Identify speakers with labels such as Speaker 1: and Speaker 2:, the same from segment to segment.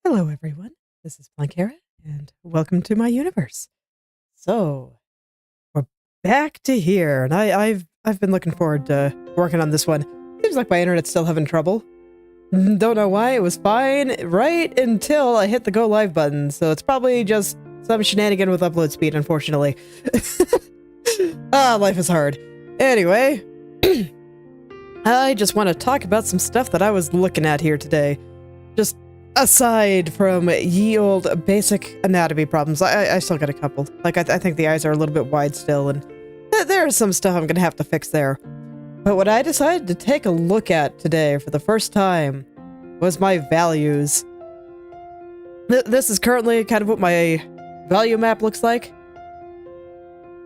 Speaker 1: Hello, everyone. This is Planckera, and welcome to my universe. So, we're back to here, and I've been looking forward to working on this one. Seems like my internet's still having trouble. Don't know why. It was fine right until I hit the go live button, so it's probably just some shenanigan with upload speed, unfortunately. Life is hard. Anyway, I just want to talk about some stuff that I was looking at here today. Just aside from ye old basic anatomy problems, I still got a couple. Like, I think the eyes are a little bit wide still, and there's some stuff I'm gonna have to fix there. But what I decided to take a look at today for the first time was my values. This is currently kind of what my value map looks like.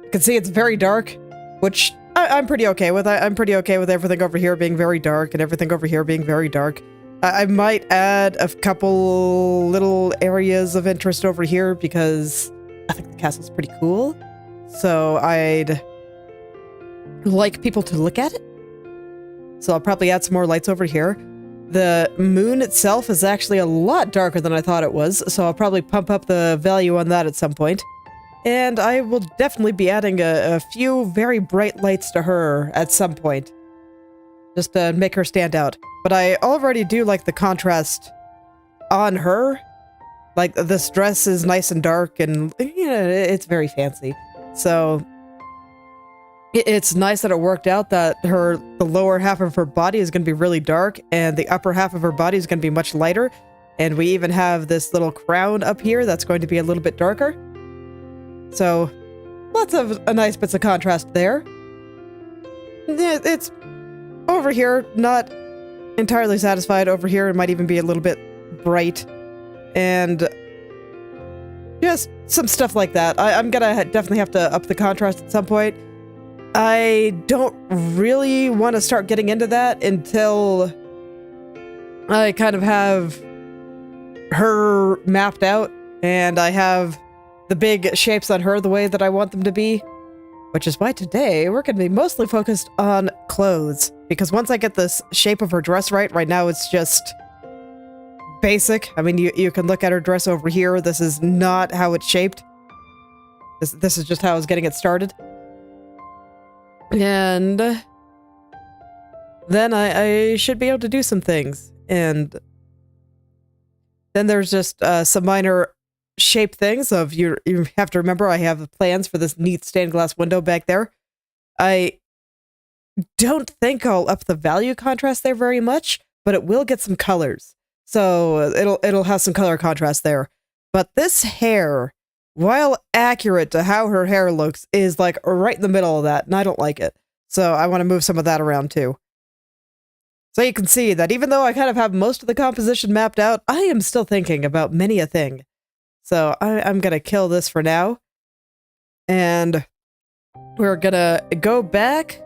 Speaker 1: You can see it's very dark, which I'm pretty okay with. I'm pretty okay with everything over here being very dark and everything over here being very dark. I might add a couple little areas of interest over here because I think the castle's pretty cool. So I'd like people to look at it. So I'll probably add some more lights over here. The moon itself is actually a lot darker than I thought it was, so I'll probably pump up the value on that at some point. And I will definitely be adding a few very bright lights to her at some point, just to make her stand out. But I already do like the contrast on her. Like, this dress is nice and dark, and it's very fancy. So it's nice that it worked out that the lower half of her body is going to be really dark, and the upper half of her body is going to be much lighter. And we even have this little crown up here that's going to be a little bit darker. So lots of nice bits of contrast there. It's over here, not entirely satisfied. Over here, it might even be a little bit bright. And just some stuff like that. I'm gonna definitely have to up the contrast at some point. I don't really want to start getting into that until I kind of have her mapped out and I have the big shapes on her the way that I want them to be. Which is why today we're going to be mostly focused on clothes. Because once I get this shape of her dress right now it's just basic. I mean, you can look at her dress over here. This is not how it's shaped. This is just how I was getting it started. And then I should be able to do some things. And then there's just some minor shape things of you have to remember I have plans for this neat stained glass window back there. I don't think I'll up the value contrast there very much, but it will get some colors. So it'll have some color contrast there. But this hair, while accurate to how her hair looks, is like right in the middle of that, and I don't like it. So I want to move some of that around too. So you can see that even though I kind of have most of the composition mapped out, I am still thinking about many a thing. So I'm going to kill this for now. And we're going to go back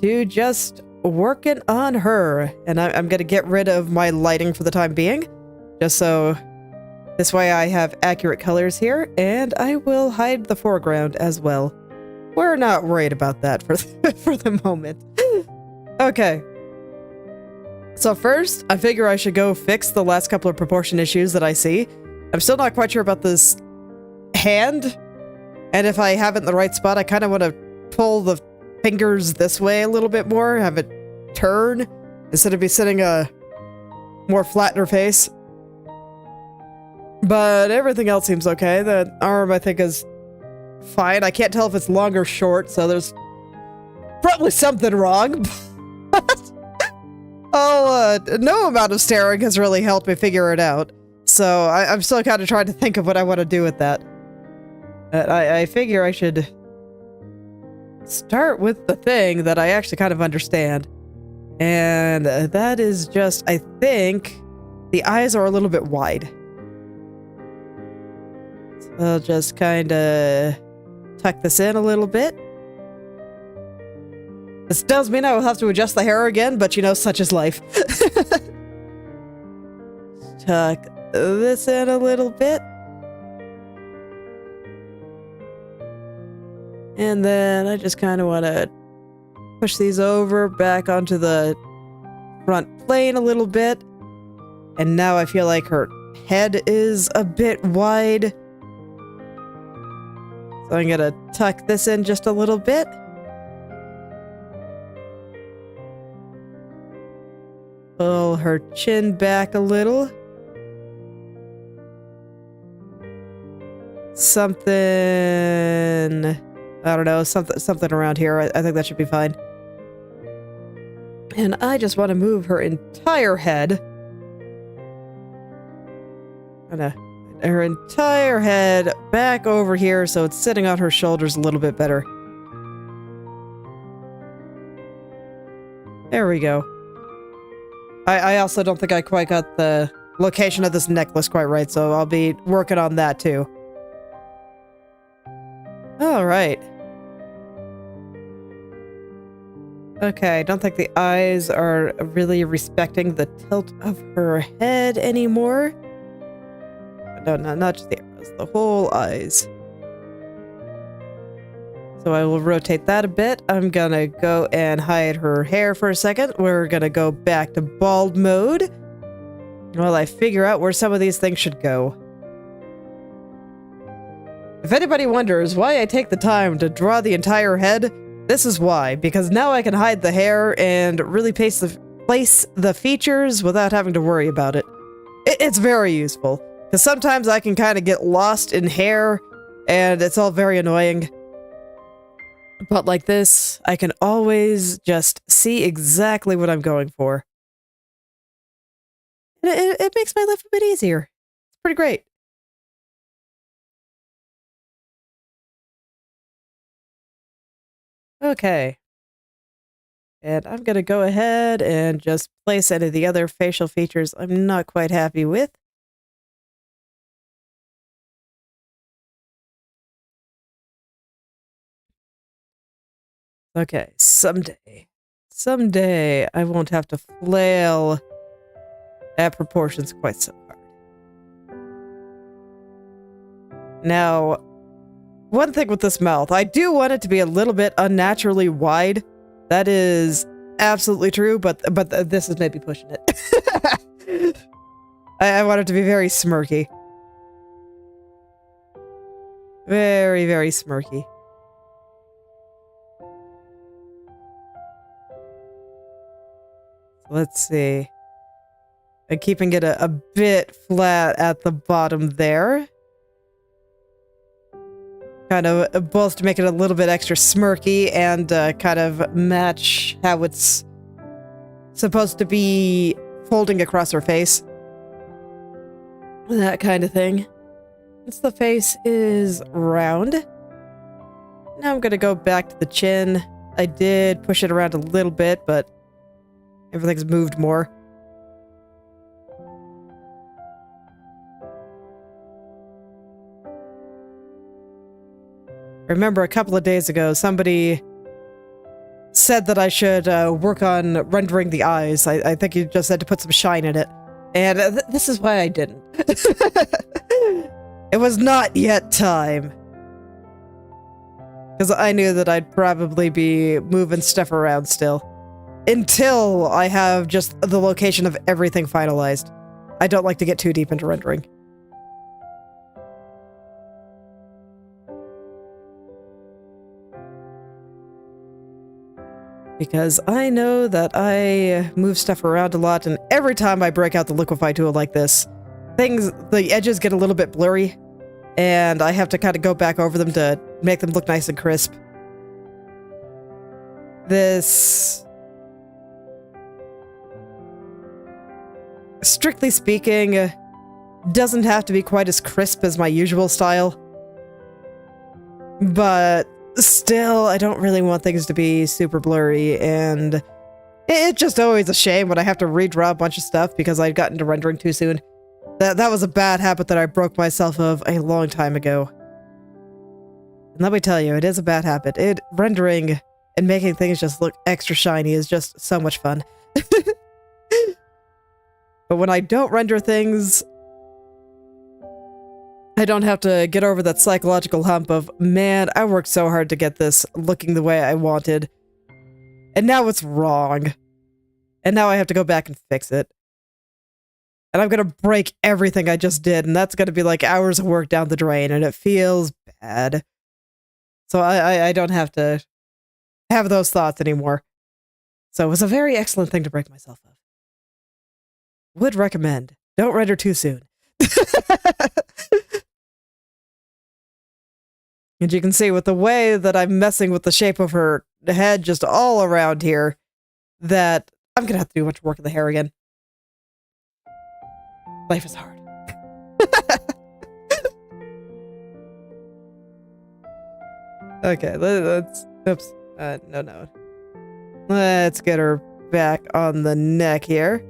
Speaker 1: to just working on her. And I'm going to get rid of my lighting for the time being. Just so this way I have accurate colors here. And I will hide the foreground as well. We're not worried about that for the moment. Okay. So first, I figure I should go fix the last couple of proportion issues that I see. I'm still not quite sure about this hand, and if I have it in the right spot, I kind of want to pull the fingers this way a little bit more, have it turn, instead of be sitting more flat in her face. But everything else seems okay. The arm, I think, is fine. I can't tell if it's long or short, so there's probably something wrong. No amount of staring has really helped me figure it out. So I'm still kind of trying to think of what I want to do with that. I figure I should start with the thing that I actually kind of understand. And that is just, I think, the eyes are a little bit wide. So I'll just kind of tuck this in a little bit. This does mean I will have to adjust the hair again, but you know, such is life. Tuck this in a little bit. And then I just kind of want to push these over back onto the front plane a little bit. And now I feel like her head is a bit wide. So I'm going to tuck this in just a little bit. Pull her chin back a little. Something, I don't know, something around here. I think that should be fine. And I just want to move her entire head. Her entire head back over here so it's sitting on her shoulders a little bit better. There we go. I also don't think I quite got the location of this necklace quite right, so I'll be working on that too. Alright. Okay, I don't think the eyes are really respecting the tilt of her head anymore. No, not just the eyebrows, the whole eyes. So I will rotate that a bit. I'm gonna go and hide her hair for a second. We're gonna go back to bald mode while I figure out where some of these things should go. If anybody wonders why I take the time to draw the entire head, this is why. Because now I can hide the hair and really place the features without having to worry about it. It's very useful. Because sometimes I can kind of get lost in hair and it's all very annoying. But like this, I can always just see exactly what I'm going for. And it makes my life a bit easier. It's pretty great. Okay. And I'm going to go ahead and just place any of the other facial features I'm not quite happy with. Okay, someday I won't have to flail at proportions quite so hard. Now, one thing with this mouth, I do want it to be a little bit unnaturally wide. That is absolutely true, but this is maybe pushing it. I want it to be very smirky. Very, very smirky. Let's see. I'm keeping it a bit flat at the bottom there. Kind of both to make it a little bit extra smirky and kind of match how it's supposed to be folding across her face. That kind of thing. Since the face is round, now I'm gonna go back to the chin. I did push it around a little bit, but everything's moved more. I remember a couple of days ago, somebody said that I should work on rendering the eyes. I think you just said to put some shine in it. And this is why I didn't. It was not yet time. Because I knew that I'd probably be moving stuff around still. Until I have just the location of everything finalized. I don't like to get too deep into rendering. Because I know that I move stuff around a lot, and every time I break out the liquify tool like this, the edges get a little bit blurry, and I have to kind of go back over them to make them look nice and crisp. This, strictly speaking, doesn't have to be quite as crisp as my usual style, but still, I don't really want things to be super blurry, and it's just always a shame when I have to redraw a bunch of stuff because I got into rendering too soon. That was a bad habit that I broke myself of a long time ago. And let me tell you, it is a bad habit. Rendering and making things just look extra shiny is just so much fun. But when I don't render things, I don't have to get over that psychological hump of, man, I worked so hard to get this looking the way I wanted. And now it's wrong. And now I have to go back and fix it. And I'm going to break everything I just did, and that's going to be like hours of work down the drain, and it feels bad. So I don't have to have those thoughts anymore. So it was a very excellent thing to break myself of. Would recommend. Don't render too soon. And you can see with the way that I'm messing with the shape of her head just all around here, that I'm going to have to do much work in the hair again. Life is hard. Okay, let's... Oops. No. Let's get her back on the neck here.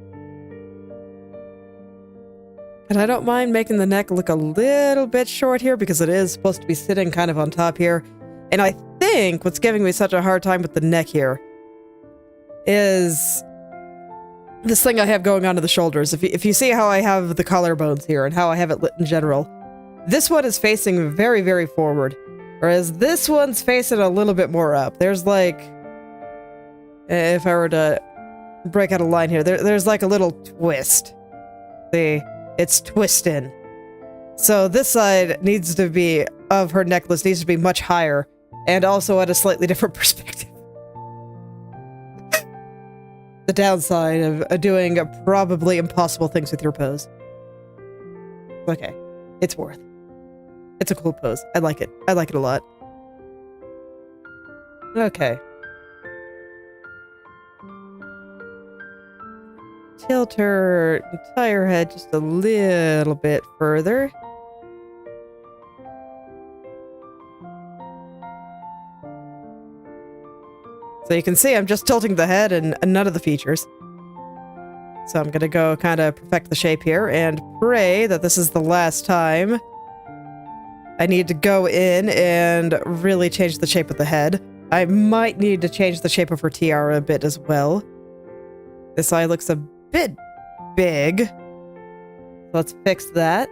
Speaker 1: And I don't mind making the neck look a little bit short here because it is supposed to be sitting kind of on top here. And I think what's giving me such a hard time with the neck here is this thing I have going on to the shoulders. If you see how I have the collarbones here and how I have it lit in general, this one is facing very, very forward, whereas this one's facing a little bit more up. There's like, if I were to break out a line here, there's like a little twist. See? It's twisting. So this side needs to be, of her necklace, needs to be much higher, and also at a slightly different perspective. The downside of doing probably impossible things with your pose. Okay, it's worth. It's a cool pose. I like it. I like it a lot. Okay. Tilt her entire head just a little bit further. So you can see I'm just tilting the head and none of the features. So I'm gonna go kind of perfect the shape here and pray that this is the last time I need to go in and really change the shape of the head. I might need to change the shape of her tiara a bit as well. This eye looks a bit big. Let's fix that.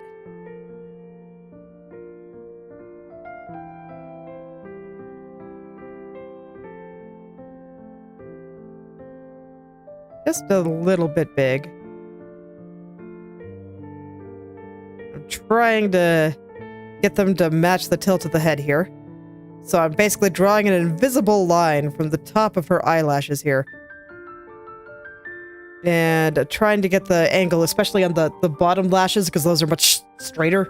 Speaker 1: Just a little bit big. I'm trying to get them to match the tilt of the head here. So I'm basically drawing an invisible line from the top of her eyelashes here. And trying to get the angle, especially on the bottom lashes, because those are much straighter.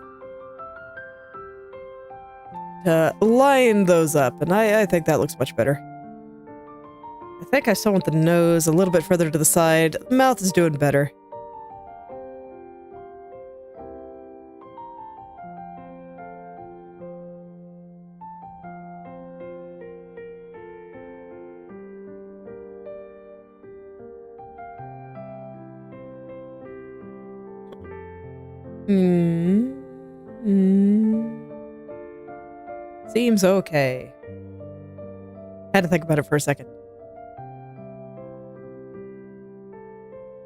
Speaker 1: To line those up, and I think that looks much better. I think I still want the nose a little bit further to the side. The mouth is doing better. Seems okay. Had to think about it for a second.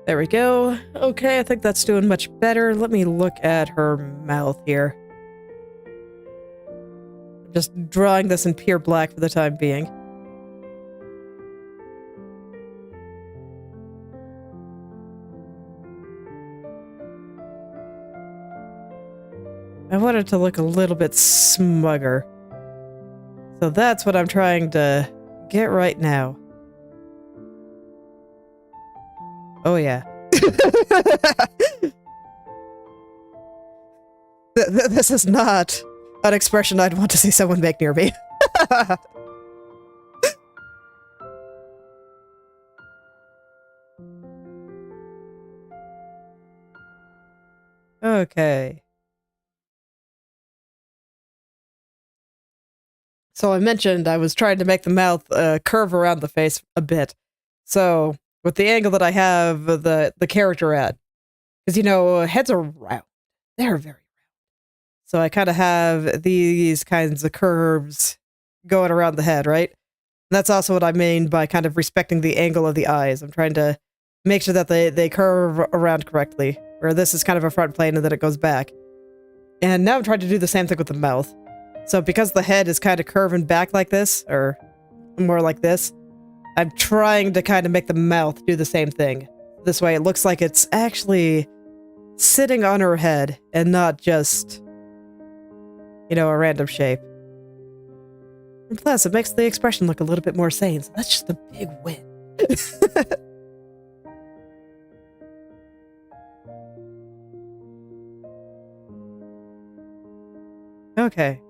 Speaker 1: There we go. Okay, I think that's doing much better. Let me look at her mouth here. Just drawing this in pure black for the time being. I want it to look a little bit smugger. So that's what I'm trying to get right now. Oh yeah. This is not an expression I'd want to see someone make near me. Okay. So I mentioned I was trying to make the mouth curve around the face a bit. So with the angle that I have the character at, because you know heads are round, they're very round. So I kind of have these kinds of curves going around the head, right? And that's also what I mean by kind of respecting the angle of the eyes. I'm trying to make sure that they curve around correctly, where this is kind of a front plane and then it goes back. And now I'm trying to do the same thing with the mouth. So because the head is kind of curving back like this, or more like this, I'm trying to kind of make the mouth do the same thing. This way it looks like it's actually sitting on her head and not just, you know, a random shape. And plus, it makes the expression look a little bit more sane, so that's just a big win. Okay.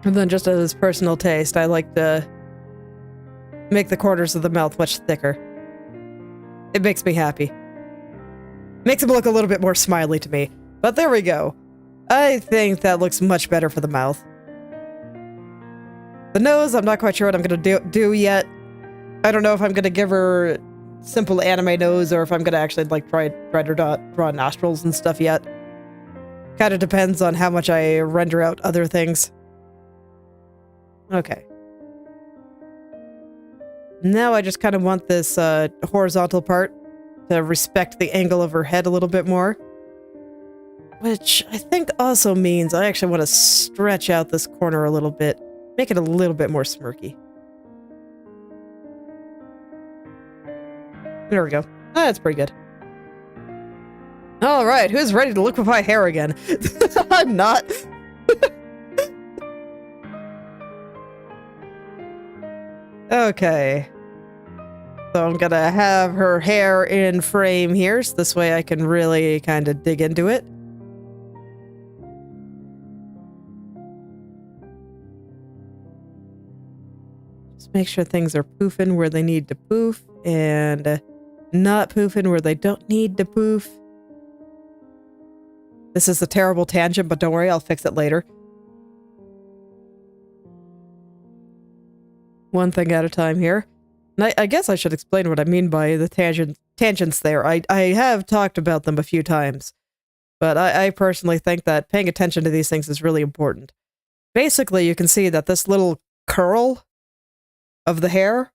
Speaker 1: And then just as personal taste, I like to make the corners of the mouth much thicker. It makes me happy. Makes him look a little bit more smiley to me. But there we go. I think that looks much better for the mouth. The nose, I'm not quite sure what I'm going to do yet. I don't know if I'm going to give her simple anime nose or if I'm going to actually like try to draw nostrils and stuff yet. Kind of depends on how much I render out other things. Okay. Now I just kind of want this horizontal part to respect the angle of her head a little bit more. Which I think also means I actually want to stretch out this corner a little bit. Make it a little bit more smirky. There we go. That's pretty good. Alright, who's ready to liquefy hair again? I'm not. Okay. So I'm gonna have her hair in frame here, so this way I can really kind of dig into it. Just make sure things are poofing where they need to poof, and not poofing where they don't need to poof. This is a terrible tangent, but don't worry, I'll fix it later. One thing at a time here. And I guess I should explain what I mean by the tangents there. I have talked about them a few times. But I personally think that paying attention to these things is really important. Basically, you can see that this little curl of the hair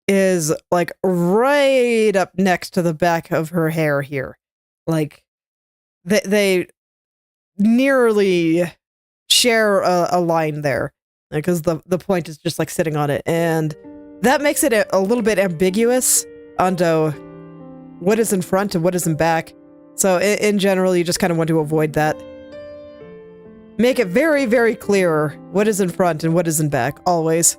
Speaker 1: is like right up next to the back of her hair here. Like they nearly share a line there because the point is just like sitting on it, and that makes it a little bit ambiguous onto what is in front and what is in back. So in general, you just kind of want to avoid that. Make it very, very clear what is in front and what is in back, always.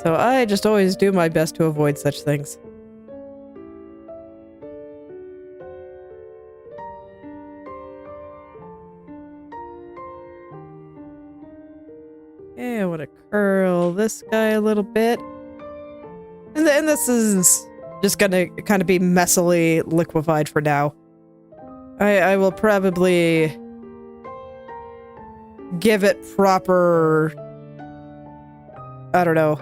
Speaker 1: So I just always do my best to avoid such things. Okay, I want to curl this guy a little bit. And then this is just gonna kind of be messily liquefied for now. I will probably give it proper, I don't know,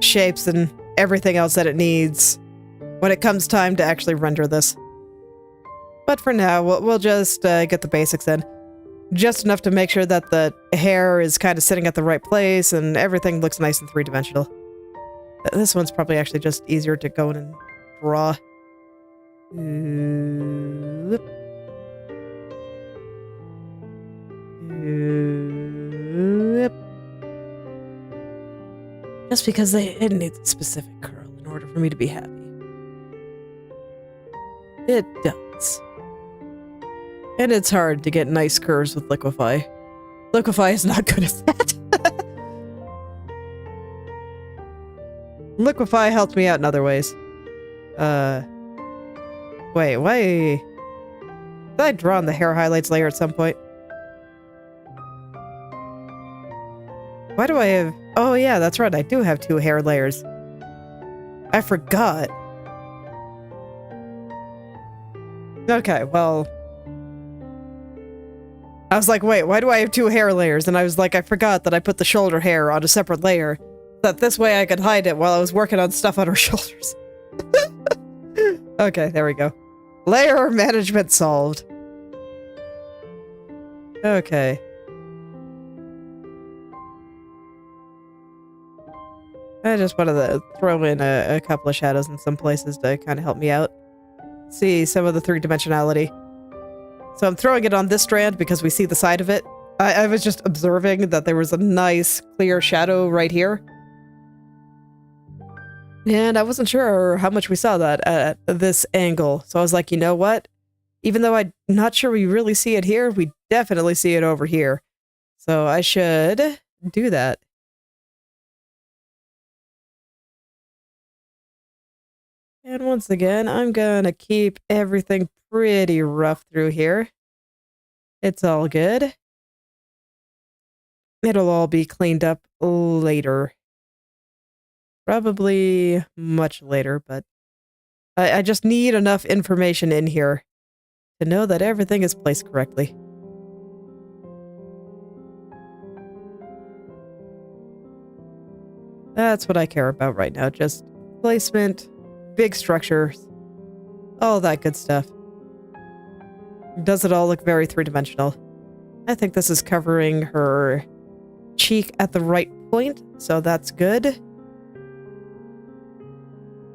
Speaker 1: shapes and everything else that it needs when it comes time to actually render this. But for now, we'll just get the basics in. Just enough to make sure that the hair is kind of sitting at the right place and everything looks nice and three-dimensional. This one's probably actually just easier to go in and draw. Just because it needs a specific curl in order for me to be happy. It does. And it's hard to get nice curves with Liquify. Liquify is not good at that. Liquify helps me out in other ways. Wait, why? Did I draw on the hair highlights layer at some point? Why do I have... Oh yeah, that's right, I do have 2 hair layers. I forgot. Okay, well... I was like, wait, why do I have 2 hair layers? And I was like, I forgot that I put the shoulder hair on a separate layer. That this way I could hide it while I was working on stuff on her shoulders. Okay, there we go. Layer management solved. Okay. I just wanted to throw in a couple of shadows in some places to kind of help me out. See some of the three-dimensionality. So I'm throwing it on this strand because we see the side of it. I was just observing that there was a nice clear shadow right here. And I wasn't sure how much we saw that at this angle. So I was like, you know what? Even though I'm not sure we really see it here, we definitely see it over here. So I should do that. And once again, I'm gonna keep everything pretty rough through here. It's all good. It'll all be cleaned up later. Probably much later, but I just need enough information in here to know that everything is placed correctly. That's what I care about right now, just placement, big structures, all that good stuff. Does it all look very three-dimensional? I think this is covering her cheek at the right point, so that's good.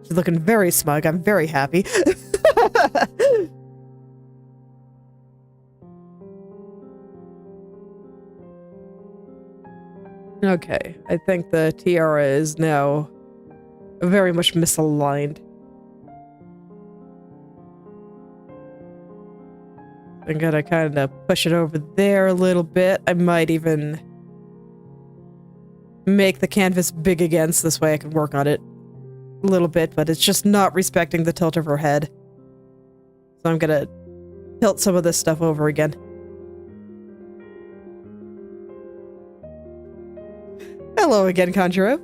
Speaker 1: She's looking very smug. I'm very happy. Okay, I think the tiara is now very much misaligned. I'm gonna kind of push it over there a little bit. I might even make the canvas big again so this way I can work on it a little bit, but it's just not respecting the tilt of her head. So I'm gonna tilt some of this stuff over again. Hello again, Conjuro.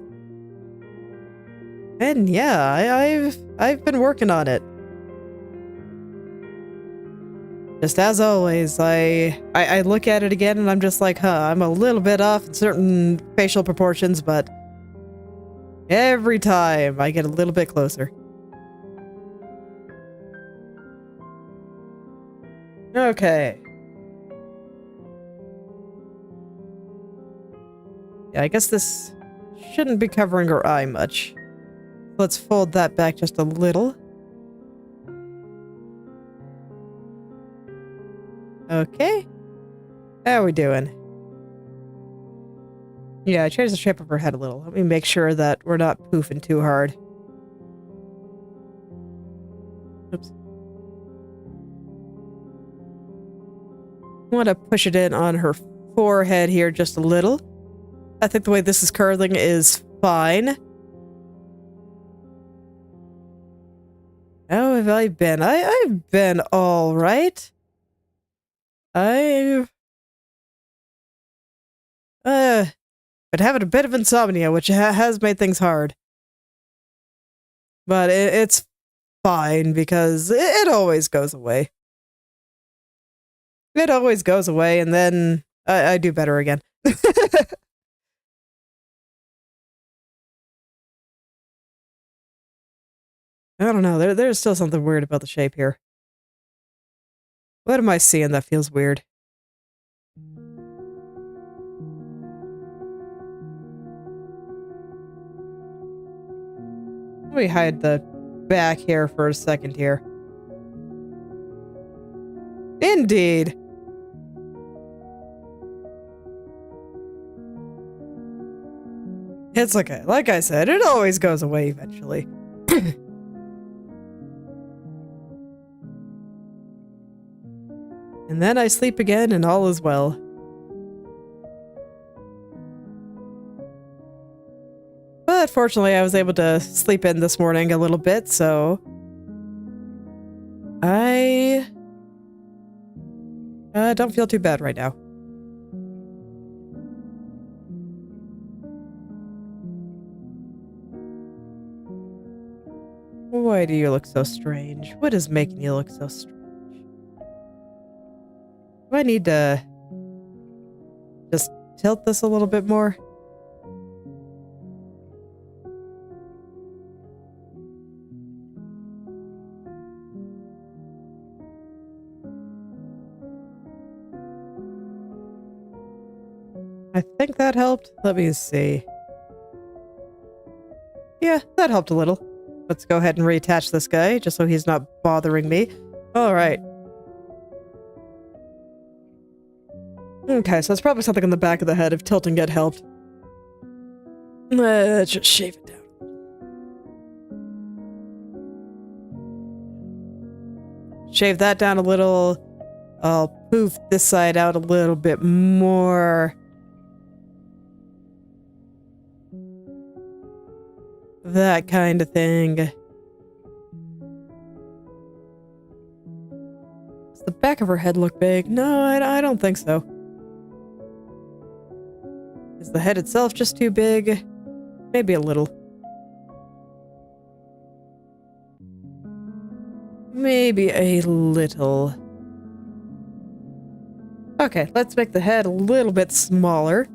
Speaker 1: And yeah, I've been working on it. Just as always, I look at it again and I'm just like, I'm a little bit off in certain facial proportions, but every time I get a little bit closer. Okay. Yeah, I guess this shouldn't be covering her eye much. Let's fold that back just a little. Okay. How are we doing? Yeah, I changed the shape of her head a little. Let me make sure that we're not poofing too hard. Oops. I want to push it in on her forehead here just a little. I think the way this is curling is fine. How have I been? I've been all right. I've been having a bit of insomnia, which has made things hard. But it's fine because it always goes away. It always goes away, and then I do better again. I don't know. There's still something weird about the shape here. What am I seeing that feels weird? Let me hide the back hair for a second here. Indeed. It's okay. Like I said, it always goes away eventually. And then I sleep again and all is well. But fortunately, I was able to sleep in this morning a little bit, so I don't feel too bad right now. Why do you look so strange? What is making you look so strange? Do I need to just tilt this a little bit more? I think that helped. Let me see. Yeah, that helped a little. Let's go ahead and reattach this guy, just so he's not bothering me. Alright. Okay, so it's probably something on the back of the head if tilting it helped. Let's just shave it down. Shave that down a little. I'll poof this side out a little bit more. That kind of thing. Does the back of her head look big? No, I don't think so. Is the head itself just too big? Maybe a little. Maybe a little. Okay, let's make the head a little bit smaller.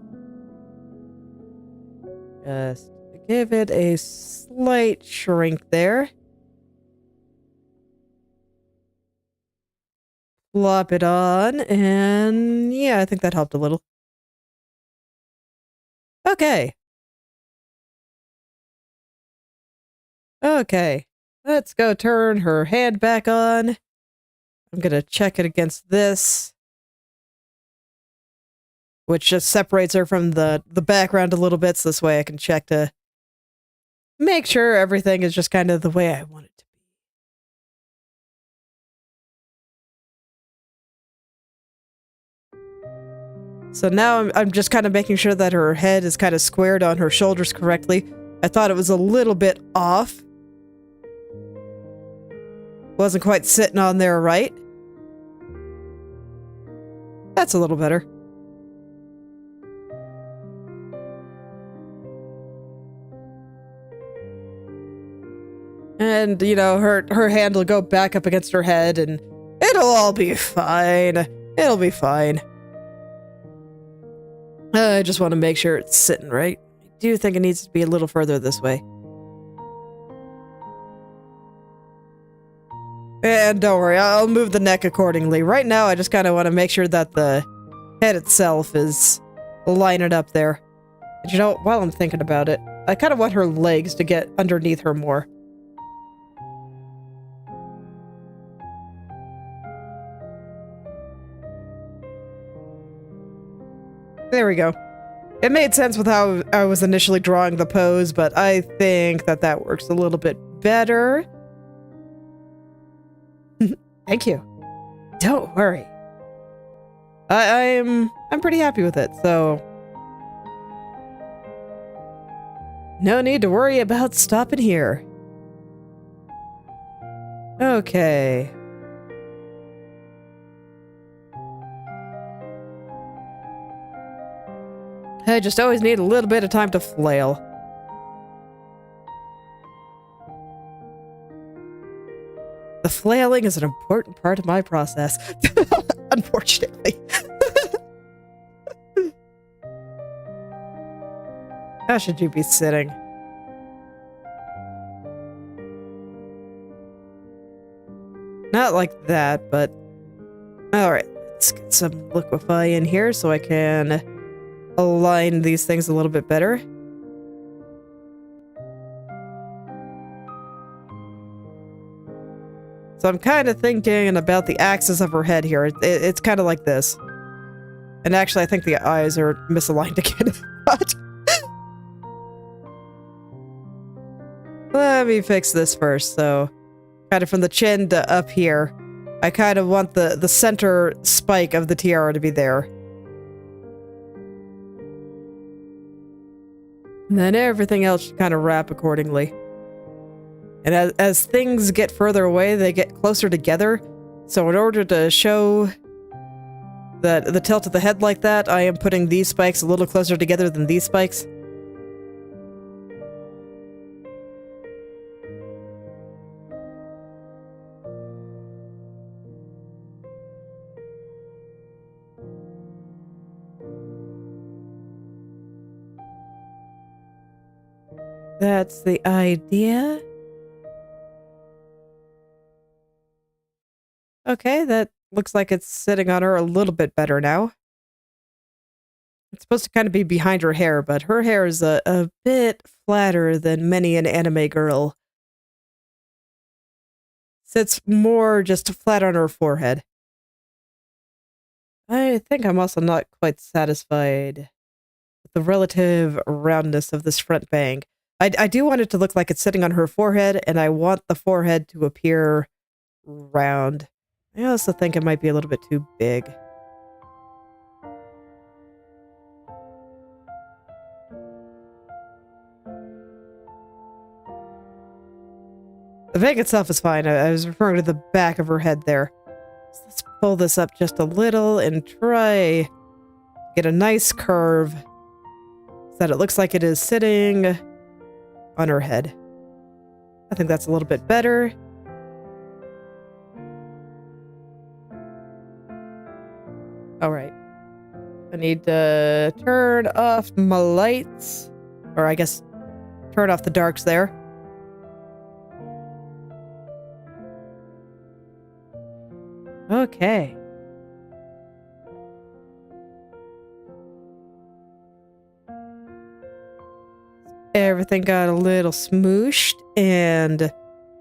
Speaker 1: Just give it a slight shrink there. Plop it on, and yeah, I think that helped a little. Okay. Okay. Let's go turn her hand back on. I'm gonna check it against this, which just separates her from the background a little bit, so this way I can check to make sure everything is just kind of the way I want it to be. So now I'm just kind of making sure that her head is kind of squared on her shoulders correctly. I thought it was a little bit off. Wasn't quite sitting on there right. That's a little better. And, you know, her hand will go back up against her head, and it'll Oh, I'll be fine. It'll be fine. I just want to make sure it's sitting right. I do think it needs to be a little further this way. And don't worry, I'll move the neck accordingly. Right now, I just kind of want to make sure that the head itself is lining up there. And you know, while I'm thinking about it, I kind of want her legs to get underneath her more. There we go. It made sense with how I was initially drawing the pose, but I think that that works a little bit better. Thank you. Don't worry. I'm pretty happy with it, so no need to worry about stopping here. Okay. I just always need a little bit of time to flail. The flailing is an important part of my process. Unfortunately. How should you be sitting? Not like that, but... Alright, let's get some liquefy in here so I can align these things a little bit better. So I'm kind of thinking about the axis of her head here. It's kind of like this. And actually, I think the eyes are misaligned again. But let me fix this first. So, kind of from the chin to up here, I kind of want the center spike of the tiara to be there. And then everything else should kind of wrap accordingly. And as things get further away, they get closer together. So in order to show the tilt of the head like that, I am putting these spikes a little closer together than these spikes. That's the idea. Okay, that looks like it's sitting on her a little bit better now. It's supposed to kind of be behind her hair, but her hair is a bit flatter than many an anime girl. Sits more just flat on her forehead. I think I'm also not quite satisfied with the relative roundness of this front bang. I do want it to look like it's sitting on her forehead, and I want the forehead to appear round. I also think it might be a little bit too big. The bang itself is fine. I was referring to the back of her head there. So let's pull this up just a little and try get a nice curve so that it looks like it is sitting on her head. I think that's a little bit better. All right. I need to turn off my lights, or I guess turn off the darks there. Okay. Everything got a little smooshed, and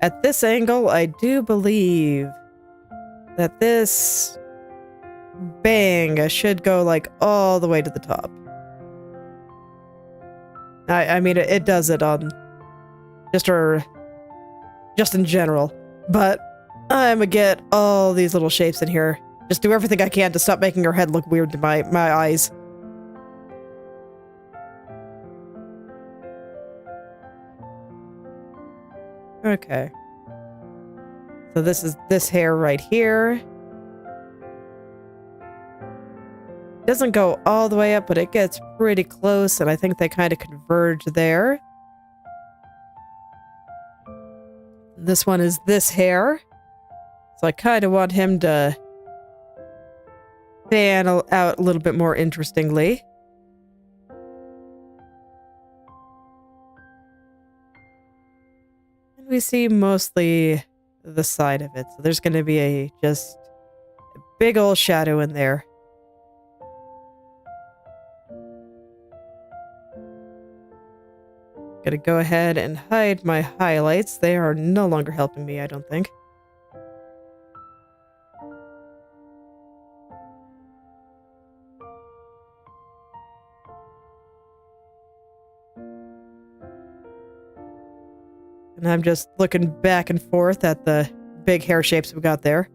Speaker 1: at this angle, I do believe that this bang should go like all the way to the top. I mean, it does it on just in general, but I'm gonna get all these little shapes in here. Just do everything I can to stop making her head look weird to my eyes. Okay. So this is this hair right here. Doesn't go all the way up, but it gets pretty close, and I think they kind of converge there. This one is this hair. So I kind of want him to fan out a little bit more interestingly. And we see mostly the side of it. So there's going to be just a big old shadow in there. Gonna go ahead and hide my highlights. They are no longer helping me, I don't think. And I'm just looking back and forth at the big hair shapes we got there.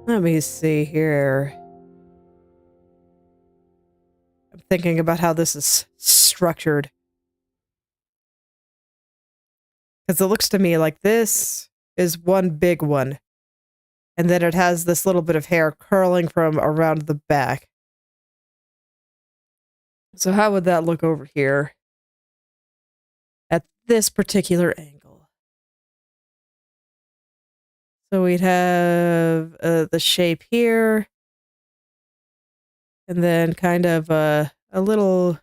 Speaker 1: Let me see here. I'm thinking about how this is structured. Because it looks to me like this is one big one. And then it has this little bit of hair curling from around the back. So how would that look over here? At this particular angle. So we'd have the shape here. And then kind of a little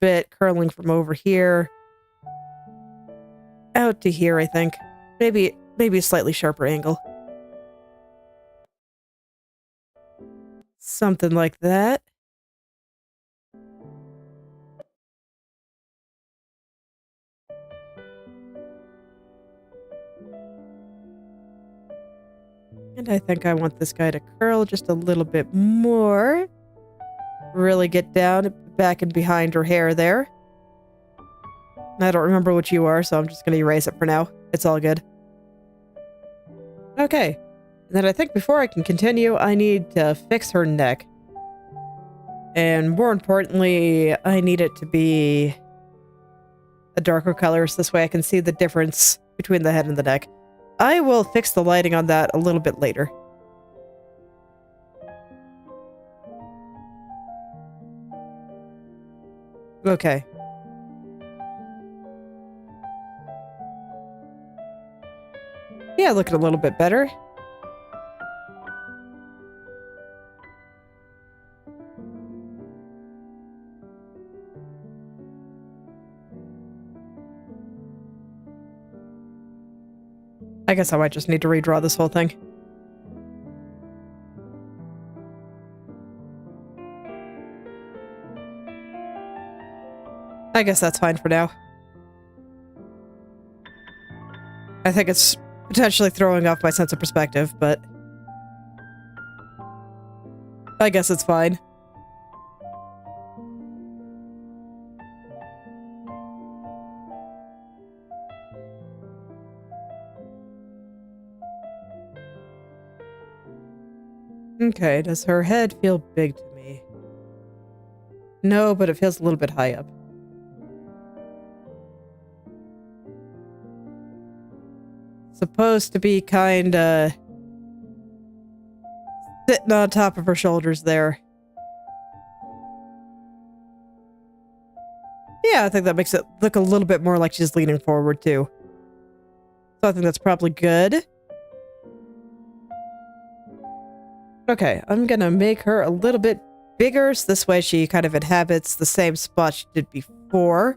Speaker 1: bit curling from over here. Out to here, I think. Maybe a slightly sharper angle. Something like that. And I think I want this guy to curl just a little bit more. Really get down back and behind her hair there. I don't remember what you are, so I'm just going to erase it for now. It's all good. Okay. And then I think before I can continue, I need to fix her neck. And more importantly, I need it to be a darker color, so this way I can see the difference between the head and the neck. I will fix the lighting on that a little bit later. Okay. Yeah, looking a little bit better. I guess I might just need to redraw this whole thing. I guess that's fine for now. I think it's potentially throwing off my sense of perspective, but I guess it's fine. Okay, does her head feel big to me? No, but it feels a little bit high up. Supposed to be kinda sitting on top of her shoulders there. Yeah, I think that makes it look a little bit more like she's leaning forward too. So I think that's probably good. Okay, I'm gonna make her a little bit bigger, so this way she kind of inhabits the same spot she did before.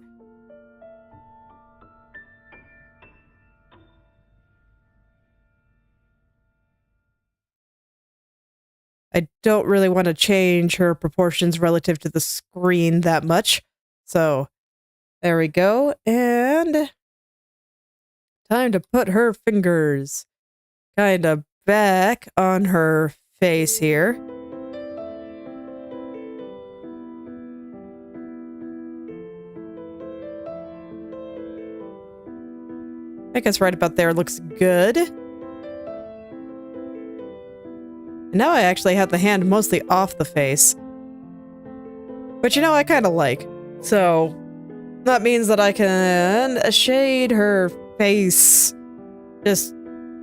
Speaker 1: I don't really want to change her proportions relative to the screen that much. So, there we go. And time to put her fingers kind of back on her face here. I guess right about there looks good. And now I actually have the hand mostly off the face. But you know, I kind of like. So, that means that I can shade her face just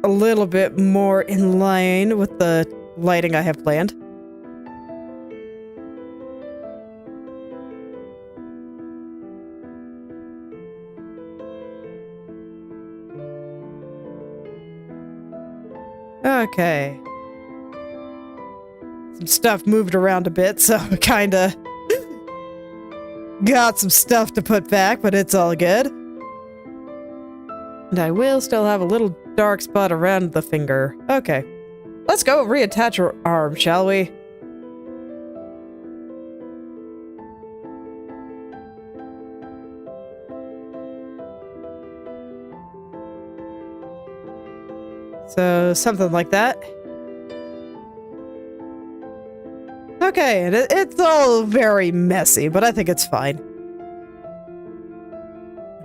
Speaker 1: a little bit more in line with the lighting I have planned. Okay. Some stuff moved around a bit, so kinda got some stuff to put back, but it's all good. And I will still have a little dark spot around the finger. Okay. Let's go reattach her arm, shall we? So, something like that. Okay, and it's all very messy, but I think it's fine.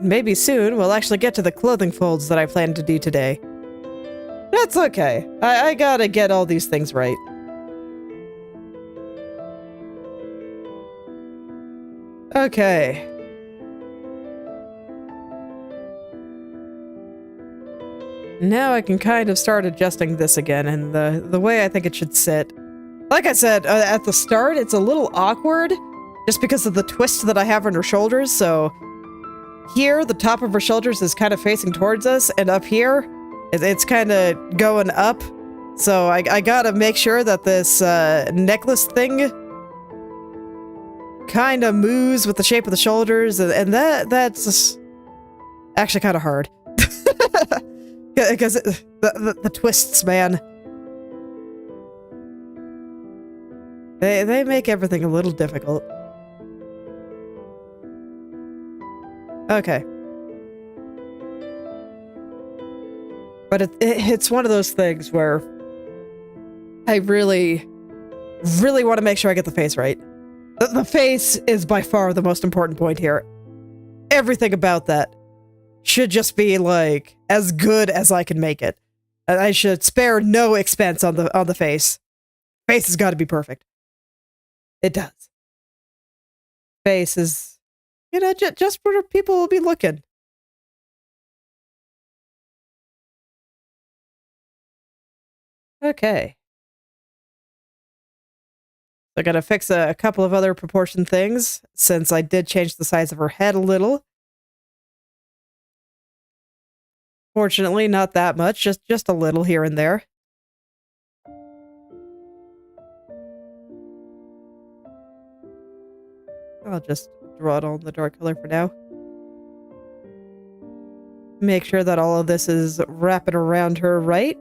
Speaker 1: Maybe soon we'll actually get to the clothing folds that I plan to do today. That's okay. I gotta get all these things right. Okay. Now I can kind of start adjusting this again, and the way I think it should sit. Like I said, at the start, it's a little awkward, just because of the twist that I have on her shoulders, so... Here, the top of her shoulders is kind of facing towards us, and up here, it's kind of going up. So I gotta make sure that this necklace thing kind of moves with the shape of the shoulders, and that's actually kind of hard. Because the twists, man. They make everything a little difficult. Okay. But it's one of those things where I really want to make sure I get the face right. The face is by far the most important point here. Everything about that should just be, like, as good as I can make it. And I should spare no expense on the face. Face has got to be perfect. It does. Face is, you know, just where people will be looking. Okay. I gotta fix a couple of other proportion things, since I did change the size of her head a little. Fortunately, not that much, just a little here and there. I'll just draw it all in the dark color for now. Make sure that all of this is wrapping around her right.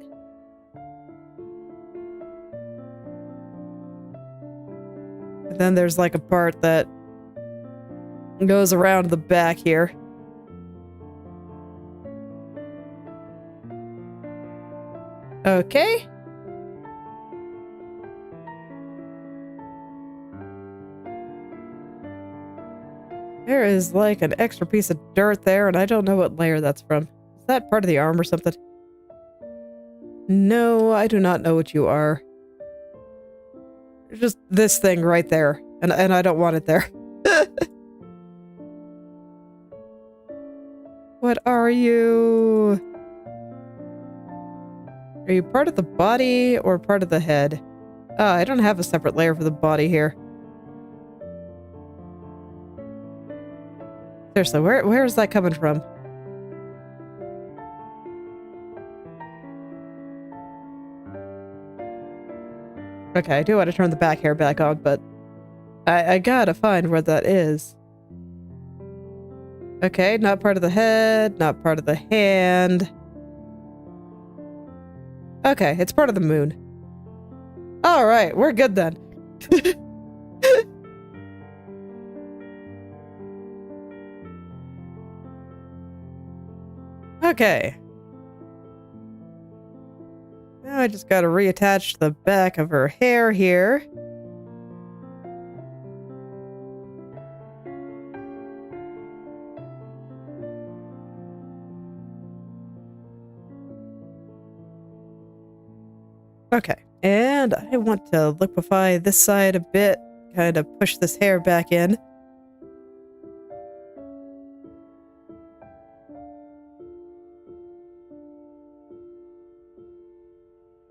Speaker 1: And then there's like a part that goes around the back here. Okay. There is like an extra piece of dirt there, and I don't know what layer that's from. Is that part of the arm or something? No, I do not know what you are. There's just this thing right there, and I don't want it there. What are you? Are you part of the body or part of the head? Oh, I don't have a separate layer for the body here. Seriously, where is that coming from? Okay, I do want to turn the back hair back on, but I gotta find where that is. Okay, not part of the head, not part of the hand. Okay, it's part of the moon. Alright, we're good then. Okay. Now I just gotta reattach the back of her hair here. Okay, and I want to liquefy this side a bit, kind of push this hair back in.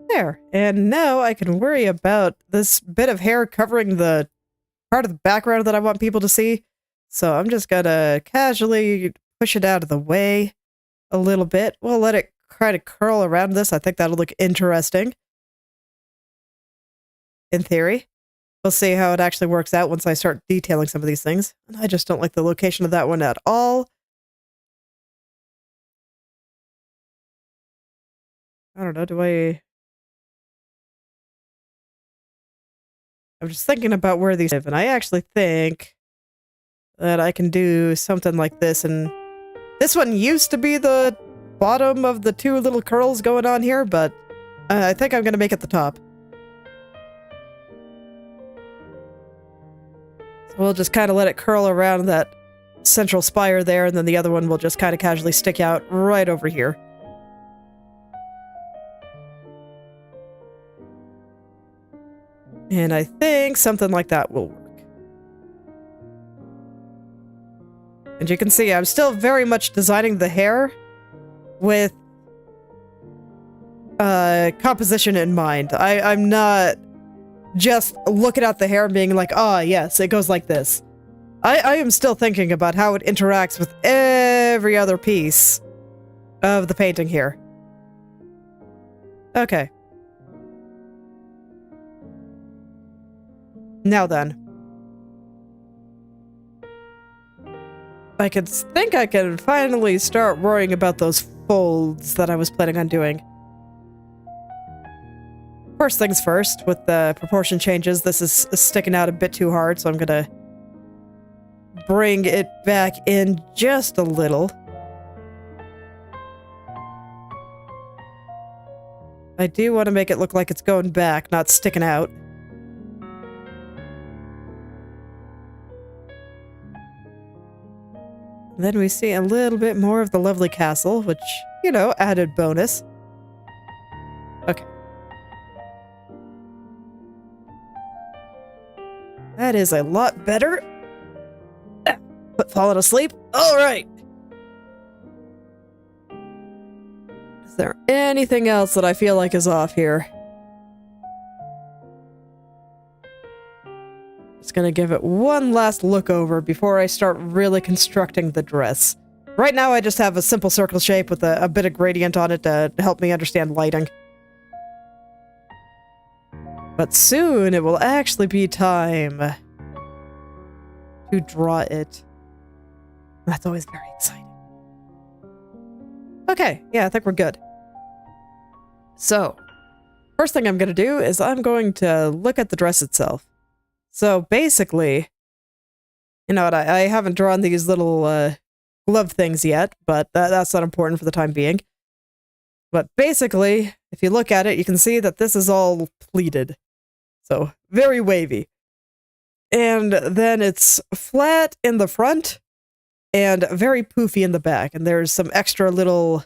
Speaker 1: There, and now I can worry about this bit of hair covering the part of the background that I want people to see. So I'm just gonna casually push it out of the way a little bit. We'll let it try to curl around this. I think that'll look interesting. In theory. We'll see how it actually works out once I start detailing some of these things. And I just don't like the location of that one at all. I don't know, I'm just thinking about where these live, and I actually think that I can do something like this, and this one used to be the bottom of the two little curls going on here, but I think I'm gonna make it the top. So we'll just kind of let it curl around that central spire there, and then the other one will just kind of casually stick out right over here. And I think something like that will work. And you can see I'm still very much designing the hair with composition in mind. I'm not just looking at the hair and being like, ah, yes, it goes like this. I am still thinking about how it interacts with every other piece of the painting here. Okay. Now then. I think I can finally start worrying about those folds that I was planning on doing. First things first, with the proportion changes, this is sticking out a bit too hard, so I'm gonna bring it back in just a little. I do want to make it look like it's going back, not sticking out. Then we see a little bit more of the lovely castle, which, you know, added bonus. Okay. That is a lot better. But falling asleep? Alright! Is there anything else that I feel like is off here? Just gonna give it one last look over before I start really constructing the dress. Right now I just have a simple circle shape with a bit of gradient on it to help me understand lighting. But soon it will actually be time to draw it. That's always very exciting. Okay, yeah, I think we're good. So, first thing I'm going to do is I'm going to look at the dress itself. So basically, you know what, I haven't drawn these little glove things yet, but that's not important for the time being. But basically, if you look at it, you can see that this is all pleated. So, very wavy. And then it's flat in the front and very poofy in the back. And there's some extra little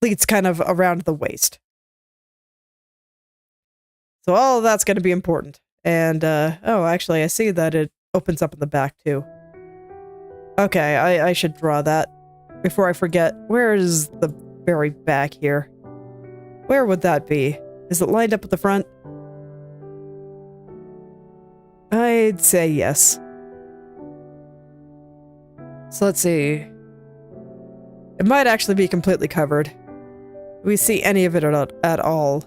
Speaker 1: pleats kind of around the waist. So all of that's going to be important. And, oh, actually, I see that it opens up in the back, too. Okay, I should draw that before I forget. Where is the very back here? Where would that be? Is it lined up at the front? I'd say yes. So let's see. It might actually be completely covered. Do we see any of it at all?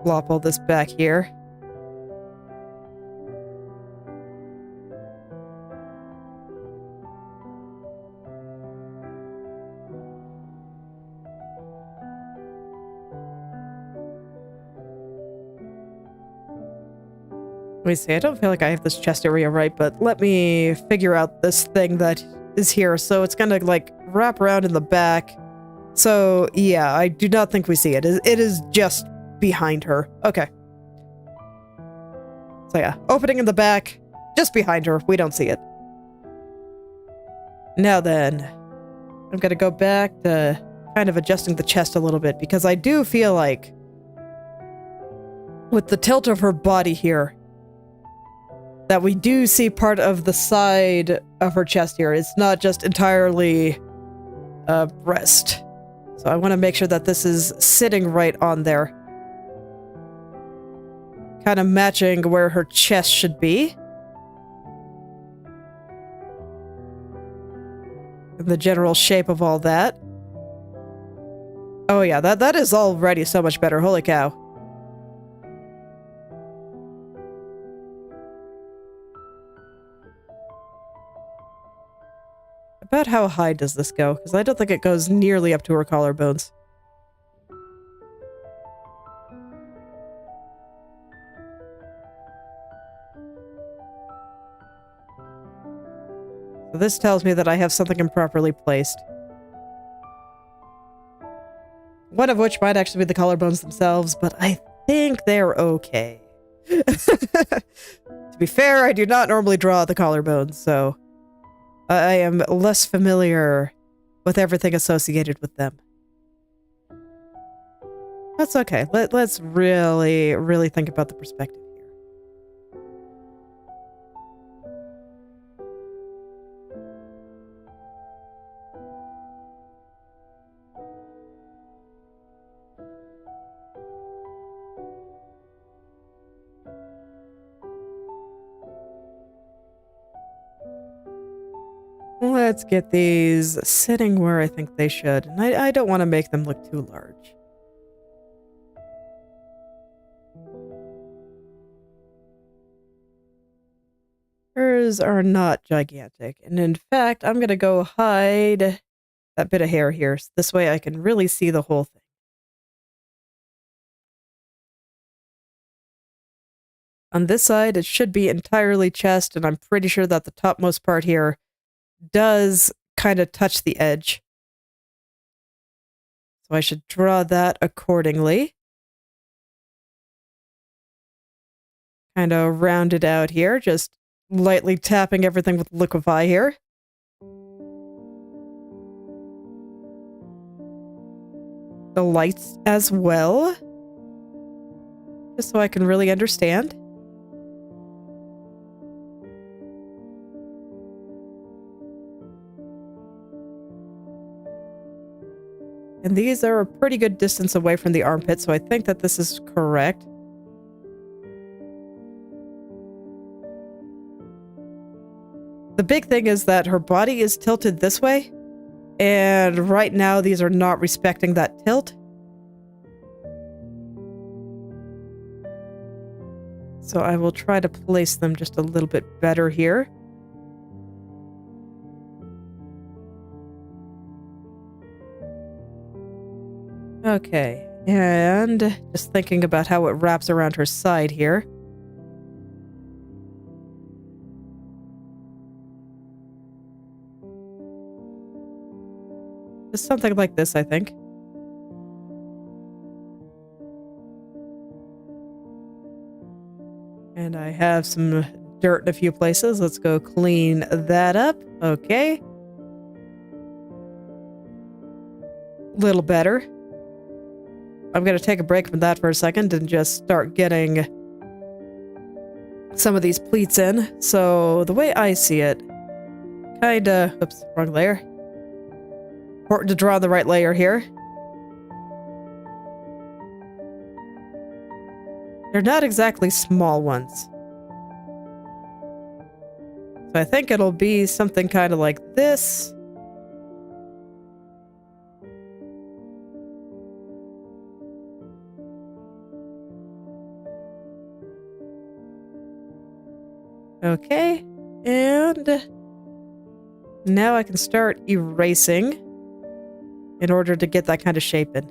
Speaker 1: Flop all this back here. Let me see, I don't feel like I have this chest area right, but let me figure out this thing that is here. So it's gonna, like, wrap around in the back. So, yeah, I do not think we see it. It is just behind her. Okay. So yeah, opening in the back, just behind her. We don't see it. Now then, I'm gonna go back to kind of adjusting the chest a little bit, because I do feel like with the tilt of her body here, that we do see part of the side of her chest here. It's not just entirely breast. So I want to make sure that this is sitting right on there. Kind of matching where her chest should be. the general shape of all that. Oh yeah, that is already so much better. Holy cow. About how high does this go? Because I don't think it goes nearly up to her collarbones. So this tells me that I have something improperly placed. One of which might actually be the collarbones themselves, but I think they're okay. To be fair, I do not normally draw the collarbones, so I am less familiar with everything associated with them. That's okay. Let's really, really think about the perspective here. Let's get these sitting where I think they should. And I don't want to make them look too large. Hers are not gigantic. And in fact, I'm going to go hide that bit of hair here. So this way I can really see the whole thing. On this side, it should be entirely chest, and I'm pretty sure that the topmost part here does kind of touch the edge. So I should draw that accordingly. Kind of round it out here, just lightly tapping everything with liquefy here. The lights as well. Just so I can really understand. And these are a pretty good distance away from the armpit, so I think that this is correct. The big thing is that her body is tilted this way, and right now these are not respecting that tilt. So I will try to place them just a little bit better here. Okay, and just thinking about how it wraps around her side here. Just something like this, I think. And I have some dirt in a few places. Let's go clean that up. Okay. Little better. I'm going to take a break from that for a second and just start getting some of these pleats in. So the way I see it, oops, wrong layer. Important to draw the right layer here. They're not exactly small ones. So I think it'll be something kind of like this. Okay, and now I can start erasing in order to get that kind of shape in.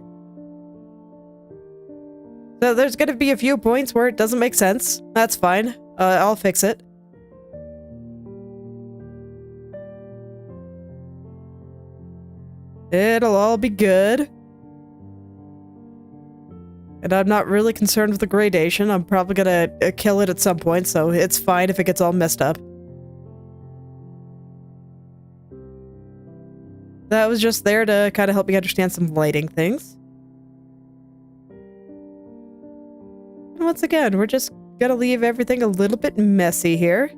Speaker 1: So there's going to be a few points where it doesn't make sense. That's fine. I'll fix it. It'll all be good. And I'm not really concerned with the gradation. I'm probably gonna kill it at some point, so it's fine if it gets all messed up. That was just there to kind of help me understand some lighting things. And once again, we're just gonna leave everything a little bit messy here.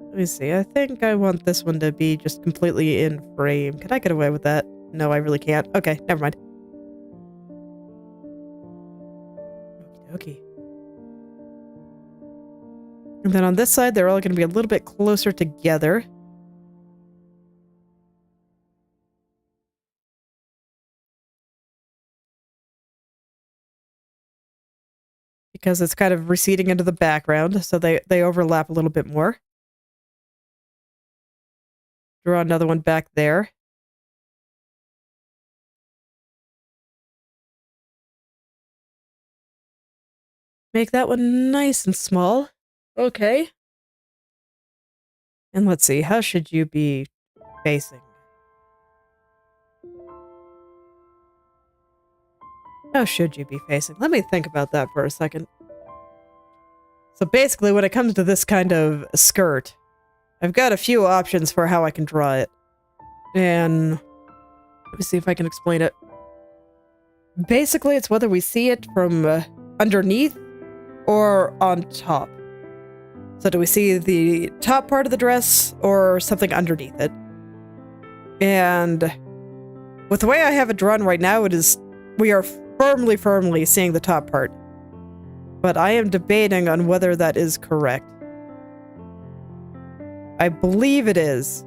Speaker 1: Let me see, I think I want this one to be just completely in frame. Can I get away with that? No, I really can't. Okay, never mind. Okay. And then on this side, they're all going to be a little bit closer together. because it's kind of receding into the background, so they overlap a little bit more. Draw another one back there. Make that one nice and small. Okay. And let's see, how should you be facing? How should you be facing? Let me think about that for a second. So basically, when it comes to this kind of skirt, I've got a few options for how I can draw it. And let me see if I can explain it. Basically, it's whether we see it from underneath or on top. So do we see the top part of the dress or something underneath it? And with the way I have it drawn right now, we are firmly seeing the top part. But I am debating on whether that is correct. I believe it is.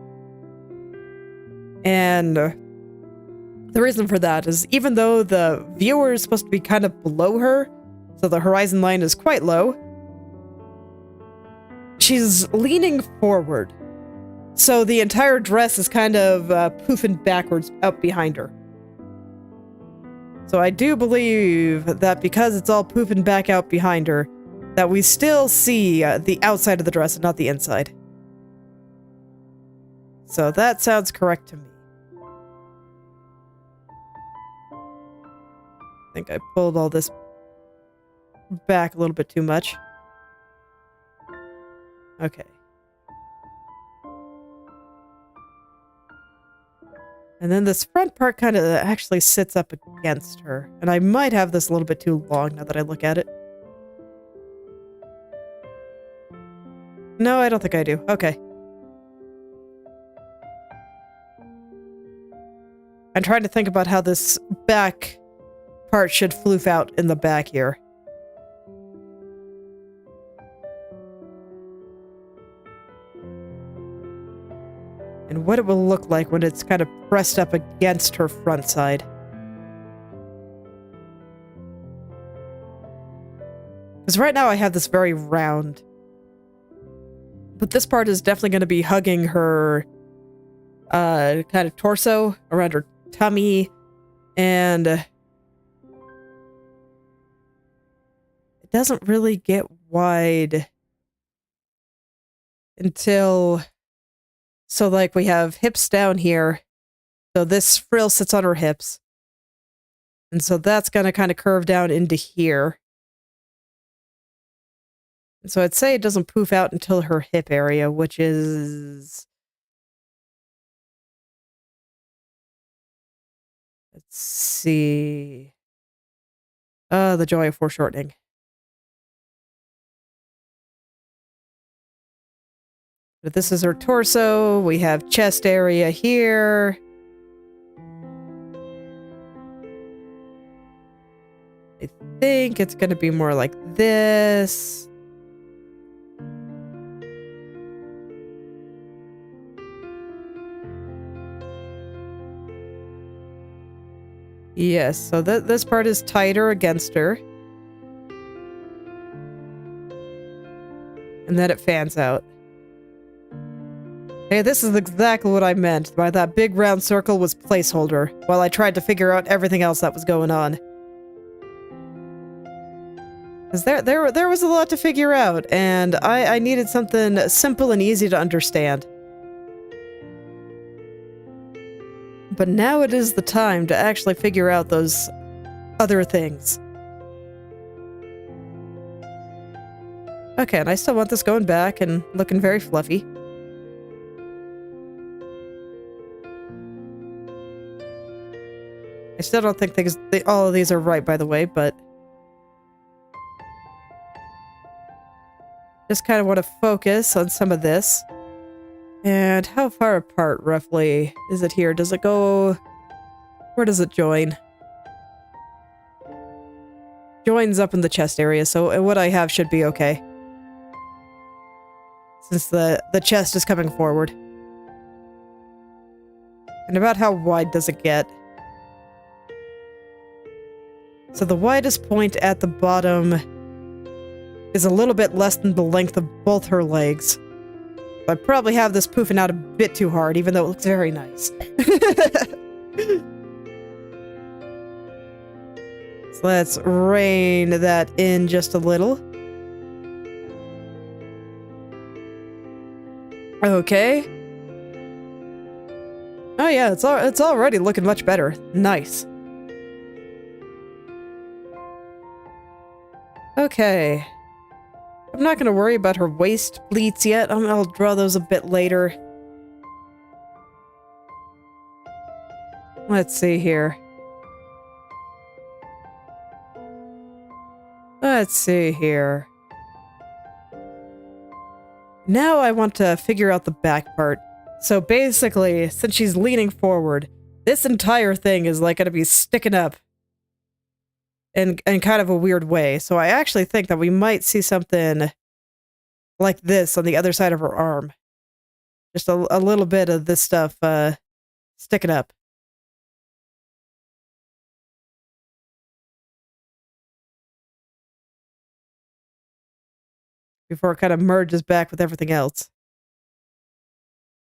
Speaker 1: And the reason for that is even though the viewer is supposed to be kind of below her, so the horizon line is quite low, she's leaning forward. So the entire dress is kind of poofing backwards out behind her. So I do believe that because it's all poofing back out behind her, that we still see the outside of the dress and not the inside. So that sounds correct to me. I think I pulled all this back a little bit too much. Okay. And then this front part kind of actually sits up against her. And I might have this a little bit too long now that I look at it. No, I don't think I do. Okay. I'm trying to think about how this back part should floof out in the back here. And what it will look like when it's kind of pressed up against her front side. Because right now I have this very round. But this part is definitely going to be hugging her kind of torso, around her tummy, and it doesn't really get wide until... So, like, we have hips down here. So this frill sits on her hips. And so that's going to kind of curve down into here. And so I'd say it doesn't poof out until her hip area, which is... Let's see... the joy of foreshortening. But this is her torso. We have chest area here. I think it's going to be more like this. Yes, so this part is tighter against her. And then it fans out. Hey, this is exactly what I meant by that big round circle was placeholder, while I tried to figure out everything else that was going on. Because there was a lot to figure out, and I needed something simple and easy to understand. But now it is the time to actually figure out those other things. Okay, and I still want this going back and looking very fluffy. I still don't think all of these are right, by the way, but... Just kind of want to focus on some of this. And how far apart, roughly, is it here? Does it go... Where does it join? Joins up in the chest area, so what I have should be okay. Since the chest is coming forward. And about how wide does it get? So the widest point at the bottom is a little bit less than the length of both her legs. I probably have this poofing out a bit too hard, even though it looks very nice. So let's rein that in just a little. Okay. Oh yeah, it's already looking much better. Nice. Okay. I'm not going to worry about her waist pleats yet. I'll draw those a bit later. Let's see here. Let's see here. Now I want to figure out the back part. So basically, since she's leaning forward, this entire thing is like going to be sticking up in kind of a weird way. So I actually think that we might see something like this on the other side of her arm. Just a little bit of this stuff sticking up. Before it kind of merges back with everything else.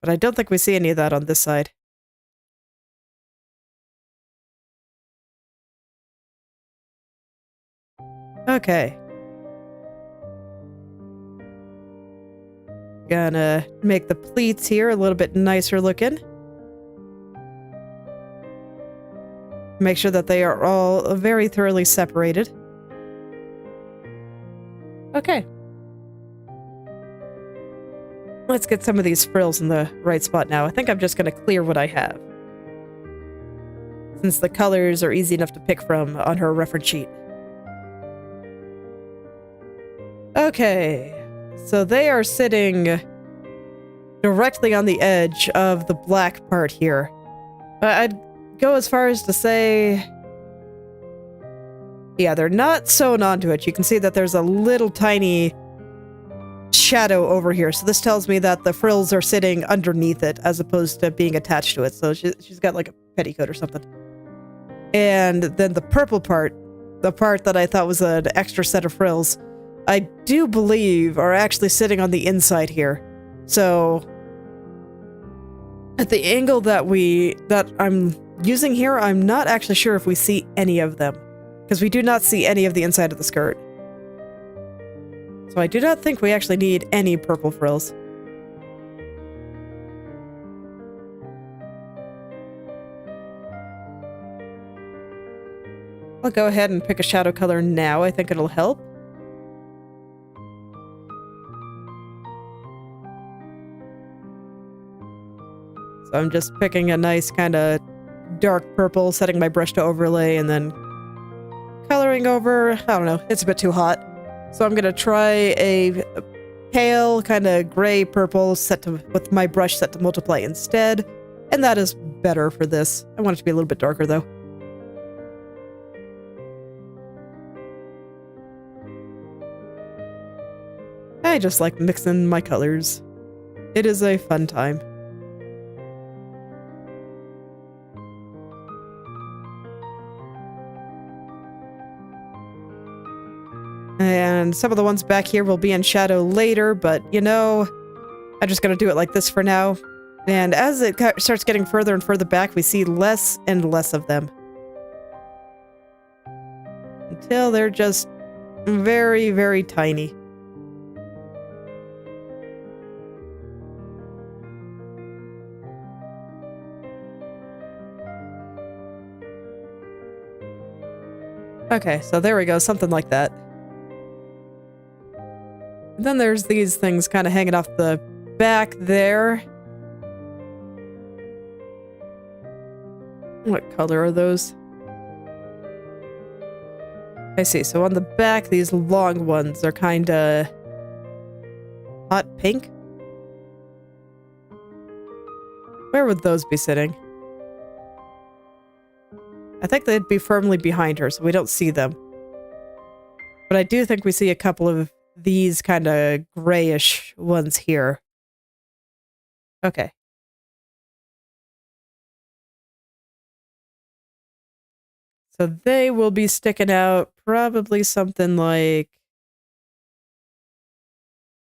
Speaker 1: But I don't think we see any of that on this side. Okay. Gonna make the pleats here a little bit nicer looking. Make sure that they are all very thoroughly separated. Okay. Let's get some of these frills in the right spot now. I think I'm just going to clear what I have, since the colors are easy enough to pick from on her reference sheet. Okay, so they are sitting directly on the edge of the black part here. I'd go as far as to say... yeah, they're not sewn onto it. You can see that there's a little tiny shadow over here, so this tells me that the frills are sitting underneath it as opposed to being attached to it. So she's got like a petticoat or something. And then the purple part, the part that I thought was an extra set of frills, I do believe are actually sitting on the inside here. So at the angle that I'm using here, I'm not actually sure if we see any of them, because we do not see any of the inside of the skirt. So I do not think we actually need any purple frills. I'll go ahead and pick a shadow color now. I think it'll help. So I'm just picking a nice kind of dark purple, setting my brush to overlay, and then coloring over. I don't know, it's a bit too hot. So I'm going to try a pale, kind of gray purple with my brush set to multiply instead. And that is better for this. I want it to be a little bit darker, though. I just like mixing my colors. It is a fun time. And some of the ones back here will be in shadow later, but, you know, I'm just going to do it like this for now. And as it starts getting further and further back, we see less and less of them. Until they're just very, very tiny. Okay, so there we go, something like that. And then there's these things kind of hanging off the back there. What color are those? I see, so on the back, these long ones are kind of hot pink. Where would those be sitting? I think they'd be firmly behind her, so we don't see them. But I do think we see a couple of these kind of grayish ones here. Okay. So they will be sticking out probably something like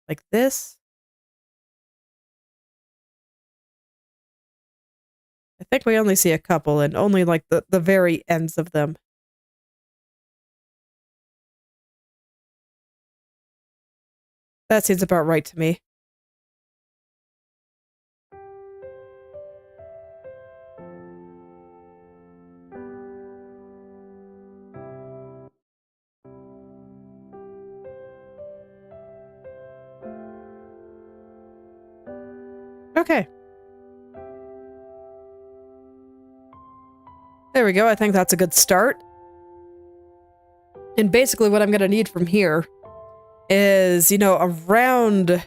Speaker 1: Like this. I think we only see a couple and only like the very ends of them. That seems about right to me. Okay. There we go. I think that's a good start. And basically what I'm going to need from here is, you know, around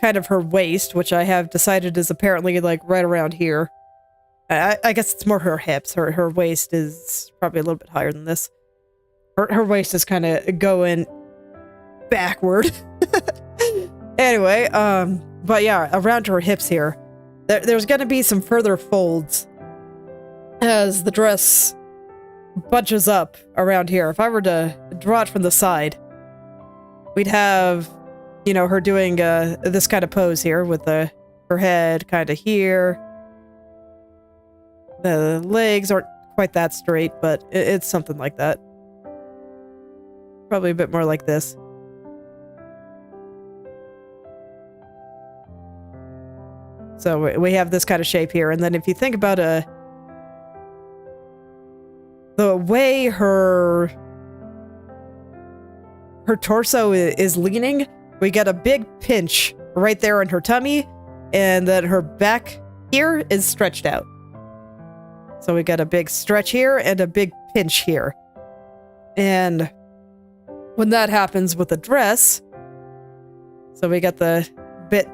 Speaker 1: kind of her waist, which I have decided is apparently like right around here. I guess it's more her hips. Her waist is probably a little bit higher than this. Her waist is kind of going backward. Anyway, but yeah, around her hips here. There's going to be some further folds as the dress bunches up around here. If I were to draw it from the side, we'd have, you know, her doing this kind of pose here with her head kind of here. The legs aren't quite that straight, but it's something like that. Probably a bit more like this. So we have this kind of shape here, and then if you think about the way her torso is leaning, we get a big pinch right there in her tummy, and then her back here is stretched out. So we got a big stretch here and a big pinch here. And when that happens with the dress, so we got the bit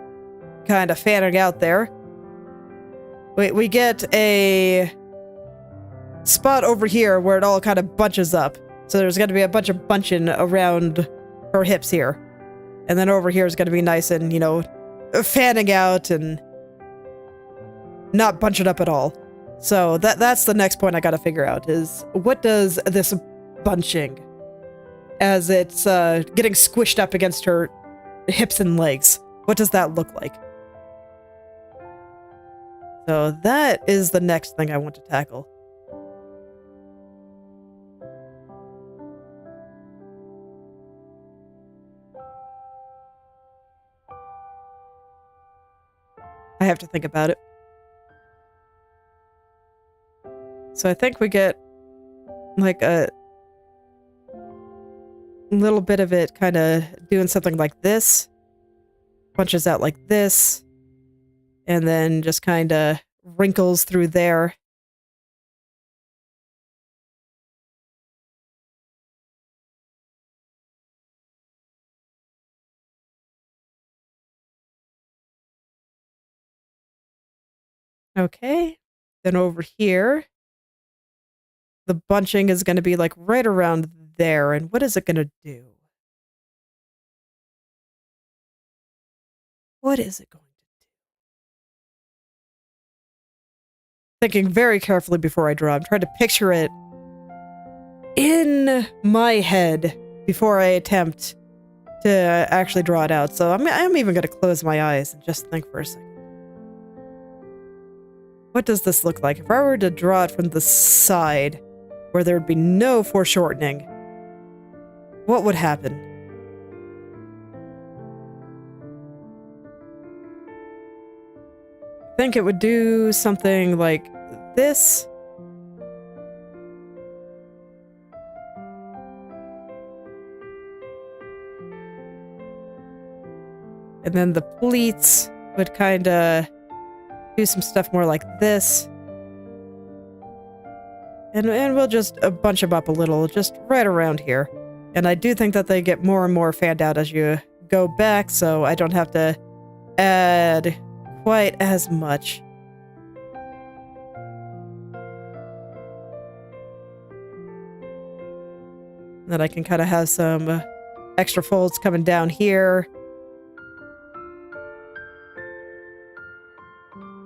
Speaker 1: kind of fanning out there, we get a spot over here where it all kind of bunches up. So there's going to be a bunch of bunching around her hips here. And then over here is going to be nice and, you know, fanning out and not bunching up at all. So that's the next point I got to figure out is what does this bunching as it's getting squished up against her hips and legs, what does that look like? So that is the next thing I want to tackle. I have to think about it. So I think we get like a little bit of it kind of doing something like this. Punches out like this. And then just kind of wrinkles through there. Okay. Then over here, the bunching is going to be like right around there. And what is it going to do? What is it going to do? Thinking very carefully before I draw. I'm trying to picture it in my head before I attempt to actually draw it out. So I'm even going to close my eyes and just think for a second. What does this look like? If I were to draw it from the side, where there would be no foreshortening, what would happen? I think it would do something like this. And then the pleats would kind of do some stuff more like this. And we'll just bunch them up a little, just right around here. And I do think that they get more and more fanned out as you go back, so I don't have to add quite as much. Then I can kind of have some extra folds coming down here.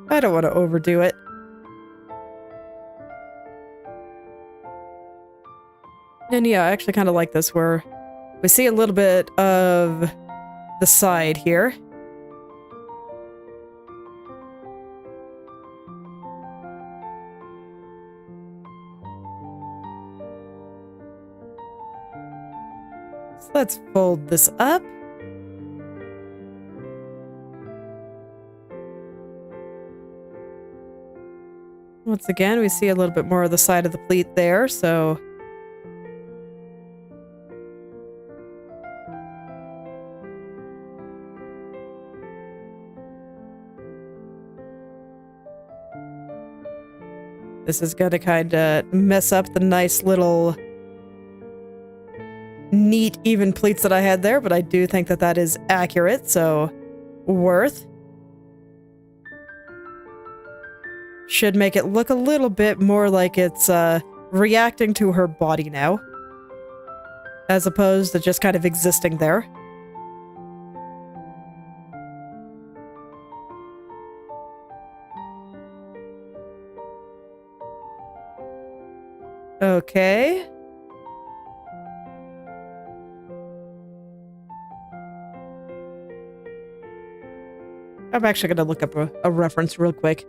Speaker 1: I don't want to overdo it. And yeah, I actually kind of like this where we see a little bit of the side here. So let's fold this up. Once again, we see a little bit more of the side of the pleat there, so... This is going to kind of mess up the nice little neat, even pleats that I had there, but I do think that that is accurate, so worth. Should make it look a little bit more like it's reacting to her body now, as opposed to just kind of existing there. Okay. I'm actually going to look up a reference real quick.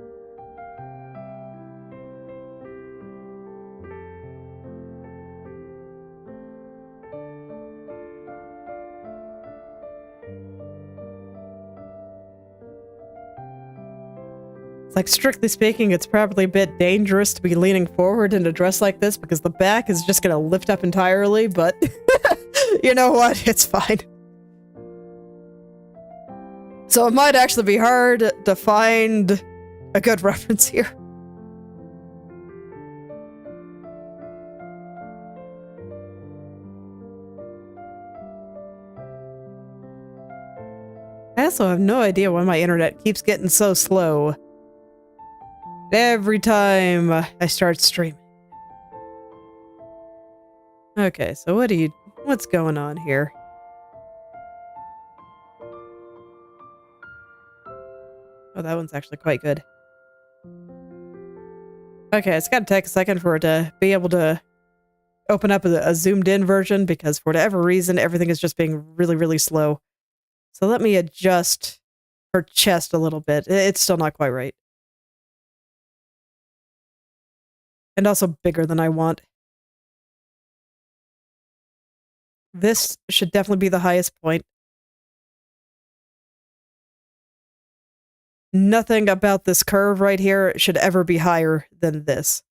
Speaker 1: It's like, strictly speaking, it's probably a bit dangerous to be leaning forward in a dress like this because the back is just going to lift up entirely, but you know what? It's fine. So it might actually be hard to find a good reference here. I also have no idea why my internet keeps getting so slow every time I start streaming. Okay, so what's going on here? Oh, that one's actually quite good. Okay, it's gotta take a second for it to be able to open up a zoomed in version because for whatever reason, everything is just being really, really slow. So let me adjust her chest a little bit. It's still not quite right. And also bigger than I want. This should definitely be the highest point. Nothing about this curve right here should ever be higher than this.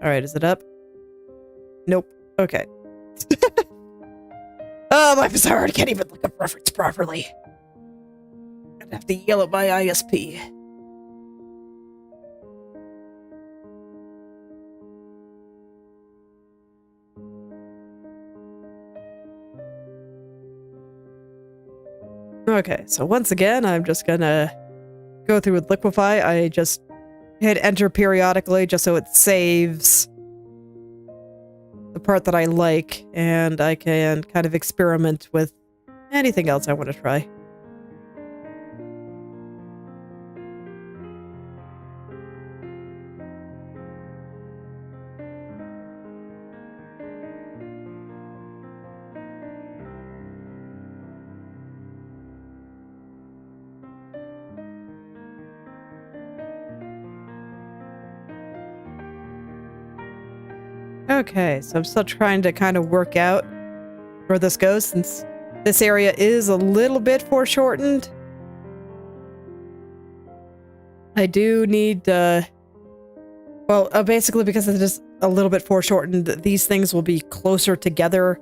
Speaker 1: Alright, is it up? Nope. Okay. Oh, life is hard. I can't even look up reference properly. I'd have to yell at my ISP. Okay, so once again, I'm just gonna go through with Liquify. I just hit enter periodically just so it saves the part that I like, and I can kind of experiment with anything else I want to try. Okay, so I'm still trying to kind of work out where this goes, since this area is a little bit foreshortened. I do need, basically because it's just a little bit foreshortened, these things will be closer together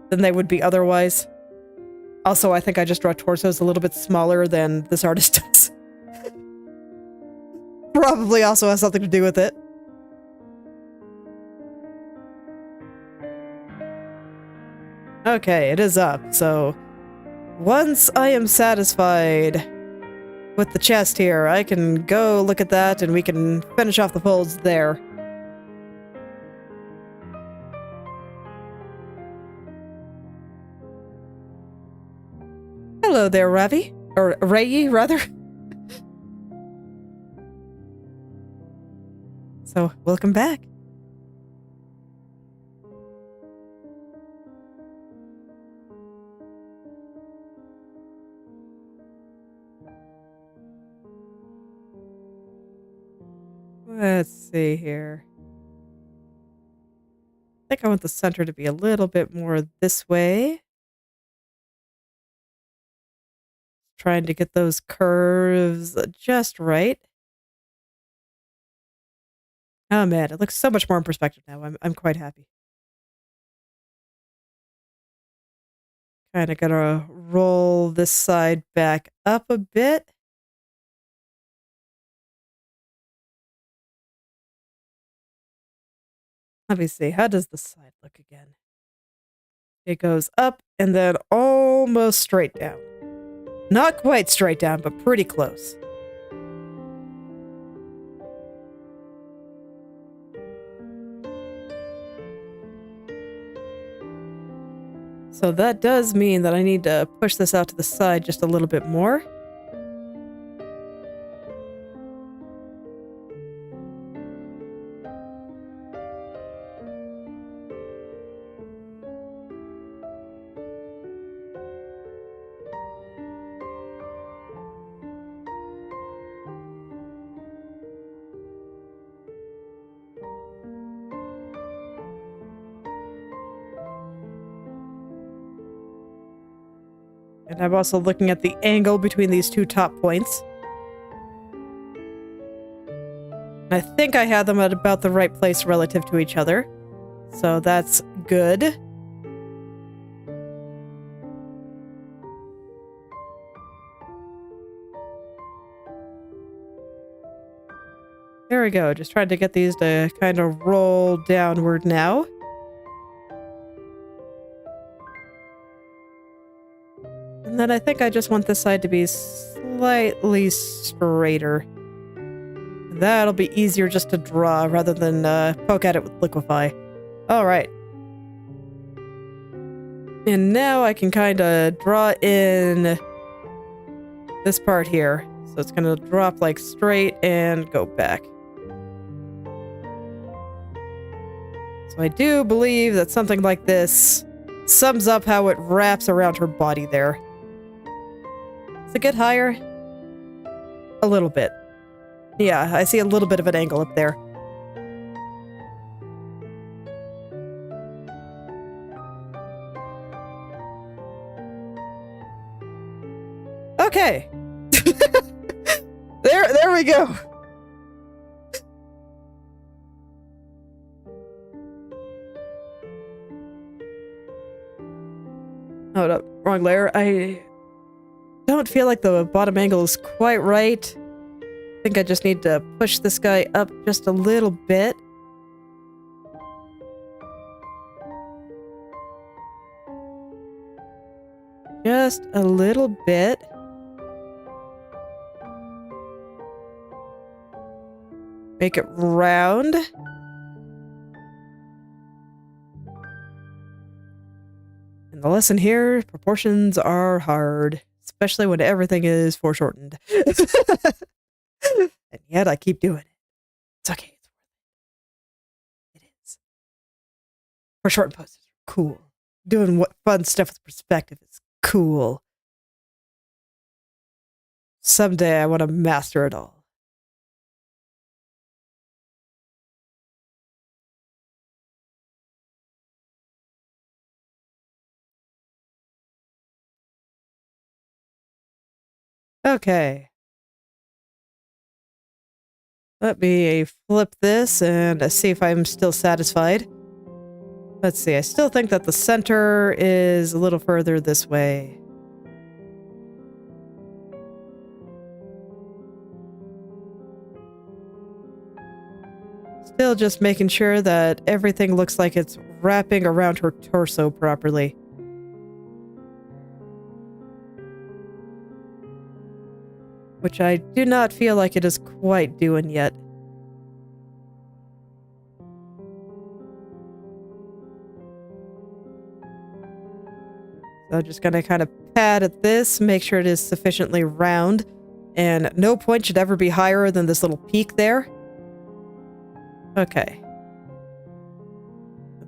Speaker 1: than they would be otherwise. Also, I think I just draw torsos a little bit smaller than this artist does. Probably also has something to do with it. Okay, it is up, so once I am satisfied with the chest here, I can go look at that and we can finish off the folds there. Hello there, Ravi. Or Rayi, rather. So, welcome back. Let's see here. I think I want the center to be a little bit more this way. Trying to get those curves just right. Oh man, it looks so much more in perspective now. I'm quite happy. Kind of gonna roll this side back up a bit. Let me see. How does the side look again? It goes up and then almost straight down. Not quite straight down, but pretty close. So that does mean that I need to push this out to the side just a little bit more. And I'm also looking at the angle between these two top points. I think I had them at about the right place relative to each other. So that's good. There we go. Just trying to get these to kind of roll downward now. And then I think I just want this side to be slightly straighter. That'll be easier just to draw rather than poke at it with liquefy. Alright. And now I can kind of draw in this part here. So it's going to drop like straight and go back. So I do believe that something like this sums up how it wraps around her body there. Does it get higher? A little bit. Yeah, I see a little bit of an angle up there. Okay. There we go. Hold up, wrong layer. I don't feel like the bottom angle is quite right. I think I just need to push this guy up just a little bit. Just a little bit. Make it round. And the lesson here, proportions are hard, especially when everything is foreshortened. And yet I keep doing it. It's okay. It is. Foreshortened poses are cool. Doing what fun stuff with perspective is cool. Someday I want to master it all. Okay. Let me flip this and see if I'm still satisfied. Let's see, I still think that the center is a little further this way. Still just making sure that everything looks like it's wrapping around her torso properly. Which I do not feel like it is quite doing yet. So I'm just gonna kind of pat at this, make sure it is sufficiently round, and no point should ever be higher than this little peak there. Okay.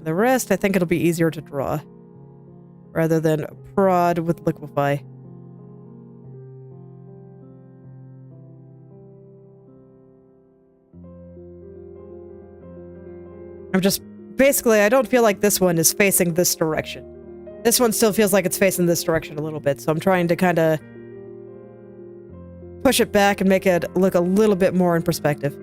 Speaker 1: The rest, I think it'll be easier to draw, rather than prod with liquefy. Basically, I don't feel like this one is facing this direction. This one still feels like it's facing this direction a little bit, so I'm trying to kind of push it back and make it look a little bit more in perspective.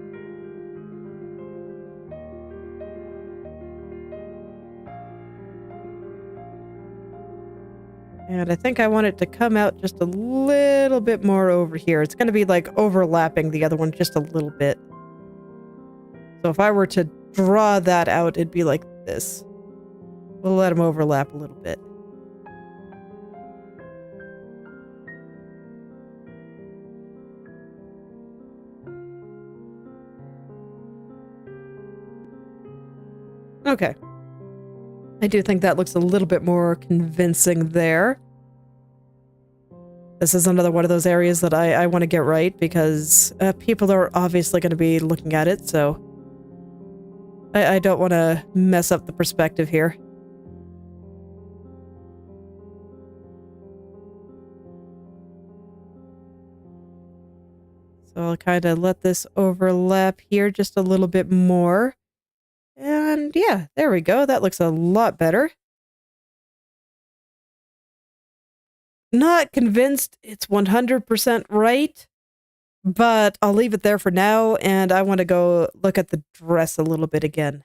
Speaker 1: And I think I want it to come out just a little bit more over here. It's going to be like overlapping the other one just a little bit. So if I were to draw that out, it'd be like this. We'll let them overlap a little bit. Okay. I do think that looks a little bit more convincing there. This is another one of those areas that I want to get right because people are obviously going to be looking at it, so I don't want to mess up the perspective here. So I'll kind of let this overlap here just a little bit more. And yeah, there we go. That looks a lot better. Not convinced it's 100% right, but I'll leave it there for now, and I want to go look at the dress a little bit again.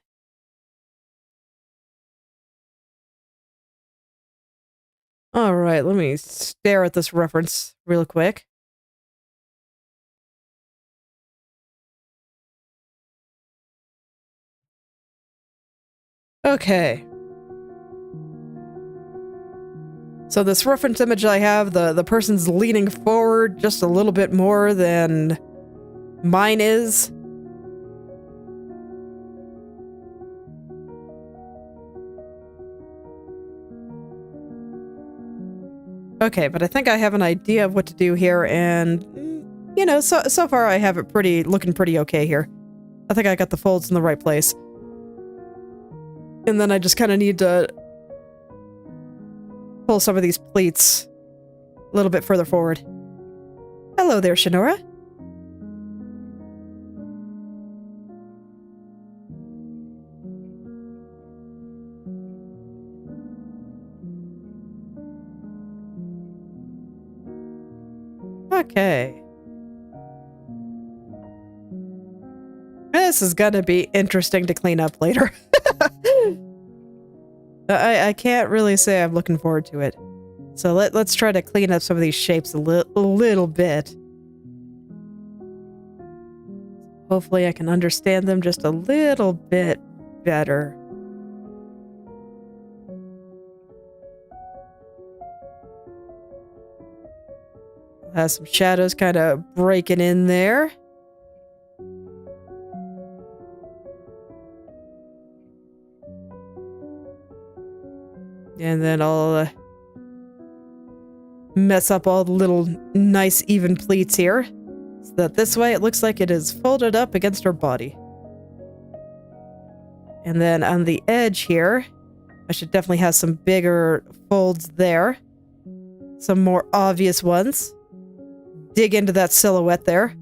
Speaker 1: All right, let me stare at this reference real quick. Okay. So this reference image I have, the person's leaning forward just a little bit more than mine is. Okay, but I think I have an idea of what to do here, and you know, so far I have it looking pretty okay here. I think I got the folds in the right place. And then I just kind of need to pull some of these pleats a little bit further forward. Hello there, Shinora. Okay. This is gonna be interesting to clean up later. I can't really say I'm looking forward to it. So let's try to clean up some of these shapes a little bit. Hopefully I can understand them just a little bit better. Has some shadows kind of breaking in there. And then I'll mess up all the little nice even pleats here. So that this way it looks like it is folded up against her body. And then on the edge here, I should definitely have some bigger folds there. Some more obvious ones. Dig into that silhouette there.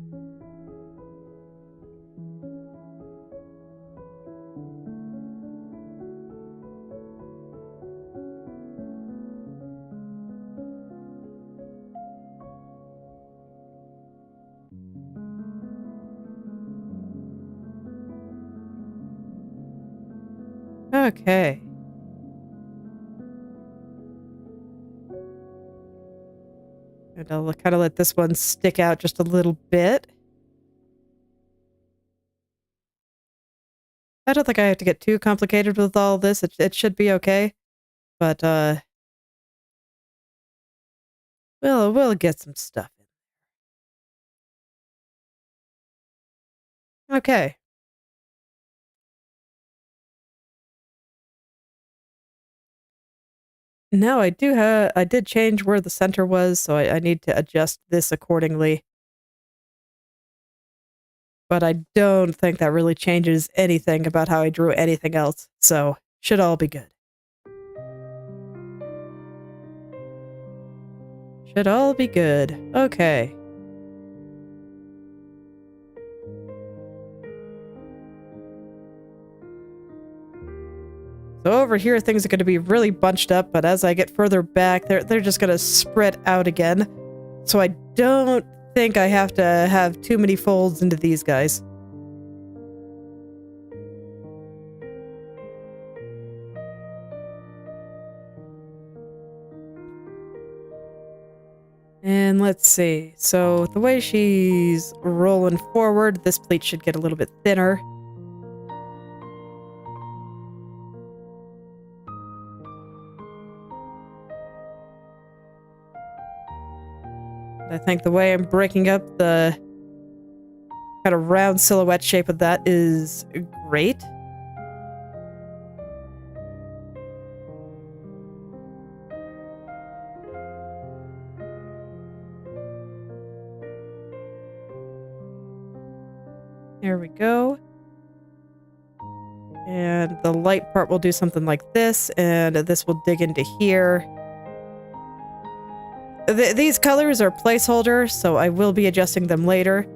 Speaker 1: Okay. And I'll kind of let this one stick out just a little bit. I don't think I have to get too complicated with all this. It should be okay. But, we'll get some stuff in. Okay. Now I did change where the center was, so I need to adjust this accordingly. But I don't think that really changes anything about how I drew anything else, so should all be good. Should all be good. Okay. So over here, things are going to be really bunched up, but as I get further back, they're just going to spread out again. So I don't think I have to have too many folds into these guys. And let's see. So the way she's rolling forward, this pleat should get a little bit thinner. I think the way I'm breaking up the kind of round silhouette shape of that is great. There we go. And the light part will do something like this, and this will dig into here. These colors are placeholders, so I will be adjusting them later.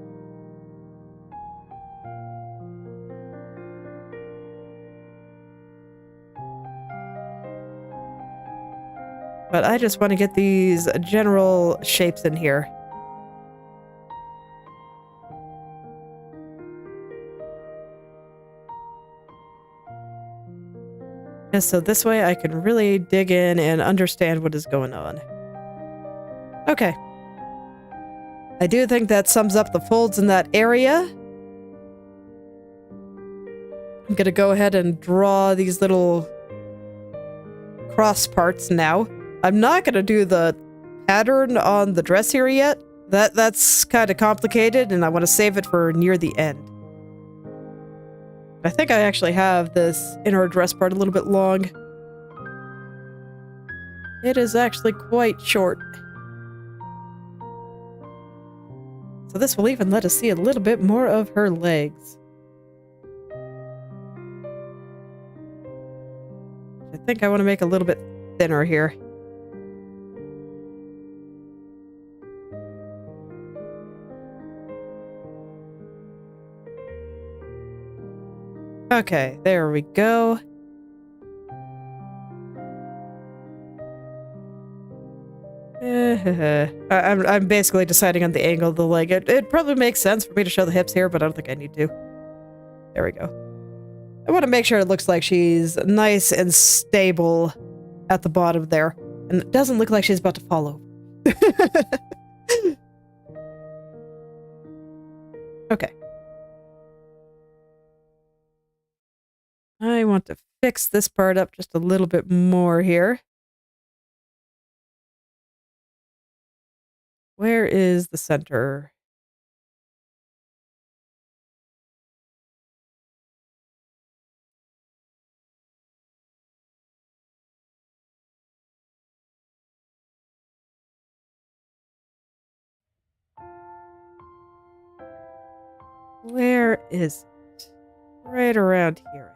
Speaker 1: But I just want to get these general shapes in here. Just so this way I can really dig in and understand what is going on. Okay. I do think that sums up the folds in that area. I'm gonna go ahead and draw these little cross parts now. I'm not gonna do the pattern on the dress here yet. That's kind of complicated, and I want to save it for near the end. I think I actually have this inner dress part a little bit long. It is actually quite short. So this will even let us see a little bit more of her legs. I think I want to make a little bit thinner here. Okay, there we go. I'm basically deciding on the angle of the leg. It probably makes sense for me to show the hips here, but I don't think I need to. There we go. I want to make sure it looks like she's nice and stable at the bottom there. And it doesn't look like she's about to fall over. Okay. I want to fix this part up just a little bit more here. Where is the center? Where is it? Right around here.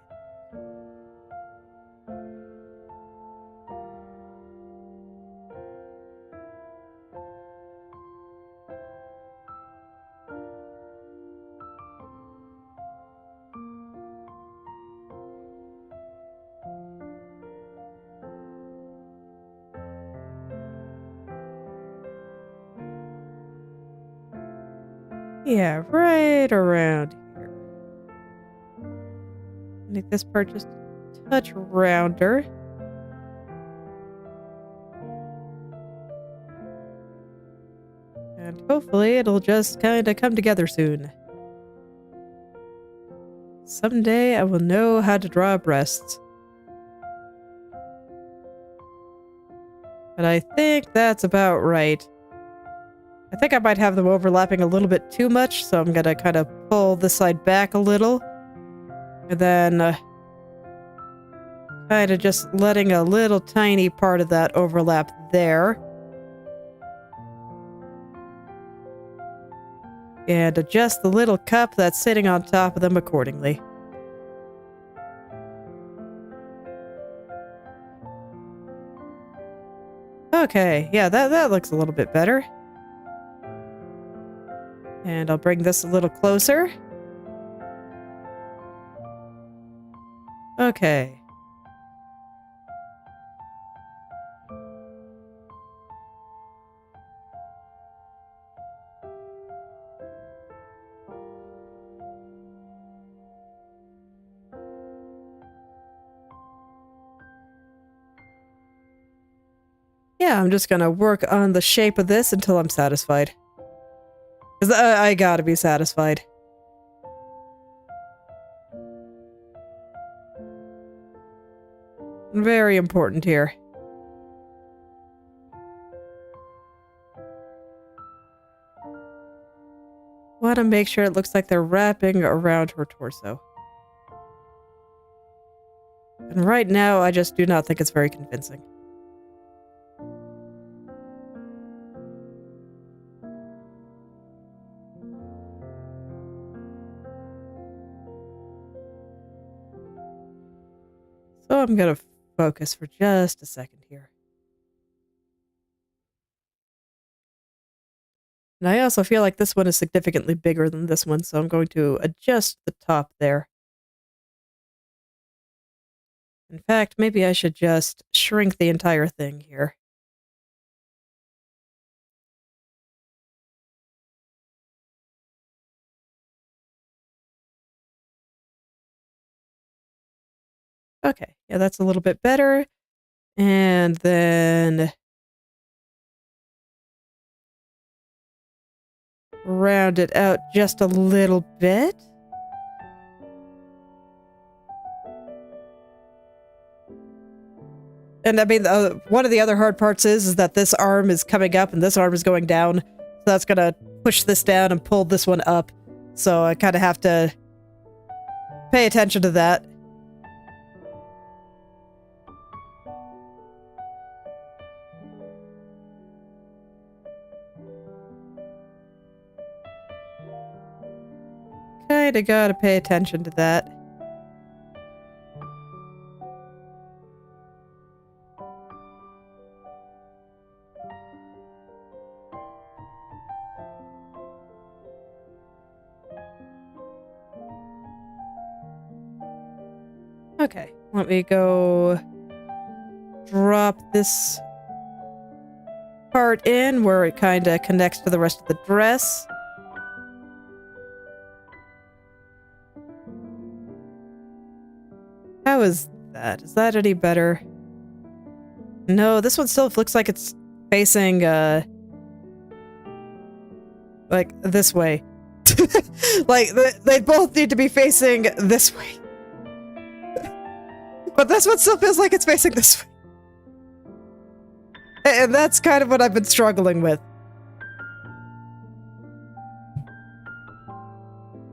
Speaker 1: Yeah, right around here. Make this part just a touch rounder. And hopefully it'll just kind of come together soon. Someday I will know how to draw breasts. But I think that's about right. I think I might have them overlapping a little bit too much, so I'm gonna kind of pull this side back a little. And then kind of just letting a little tiny part of that overlap there. And adjust the little cup that's sitting on top of them accordingly. Okay, yeah, that looks a little bit better. And I'll bring this a little closer. Okay. Yeah, I'm just gonna work on the shape of this until I'm satisfied. 'Cause I gotta be satisfied. Very important here. Want to make sure it looks like they're wrapping around her torso. And right now, I just do not think it's very convincing. So I'm gonna focus for just a second here. And I also feel like this one is significantly bigger than this one, so I'm going to adjust the top there. In fact, maybe I should just shrink the entire thing here. Okay, yeah, that's a little bit better. And then round it out just a little bit. And I mean, one of the other hard parts is that this arm is coming up and this arm is going down. So that's going to push this down and pull this one up. So I kind of have to pay attention to that. Kinda gotta pay attention to that. Okay, let me go drop this part in where it kinda connects to the rest of the dress. How is that? Is that any better? No, this one still looks like it's facing, like, this way. Like, they both need to be facing this way. But this one still feels like it's facing this way. And that's kind of what I've been struggling with.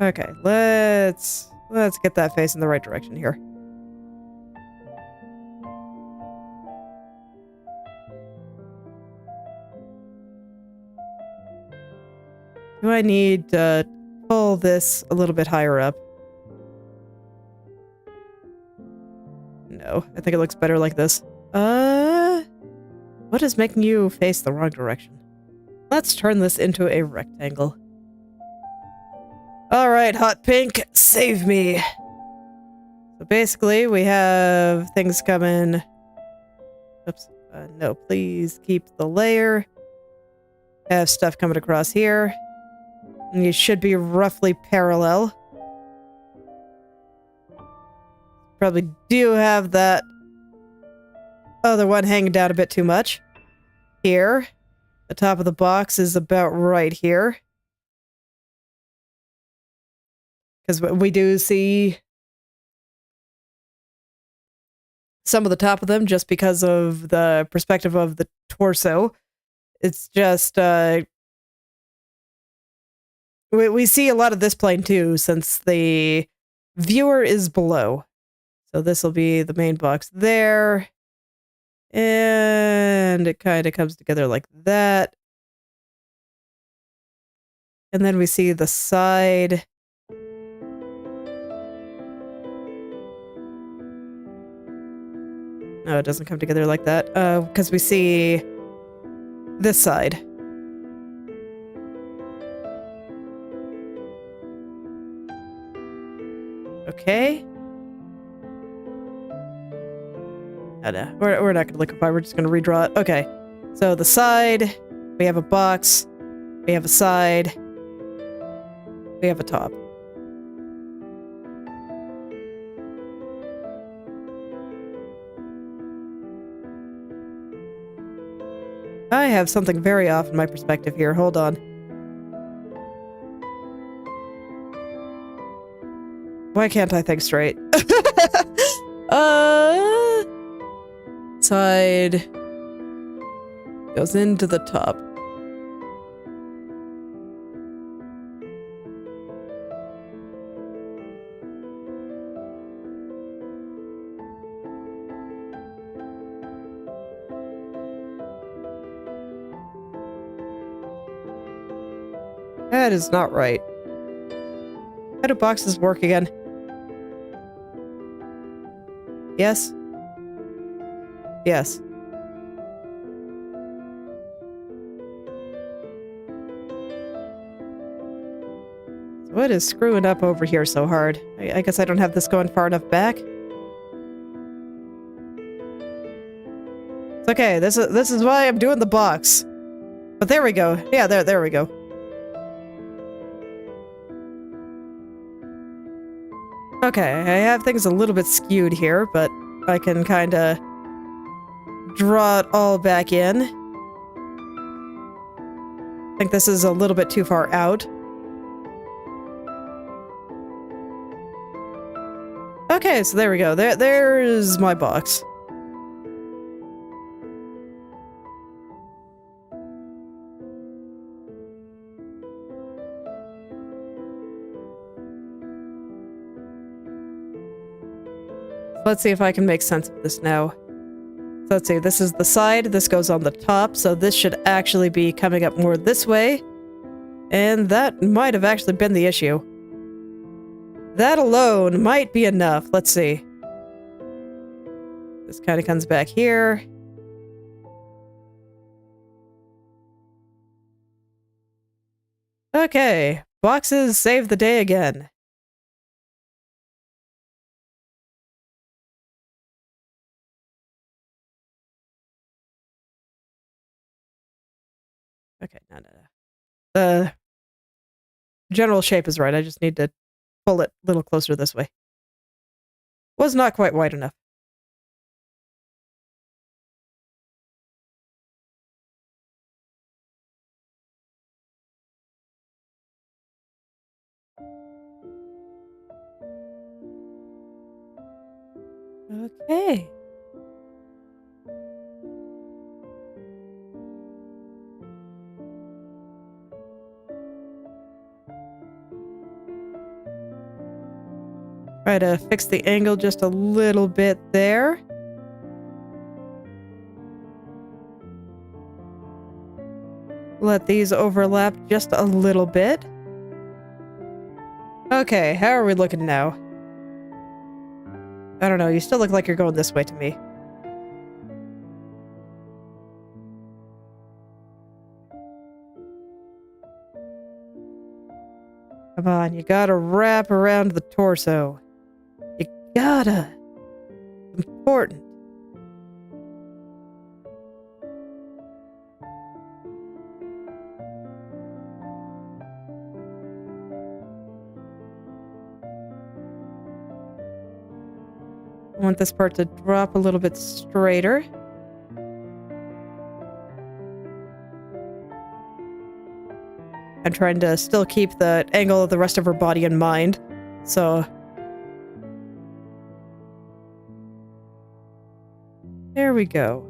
Speaker 1: Okay, let's get that face in the right direction here. Do I need to pull this a little bit higher up? No, I think it looks better like this. What is making you face the wrong direction? Let's turn this into a rectangle. Alright, hot pink, save me! So basically, we have things coming... Oops. No, please keep the layer. Have stuff coming across here. And you should be roughly parallel. Probably do have that other one hanging down a bit too much. Here. The top of the box is about right here. Because we do see some of the top of them just because of the perspective of the torso. It's just, we see a lot of this plane too, since the viewer is below. So this will be the main box there. And it kind of comes together like that. And then we see the side. No, it doesn't come together like that. Because we see this side. Okay. Oh, no, we're not going to liquefy. We're just going to redraw it. Okay. So the side, we have a box, we have a side, we have a top. I have something very off in my perspective here. Hold on. Why can't I think straight? Side goes into the top. That is not right. How do boxes work again? Yes? Yes. What is screwing up over here so hard? I guess I don't have this going far enough back. It's okay. This is why I'm doing the box. But there we go. Yeah, there we go. Okay, I have things a little bit skewed here, but I can kind of draw it all back in. I think this is a little bit too far out. Okay, so there we go. There's my box. Let's see if I can make sense of this now. So let's see, this is the side, this goes on the top, so this should actually be coming up more this way. And that might have actually been the issue. That alone might be enough. Let's see. This kind of comes back here. Okay, boxes save the day again. Okay, no. The general shape is right. I just need to pull it a little closer this way. Was not quite wide enough. Okay. Try to fix the angle just a little bit there. Let these overlap just a little bit. Okay, how are we looking now? I don't know, you still look like you're going this way to me. Come on, you gotta wrap around the torso. You gotta. It's important. I want this part to drop a little bit straighter. I'm trying to still keep the angle of the rest of her body in mind, so... There we go.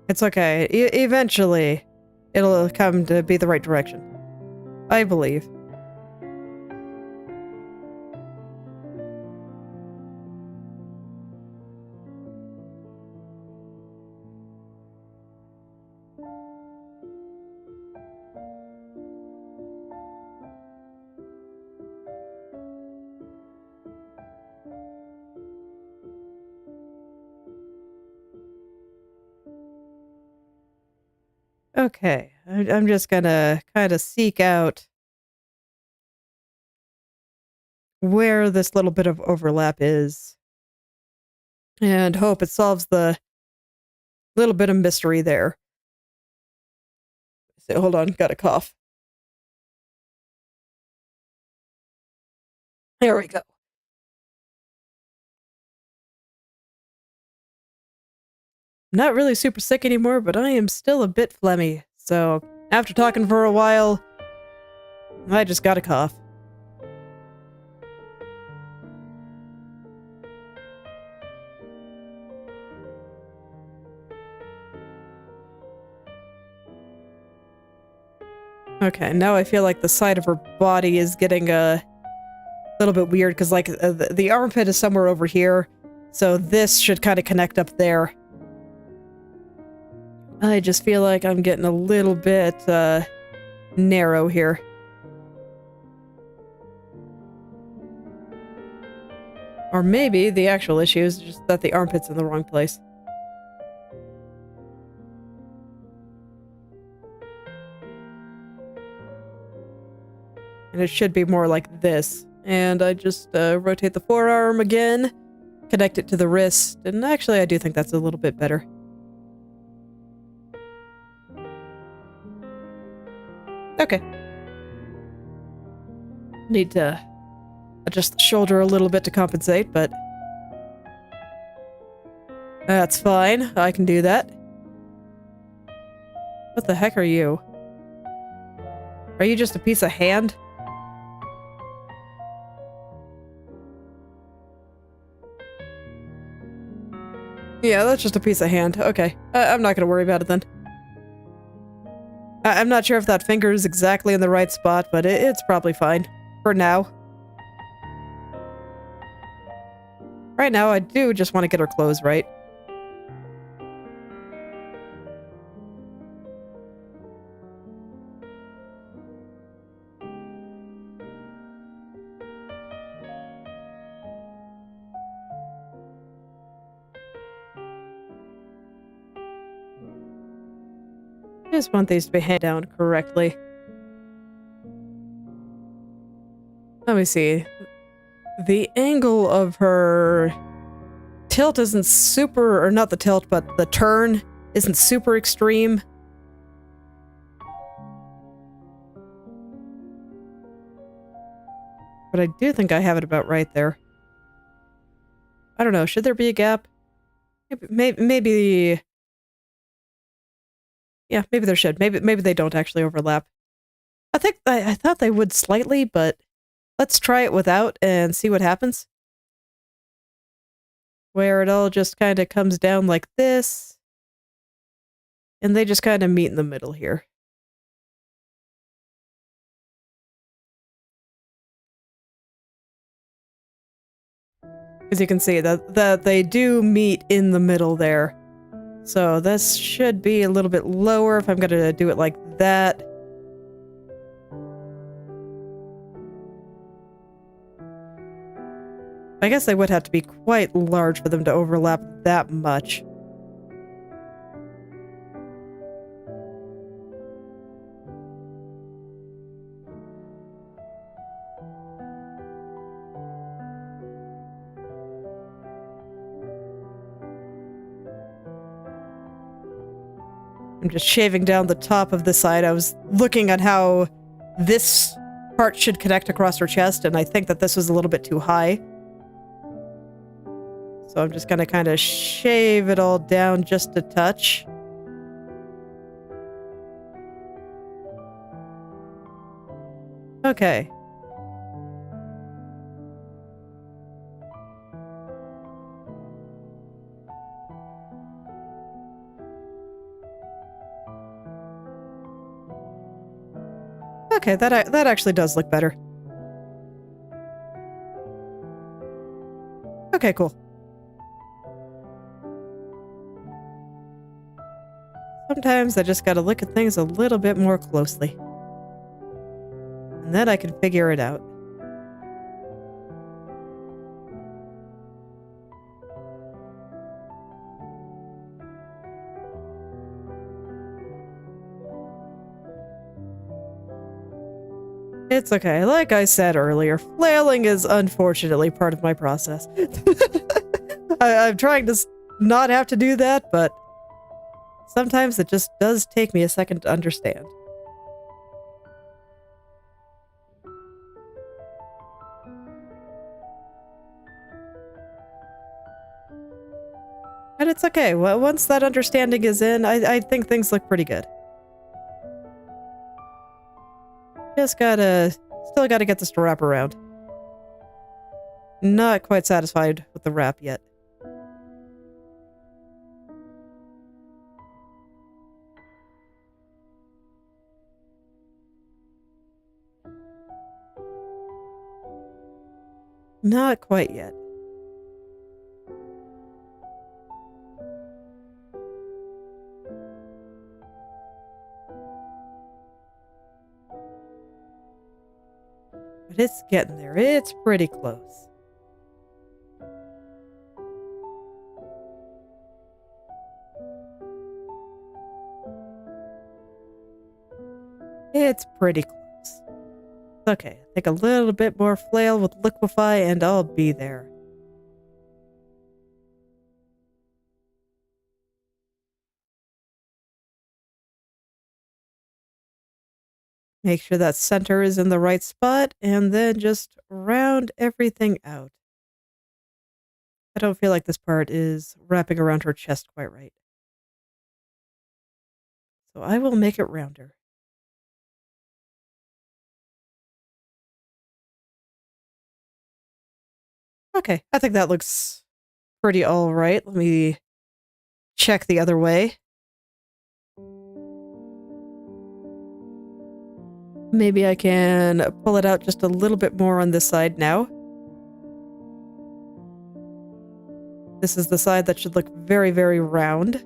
Speaker 1: It's okay. Eventually, it'll come to be the right direction. I believe. Okay, I'm just gonna kind of seek out where this little bit of overlap is. And hope it solves the little bit of mystery there. So, hold on, got a cough. There we go. Not really super sick anymore, but I am still a bit phlegmy. So, after talking for a while, I just got a cough. Okay, now I feel like the side of her body is getting a little bit weird, because like the armpit is somewhere over here, so this should kind of connect up there. I just feel like I'm getting a little bit narrow here. Or maybe the actual issue is just that the armpit's in the wrong place. And it should be more like this. And I just rotate the forearm again, connect it to the wrist, and actually I do think that's a little bit better. Okay. Need to adjust the shoulder a little bit to compensate, but that's fine. I can do that. What the heck are you? Are you just a piece of hand? Yeah, that's just a piece of hand. Okay. I'm not gonna worry about it then. I'm not sure if that finger is exactly in the right spot, but it's probably fine. For now. Right now, I do just want to get her clothes right. I just want these to be handed down correctly. Let me see. The angle of her tilt isn't super, or not the tilt, but the turn isn't super extreme. But I do think I have it about right there. I don't know, should there be a gap? Maybe yeah, maybe there should. Maybe they don't actually overlap. I thought they would slightly, but let's try it without and see what happens. Where it all just kind of comes down like this. And they just kind of meet in the middle here. As you can see, that they do meet in the middle there. So this should be a little bit lower if I'm going to do it like that. I guess they would have to be quite large for them to overlap that much. I'm just shaving down the top of the side. I was looking at how this part should connect across her chest, and I think that this was a little bit too high. So I'm just gonna kind of shave it all down just a touch. Okay. Okay, that actually does look better. Okay, cool. Sometimes I just gotta look at things a little bit more closely. And then I can figure it out. It's okay. Like I said earlier, flailing is unfortunately part of my process. I'm trying to not have to do that, but sometimes it just does take me a second to understand. And it's okay. Well, once that understanding is in, I think things look pretty good. Still gotta get this to wrap around. Not quite satisfied with the wrap yet. Not quite yet. But it's getting there. It's pretty close. It's pretty close. Okay, take a little bit more flail with liquefy and I'll be there. Make sure that center is in the right spot and then just round everything out. I don't feel like this part is wrapping around her chest quite right. So I will make it rounder. Okay, I think that looks pretty alright. Let me check the other way. Maybe I can pull it out just a little bit more on this side now. This is the side that should look very, very round.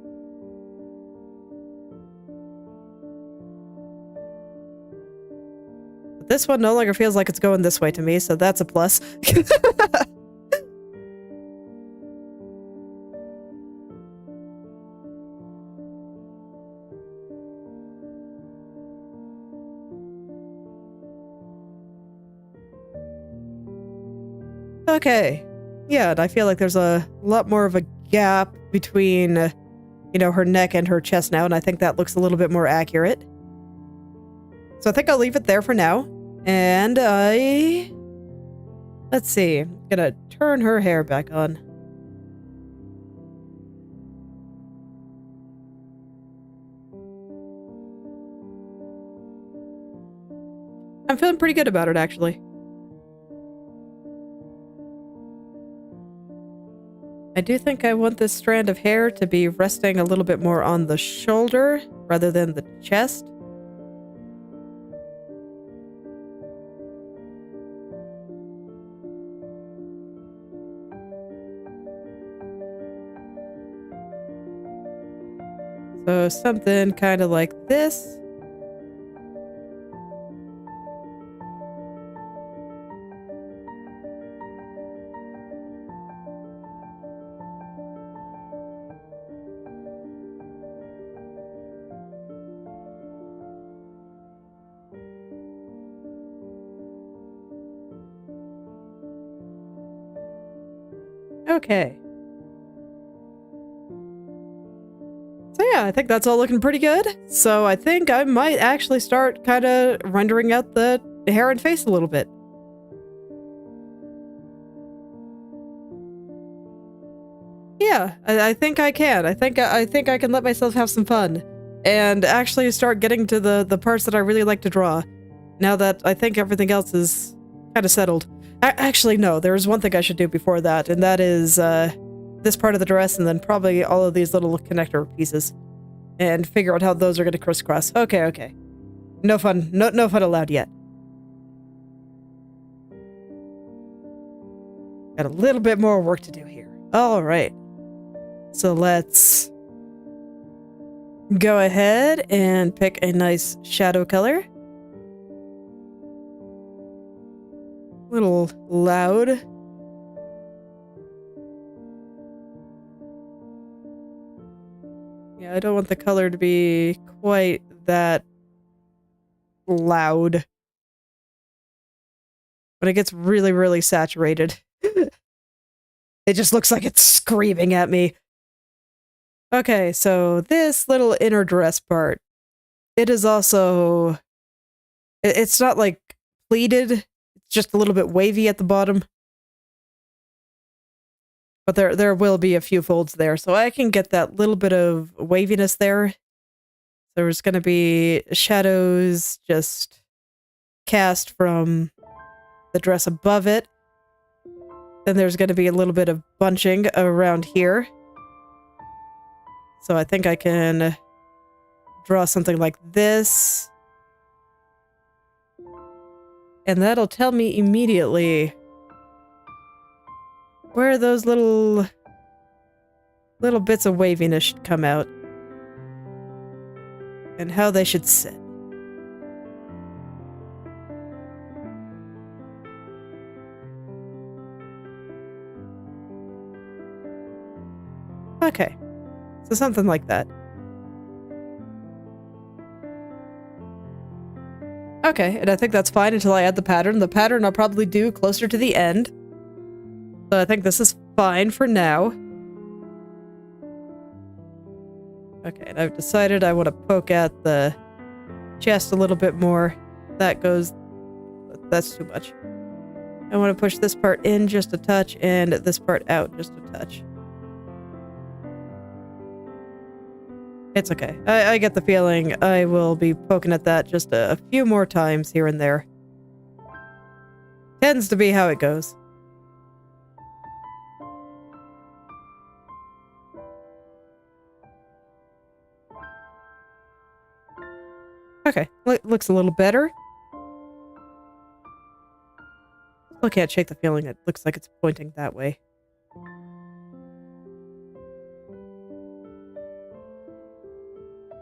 Speaker 1: But this one no longer feels like it's going this way to me, so that's a plus. Okay. Yeah, and I feel like there's a lot more of a gap between, her neck and her chest now, and I think that looks a little bit more accurate. So I think I'll leave it there for now. And let's see. I'm gonna turn her hair back on. I'm feeling pretty good about it, actually. I do think I want this strand of hair to be resting a little bit more on the shoulder rather than the chest. So something kind of like this. Okay. So yeah, I think that's all looking pretty good. So I think I might actually start kind of rendering out the hair and face a little bit. Yeah, I think I can. I think I can let myself have some fun and actually start getting to the parts that I really like to draw. Now that I think everything else is kind of settled. Actually, no, there is one thing I should do before that, and that is this part of the dress and then probably all of these little connector pieces and figure out how those are going to crisscross. Okay. No fun. No fun allowed yet. Got a little bit more work to do here. All right. So let's go ahead and pick a nice shadow color. Little loud. Yeah, I don't want the color to be quite that loud. When it gets really, really saturated. It just looks like it's screaming at me. Okay, so this little inner dress part, it is also... It's not like pleated, it's just a little bit wavy at the bottom. But there will be a few folds there, so I can get that little bit of waviness there. There's going to be shadows just cast from the dress above it. Then there's going to be a little bit of bunching around here. So I think I can draw something like this. And that'll tell me immediately where those little bits of waviness should come out. And how they should sit. Okay. So something like that. Okay, and I think that's fine until I add the pattern. The pattern I'll probably do closer to the end. So I think this is fine for now. Okay, and I've decided I want to poke at the chest a little bit more. That goes... That's too much. I want to push this part in just a touch and this part out just a touch. It's okay. I get the feeling I will be poking at that just a few more times here and there. Tends to be how it goes. Okay, looks a little better. Still can't shake the feeling it looks like it's pointing that way.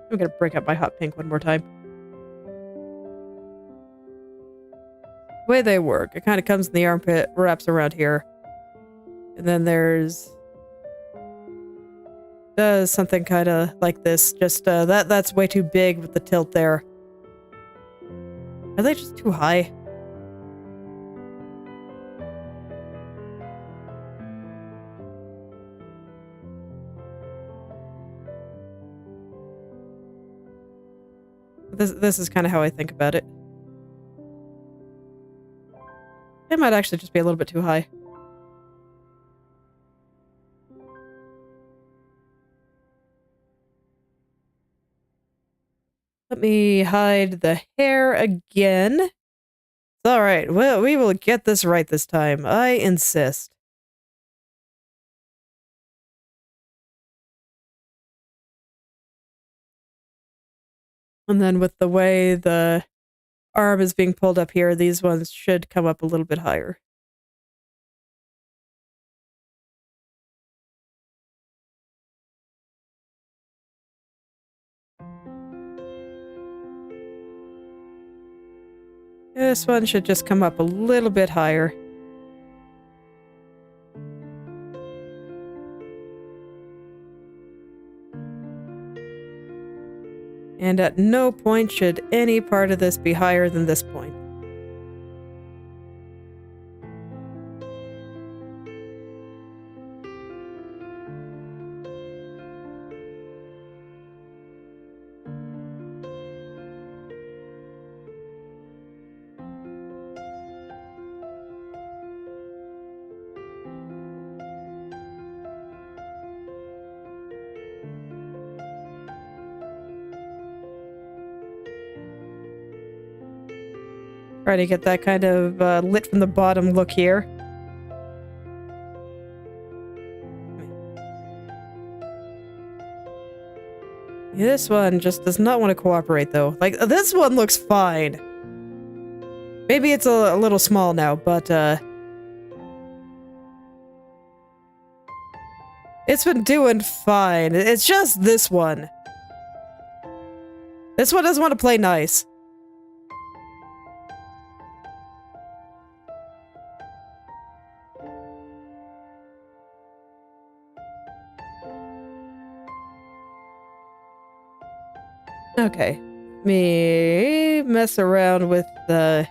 Speaker 1: I'm gonna break up my hot pink one more time. The way they work, it kind of comes in the armpit, wraps around here. And then there's... does something kind of like this. Just, that's way too big with the tilt there. Are they just too high? This is kind of how I think about it. It might actually just be a little bit too high. Let me hide the hair again. It's alright. Well, we will get this right this time. I insist. And then with the way the arm is being pulled up here, these ones should come up a little bit higher. This one should just come up a little bit higher. And at no point should any part of this be higher than this point. Try to get that kind of lit from the bottom look here. This one just does not want to cooperate, though. Like, this one looks fine. Maybe it's a little small now, but, it's been doing fine. It's just this one. This one doesn't want to play nice. Okay, me mess around with the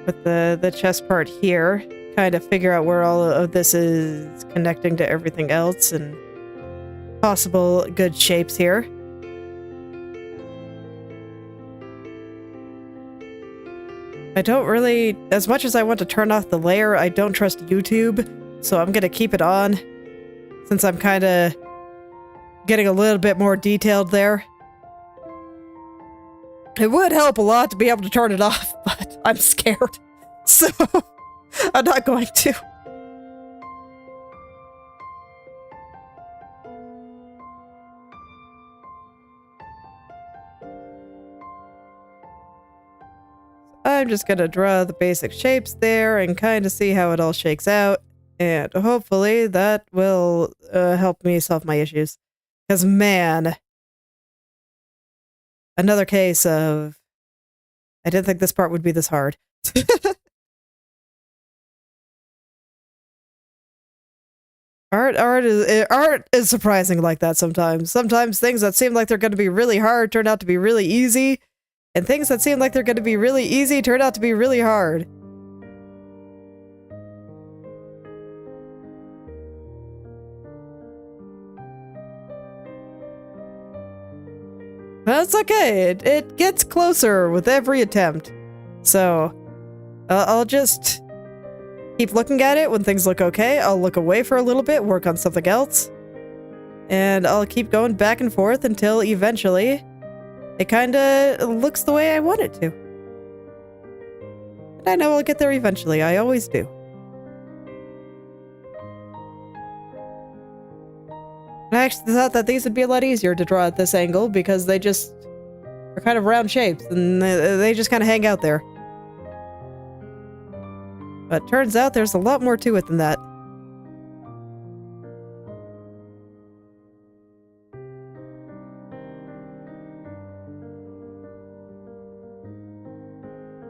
Speaker 1: with the chest part here, kind of figure out where all of this is connecting to everything else and possible good shapes here. I don't really, as much as I want to turn off the layer, I don't trust YouTube, so I'm gonna keep it on since I'm kind of getting a little bit more detailed there. It would help a lot to be able to turn it off, but I'm scared, so I'm not going to. I'm just gonna draw the basic shapes there and kind of see how it all shakes out, and hopefully that will help me solve my issues. Because man, another case of I didn't think this part would be this hard. Art is surprising like that sometimes. Sometimes things that seem like they're going to be really hard turn out to be really easy, and things that seem like they're going to be really easy turn out to be really hard. That's okay. It gets closer with every attempt. So, I'll just keep looking at it. When things look okay, I'll look away for a little bit, work on something else. And I'll keep going back and forth until eventually it kinda looks the way I want it to. And I know I'll get there eventually. I always do. I actually thought that these would be a lot easier to draw at this angle because they just are kind of round shapes and they just kind of hang out there. But turns out there's a lot more to it than that.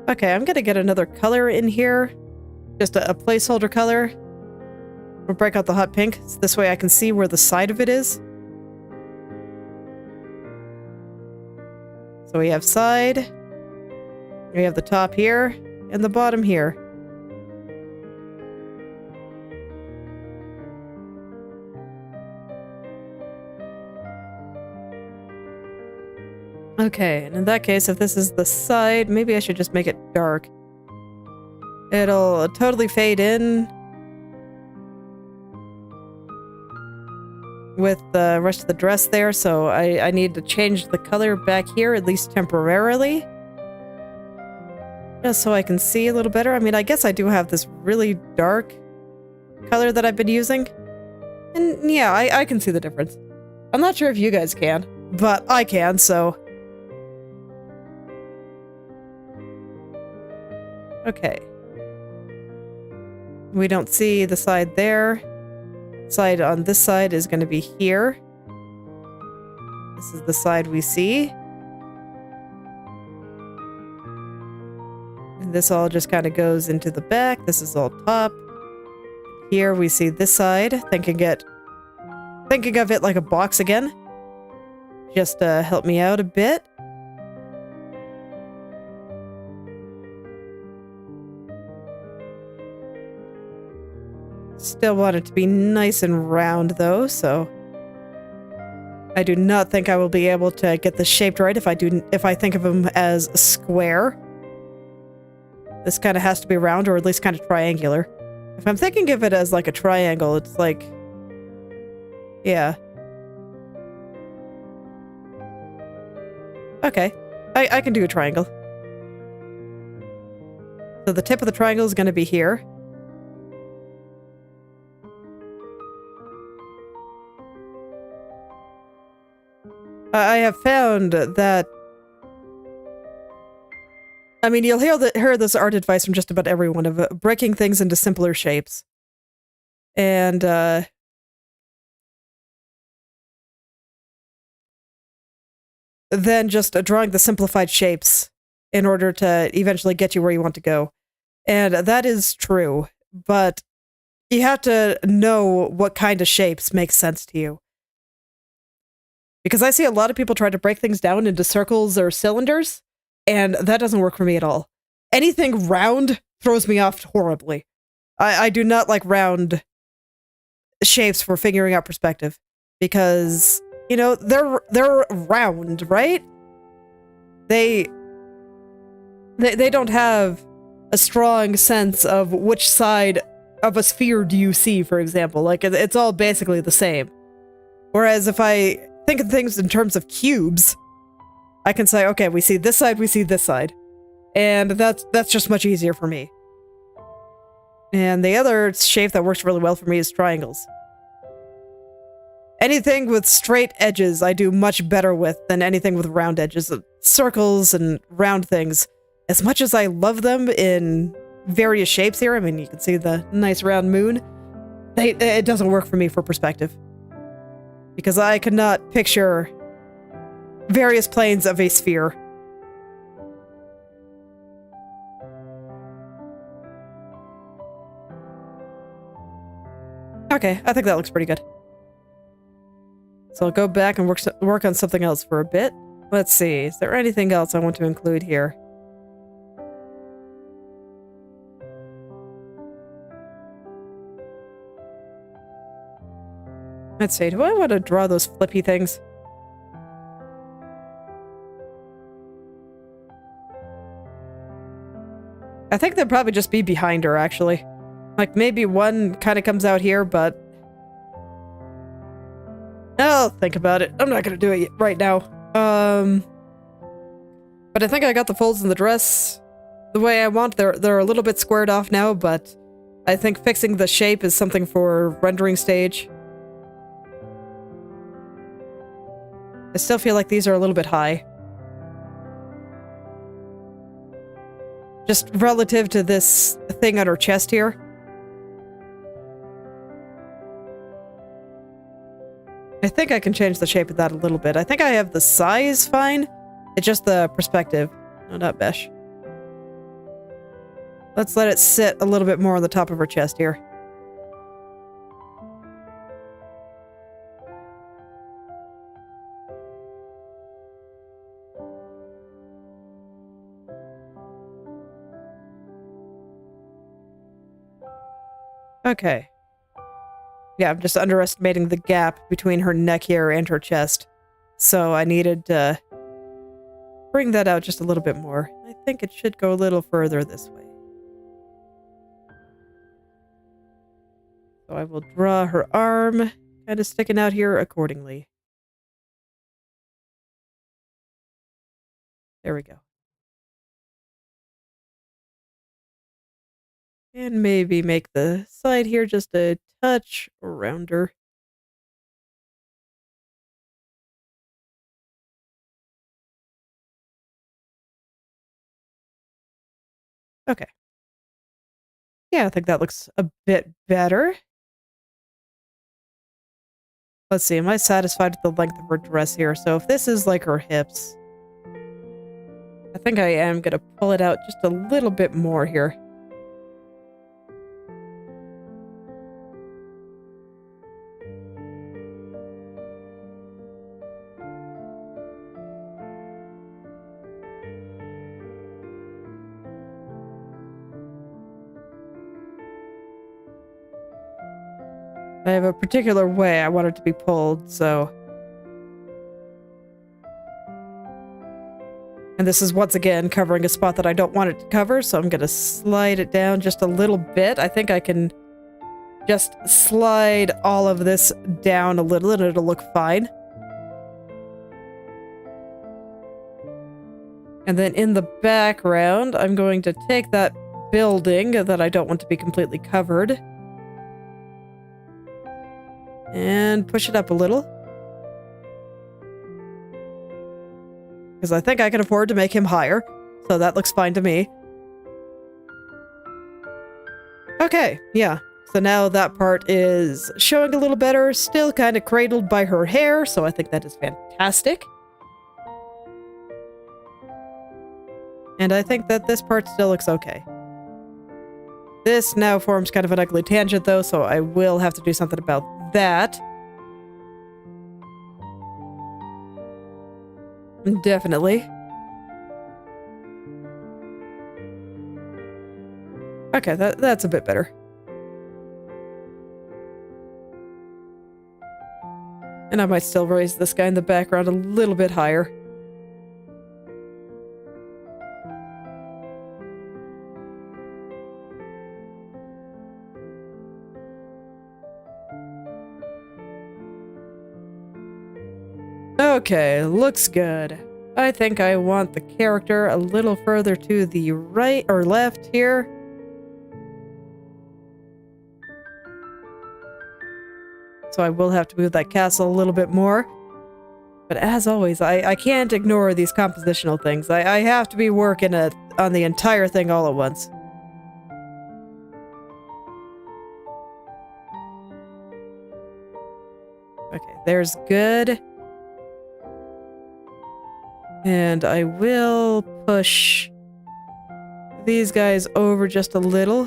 Speaker 1: Okay, I'm gonna get another color in here. Just a placeholder color. We'll break out the hot pink, so this way I can see where the side of it is. So we have side, we have the top here, and the bottom here. Okay, and in that case, if this is the side, maybe I should just make it dark. It'll totally fade in with the rest of the dress there, so I need to change the color back here, at least temporarily. Just so I can see a little better. I mean, I guess I do have this really dark color that I've been using. And yeah, I can see the difference. I'm not sure if you guys can, but I can, so... Okay. We don't see the side there. Side on this side is going to be here. This is the side we see. And this all just kind of goes into the back. This is all top. Here we see this side. Thinking of it like a box again. Just to help me out a bit. Still want it to be nice and round though, so I do not think I will be able to get this shaped right if I think of them as a square. This kind of has to be round, or at least kind of triangular. If I'm thinking of it as like a triangle, it's like, yeah. Okay, I can do a triangle. So the tip of the triangle is going to be here. I have found that... I mean, you'll hear this art advice from just about everyone of breaking things into simpler shapes. And, then just drawing the simplified shapes in order to eventually get you where you want to go. And that is true, but you have to know what kind of shapes make sense to you. Because I see a lot of people try to break things down into circles or cylinders, and that doesn't work for me at all. anything round throws me off horribly. I do not like round shapes for figuring out perspective because, you know, they're round, right? They don't have a strong sense of which side of a sphere do you see, for example. Like, it's all basically the same. Whereas if I think of things in terms of cubes, I can say, okay, we see this side, we see this side. And that's just much easier for me. And the other shape that works really well for me is triangles. Anything with straight edges I do much better with than anything with round edges. Circles and round things. As much as I love them in various shapes here, I mean, you can see the nice round moon, it doesn't work for me for perspective. Because I could not picture various planes of a sphere. Okay, I think that looks pretty good. So I'll go back and work on something else for a bit. Let's see, is there anything else I want to include here? Let's see, do I want to draw those flippy things? I think they'd probably just be behind her, actually. Like, maybe one kind of comes out here, but... I'll think about it. I'm not gonna do it right now. But I think I got the folds in the dress the way I want. They're a little bit squared off now, but I think fixing the shape is something for rendering stage. I still feel like these are a little bit high. Just relative to this thing on her chest here. I think I can change the shape of that a little bit. I think I have the size fine. It's just the perspective. No, not mesh. Let's let it sit a little bit more on the top of her chest here. Okay. Yeah, I'm just underestimating the gap between her neck here and her chest. So I needed to bring that out just a little bit more. I think it should go a little further this way. So I will draw her arm kind of sticking out here accordingly. There we go. And maybe make the side here just a touch rounder. Okay. Yeah, I think that looks a bit better. Let's see, am I satisfied with the length of her dress here? So if this is like her hips, I think I am going to pull it out just a little bit more here. I have a particular way I want it to be pulled, so... And this is once again covering a spot that I don't want it to cover, so I'm going to slide it down just a little bit. I think I can just slide all of this down a little and it'll look fine. And then in the background, I'm going to take that building that I don't want to be completely covered and push it up a little. Because I think I can afford to make him higher. So that looks fine to me. Okay, yeah. So now that part is showing a little better. Still kind of cradled by her hair. So I think that is fantastic. And I think that this part still looks okay. This now forms kind of an ugly tangent though, so I will have to do something about that. Definitely. Okay, that's a bit better. And I might still raise this guy in the background a little bit higher. Okay, looks good. I think I want the character a little further to the right or left here. So I will have to move that castle a little bit more. But as always, I can't ignore these compositional things. I have to be working on the entire thing all at once. Okay, there's good. And I will push these guys over just a little.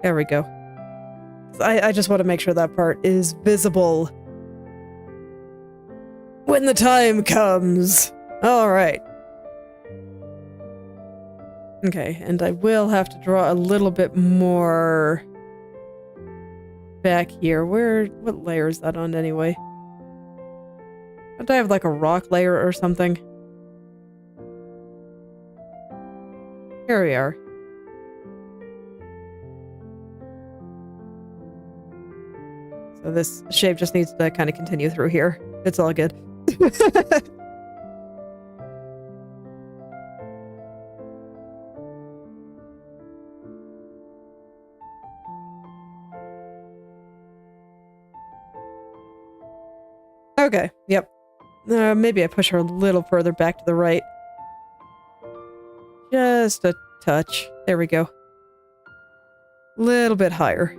Speaker 1: There we go. I just want to make sure that part is visible when the time comes. All right. Okay, and I will have to draw a little bit more back here. What layer is that on anyway? Don't I have like a rock layer or something? Here we are. So this shape just needs to kind of continue through here. It's all good. Okay, yep. Maybe I push her a little further back to the right. Just a touch. There we go. Little bit higher.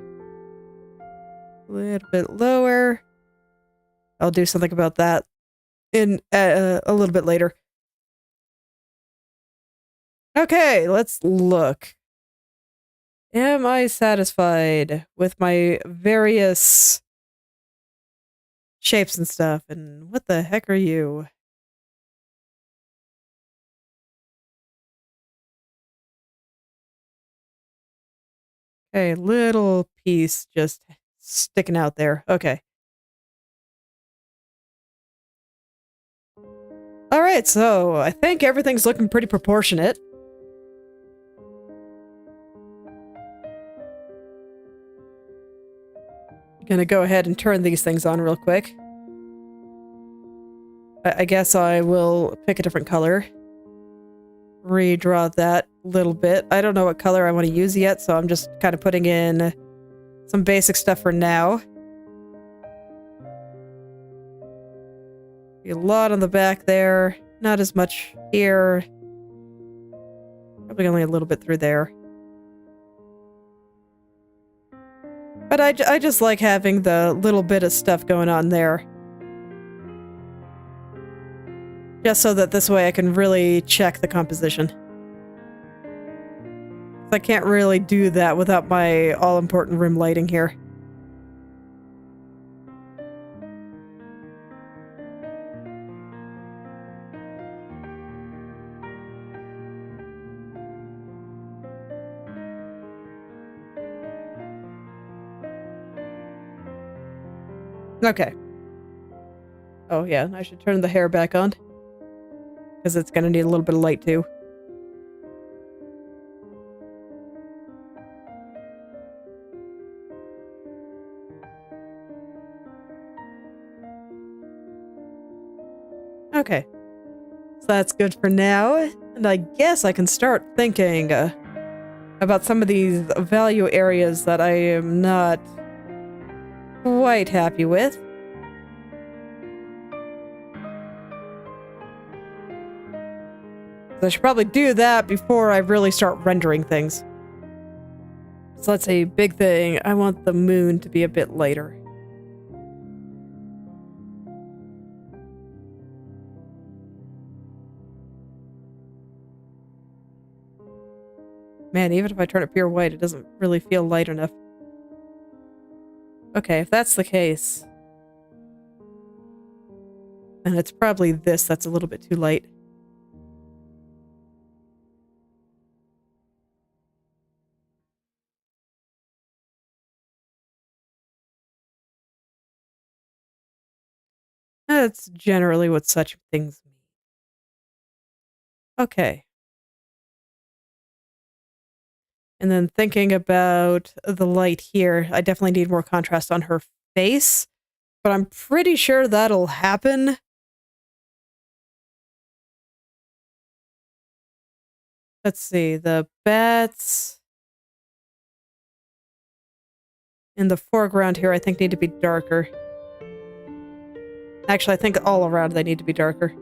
Speaker 1: A little bit lower. I'll do something about that in a little bit later. Okay, let's look. Am I satisfied with my various shapes and stuff? And what the heck are you? Okay, little piece just sticking out there. Okay. All right, so I think everything's looking pretty proportionate. Gonna go ahead and turn these things on real quick. I guess I will pick a different color. Redraw that little bit. I don't know what color I want to use yet, so I'm just kind of putting in some basic stuff for now. A lot on the back there. Not as much here. Probably only a little bit through there. But I just like having the little bit of stuff going on there. Just so that this way I can really check the composition. I can't really do that without my all-important rim lighting here. Okay. Oh yeah, I should turn the hair back on. Because it's gonna need a little bit of light too. Okay. So that's good for now. And I guess I can start thinking about some of these value areas that I am not quite happy with. I should probably do that before I really start rendering things. So let's say big thing. I want the moon to be a bit lighter. Man, even if I turn it pure white, it doesn't really feel light enough. Okay, if that's the case, then it's probably this that's a little bit too light. That's generally what such things mean. Okay. And then thinking about the light here, I definitely need more contrast on her face, but I'm pretty sure that'll happen. Let's see, the bats in the foreground here I think need to be darker. Actually, I think all around they need to be darker.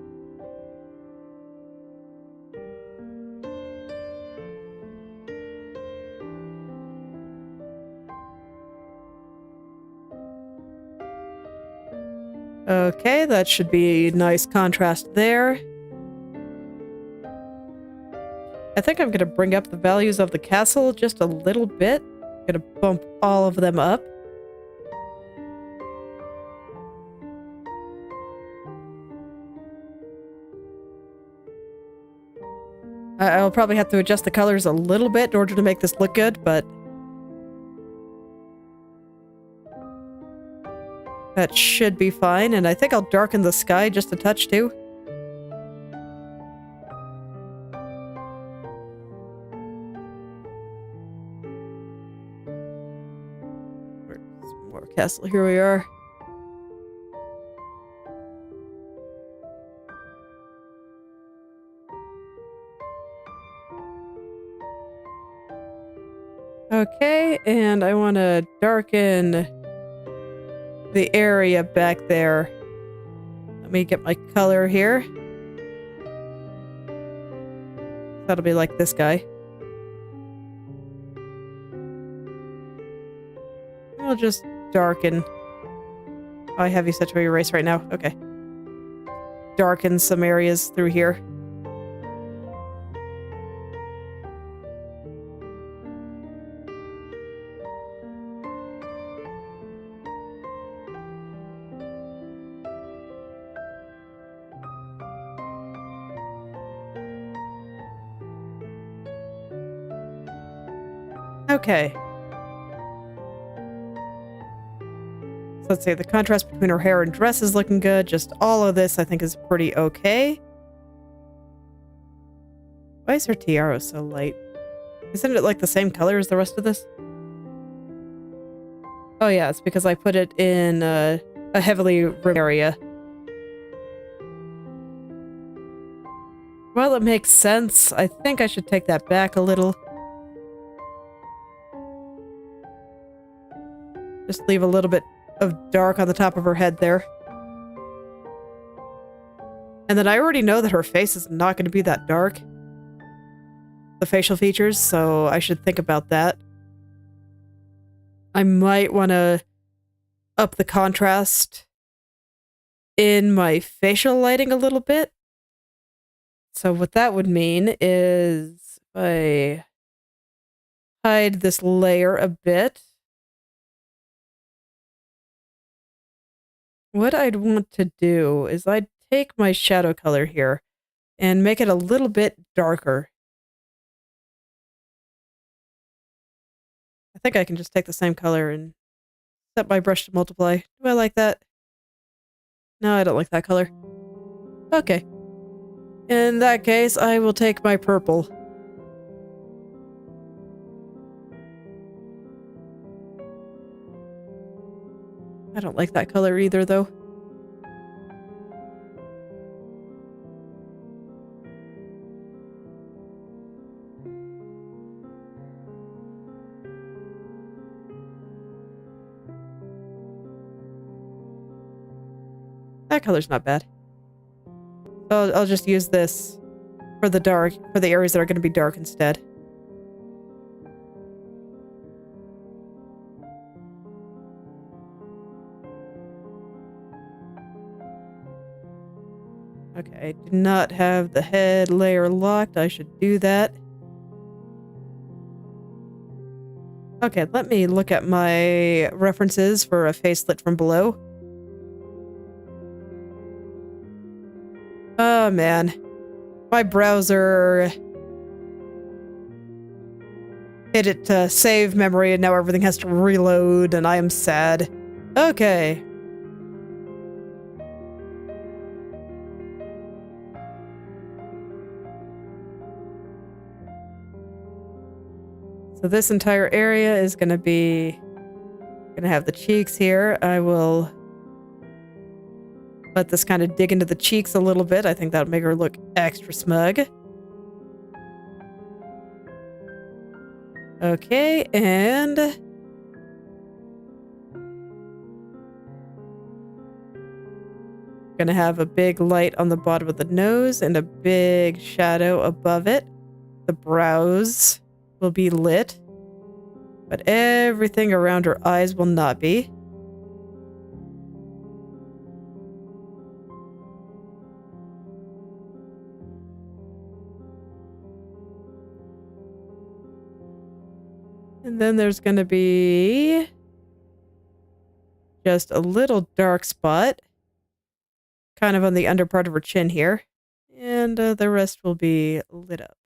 Speaker 1: Okay, that should be nice contrast there. I think I'm going to bring up the values of the castle just a little bit. I'm going to bump all of them up. I'll probably have to adjust the colors a little bit in order to make this look good, but that should be fine. And I think I'll darken the sky just a touch too. Some more castle. Here we are. Okay, and I want to darken the area back there. Let me get my color here. That'll be like this guy. I'll just darken. Oh, I have you set to erase right now. Okay. Darken some areas through here. Okay. So let's say the contrast between her hair and dress is looking good. Just all of this I think is pretty okay. Why is her tiara so light? Isn't it like the same color as the rest of this? Oh yeah, it's because I put it in a heavily rimmed area. Well, it makes sense. I think I should take that back a little. Just leave a little bit of dark on the top of her head there. And then I already know that her face is not going to be that dark. The facial features, so I should think about that. I might want to up the contrast in my facial lighting a little bit. So what that would mean is if I hide this layer a bit, what I'd want to do is I'd take my shadow color here and make it a little bit darker. I think I can just take the same color and set my brush to multiply. Do I like that? No, I don't like that color. Okay. In that case, I will take my purple. I don't like that color either, though. That color's not bad. So I'll just use this for the dark, for the areas that are going to be dark instead. Okay, I do not have the head layer locked. I should do that. Okay, let me look at my references for a face lit from below. Oh man, my browser hit it to save memory and now everything has to reload and I am sad. Okay. So this entire area is going to have the cheeks here. I will let this kind of dig into the cheeks a little bit. I think that would make her look extra smug. Okay, and gonna have a big light on the bottom of the nose and a big shadow above it. The brows will be lit, but everything around her eyes will not be. And then there's gonna be just a little dark spot kind of on the under part of her chin here, and the rest will be lit up.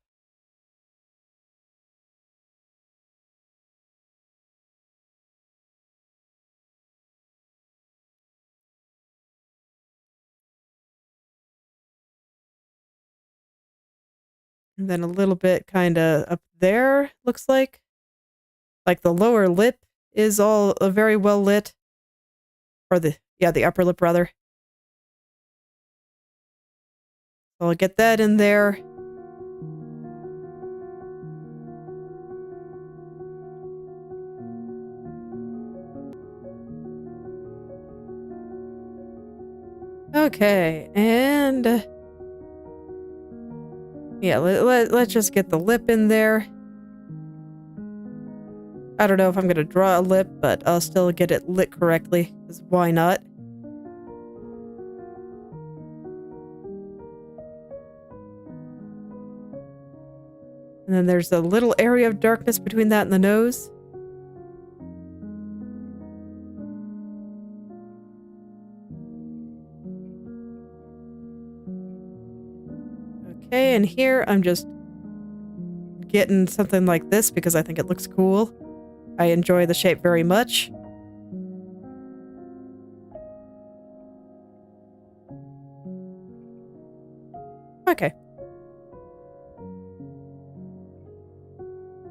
Speaker 1: And then a little bit kind of up there, looks like. Like the lower lip is all very well lit. Or the upper lip rather. I'll get that in there. Okay, and yeah, let's just get the lip in there. I don't know if I'm gonna draw a lip, but I'll still get it lit correctly, because why not? And then there's a little area of darkness between that and the nose. Okay, and here I'm just getting something like this because I think it looks cool. I enjoy the shape very much. Okay.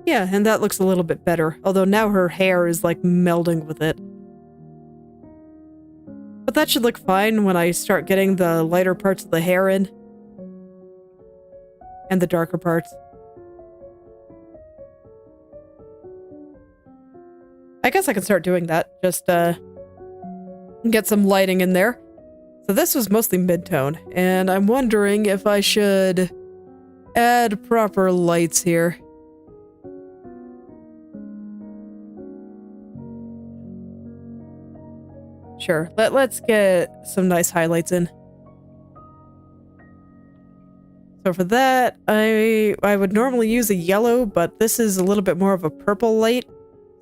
Speaker 1: Yeah, and that looks a little bit better, although now her hair is like melding with it. But that should look fine when I start getting the lighter parts of the hair in. And the darker parts. I guess I can start doing that. Just get some lighting in there. So this was mostly mid-tone, and I'm wondering if I should add proper lights here. Sure, let's get some nice highlights in. So for that, I would normally use a yellow, but this is a little bit more of a purple light.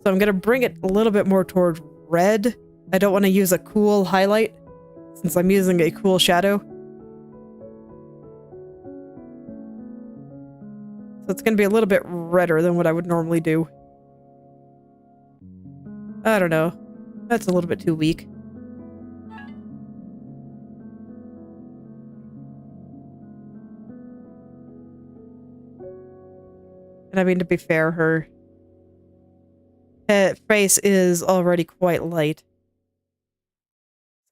Speaker 1: So I'm going to bring it a little bit more toward red. I don't want to use a cool highlight, since I'm using a cool shadow. So it's going to be a little bit redder than what I would normally do. I don't know. That's a little bit too weak. And I mean, to be fair, her face is already quite light.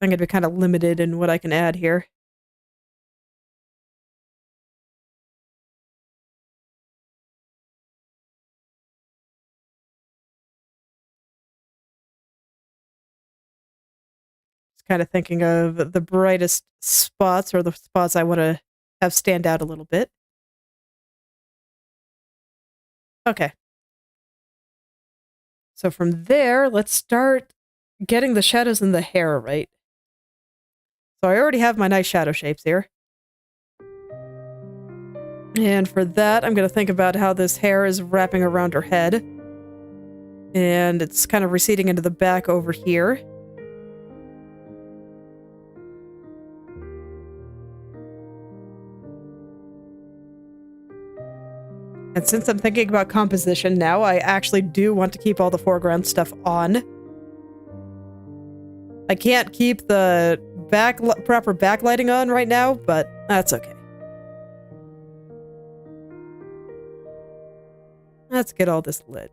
Speaker 1: I'm going to be kind of limited in what I can add here. Just kind of thinking of the brightest spots, or the spots I want to have stand out a little bit. Okay. So from there, let's start getting the shadows in the hair right. So I already have my nice shadow shapes here. And for that, I'm going to think about how this hair is wrapping around her head. And it's kind of receding into the back over here. And since I'm thinking about composition now, I actually do want to keep all the foreground stuff on. I can't keep the proper backlighting on right now, but that's okay. Let's get all this lit.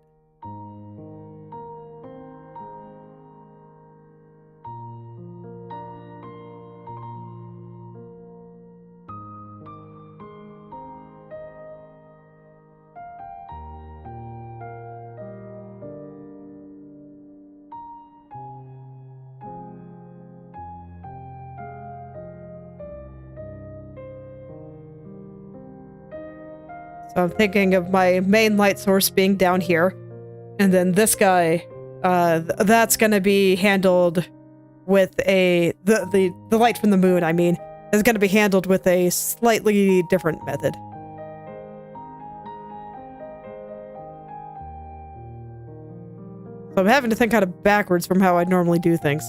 Speaker 1: So I'm thinking of my main light source being down here. And then this guy, that's gonna be handled with the light from the moon, I mean, is gonna be handled with a slightly different method. So I'm having to think kind of backwards from how I'd normally do things.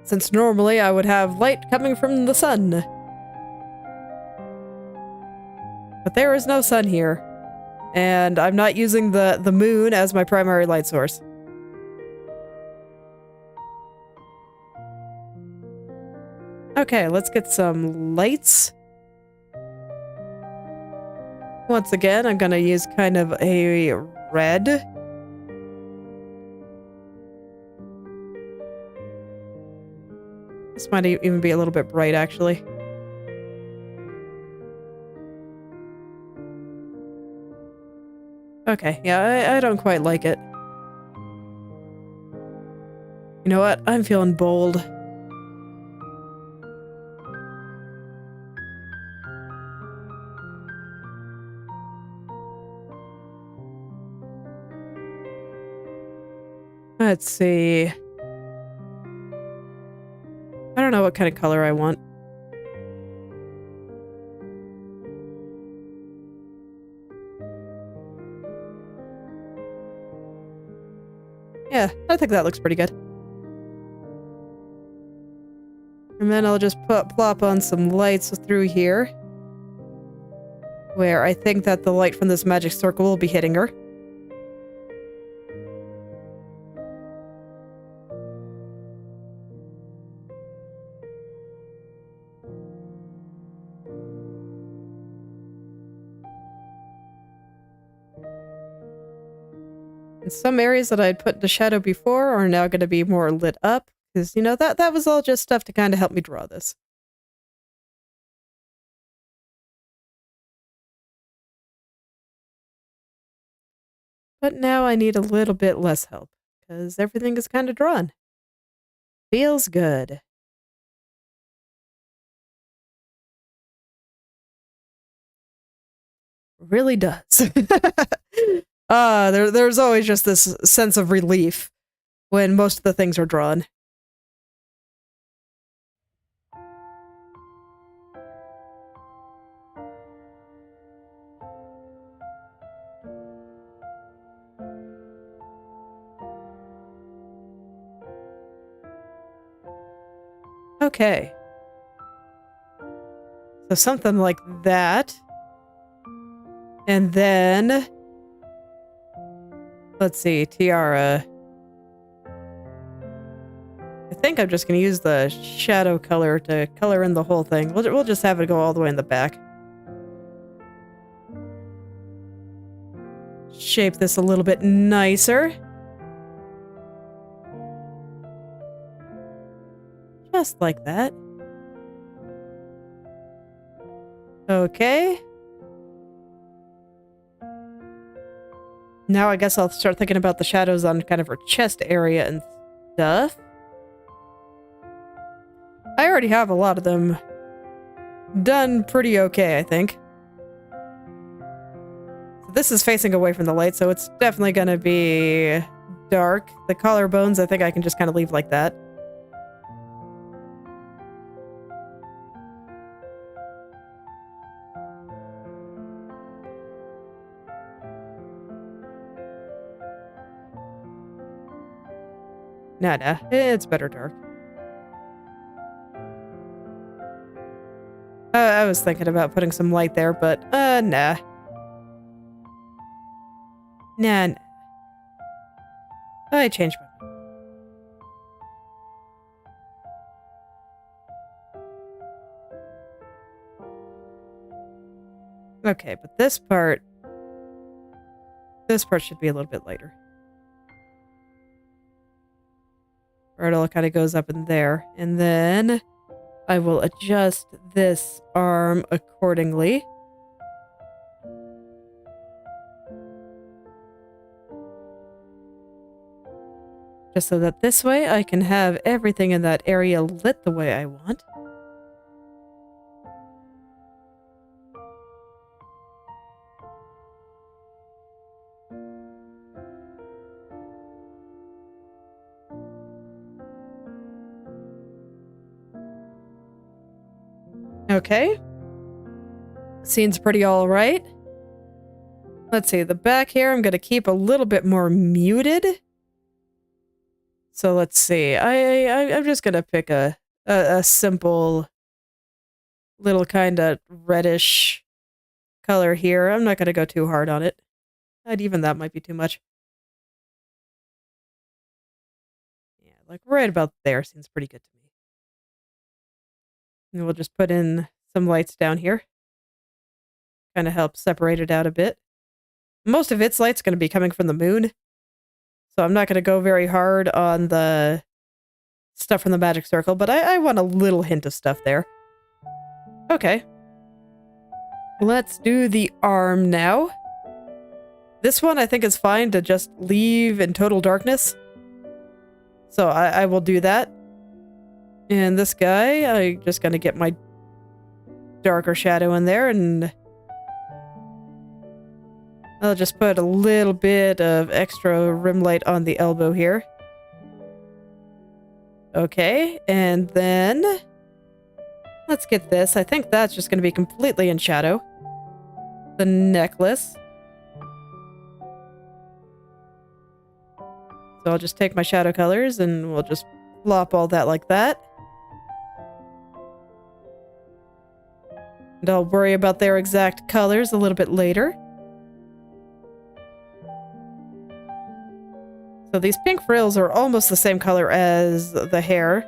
Speaker 1: Since normally I would have light coming from the sun. But there is no sun here. And I'm not using the moon as my primary light source. Okay, let's get some lights. Once again, I'm gonna use kind of a red. This might even be a little bit bright, actually. Okay, yeah, I don't quite like it. You know what? I'm feeling bold. Let's see. I don't know what kind of color I want. Yeah, I think that looks pretty good. And then I'll just plop on some lights through here, where I think that the light from this magic circle will be hitting her. And some areas that I'd put into shadow before are now going to be more lit up, because, you know, that was all just stuff to kind of help me draw this. But now I need a little bit less help, because everything is kind of drawn. Feels good. Really does. There's always just this sense of relief when most of the things are drawn. Okay. So something like that. And then... let's see, tiara. I think I'm just going to use the shadow color to color in the whole thing. We'll just have it go all the way in the back. Shape this a little bit nicer. Just like that. Okay. Now I guess I'll start thinking about the shadows on kind of her chest area and stuff. I already have a lot of them done pretty okay, I think. This is facing away from the light, so it's definitely going to be dark. The collarbones, I think I can just kind of leave like that. Nah, it's better dark. I was thinking about putting some light there, but, nah. Nah. I changed my mind. Okay, but this part should be a little bit lighter. Or it all kind of goes up in there. And then I will adjust this arm accordingly. Just so that this way I can have everything in that area lit the way I want. Okay. Scene's pretty all right. Let's see, the back here I'm going to keep a little bit more muted. So let's see, I'm just going to pick a simple little kind of reddish color here. I'm not going to go too hard on it. And even that might be too much. Yeah, like right about there seems pretty good to me. And we'll just put in some lights down here. Kind of help separate it out a bit. Most of its light's going to be coming from the moon. So I'm not going to go very hard on the stuff from the magic circle, but I want a little hint of stuff there. Okay. Let's do the arm now. This one I think is fine to just leave in total darkness. So I will do that. And this guy, I'm just going to get my darker shadow in there, and I'll just put a little bit of extra rim light on the elbow here. Okay, and then let's get this. I think that's just going to be completely in shadow. The necklace. So I'll just take my shadow colors and we'll just flop all that like that. And I'll worry about their exact colors a little bit later. So these pink frills are almost the same color as the hair.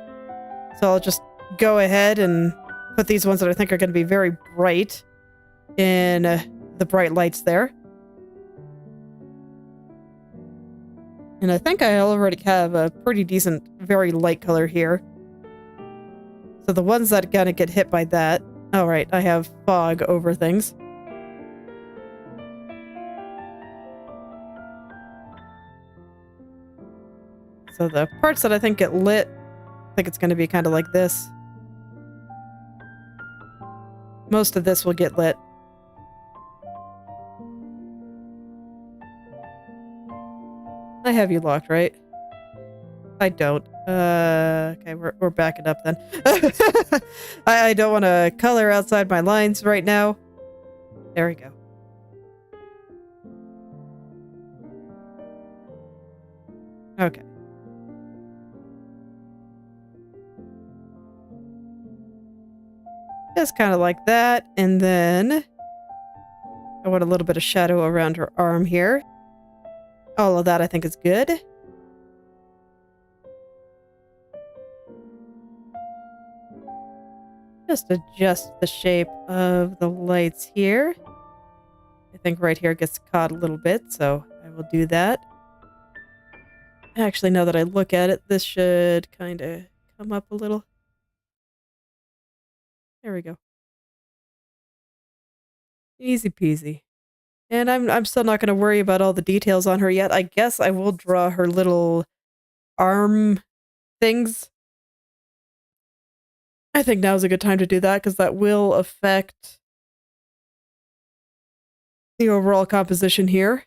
Speaker 1: So I'll just go ahead and put these ones that I think are going to be very bright in the bright lights there. And I think I already have a pretty decent, very light color here. So the ones that are going to get hit by that... Oh, right, I have fog over things. So the parts that I think get lit, I think it's going to be kind of like this. Most of this will get lit. I have you locked, right? I don't. Okay, we're backing up then. I don't want to color outside my lines right now. There we go. Okay. Just kind of like that, and then I want a little bit of shadow around her arm here. All of that I think is good. Just adjust the shape of the lights here. I think right here gets caught a little bit, so I will do that. Actually, now that I look at it, this should kind of come up a little. There we go. Easy peasy. And I'm still not going to worry about all the details on her yet. I guess I will draw her little arm things. I think now's a good time to do that because that will affect the overall composition here.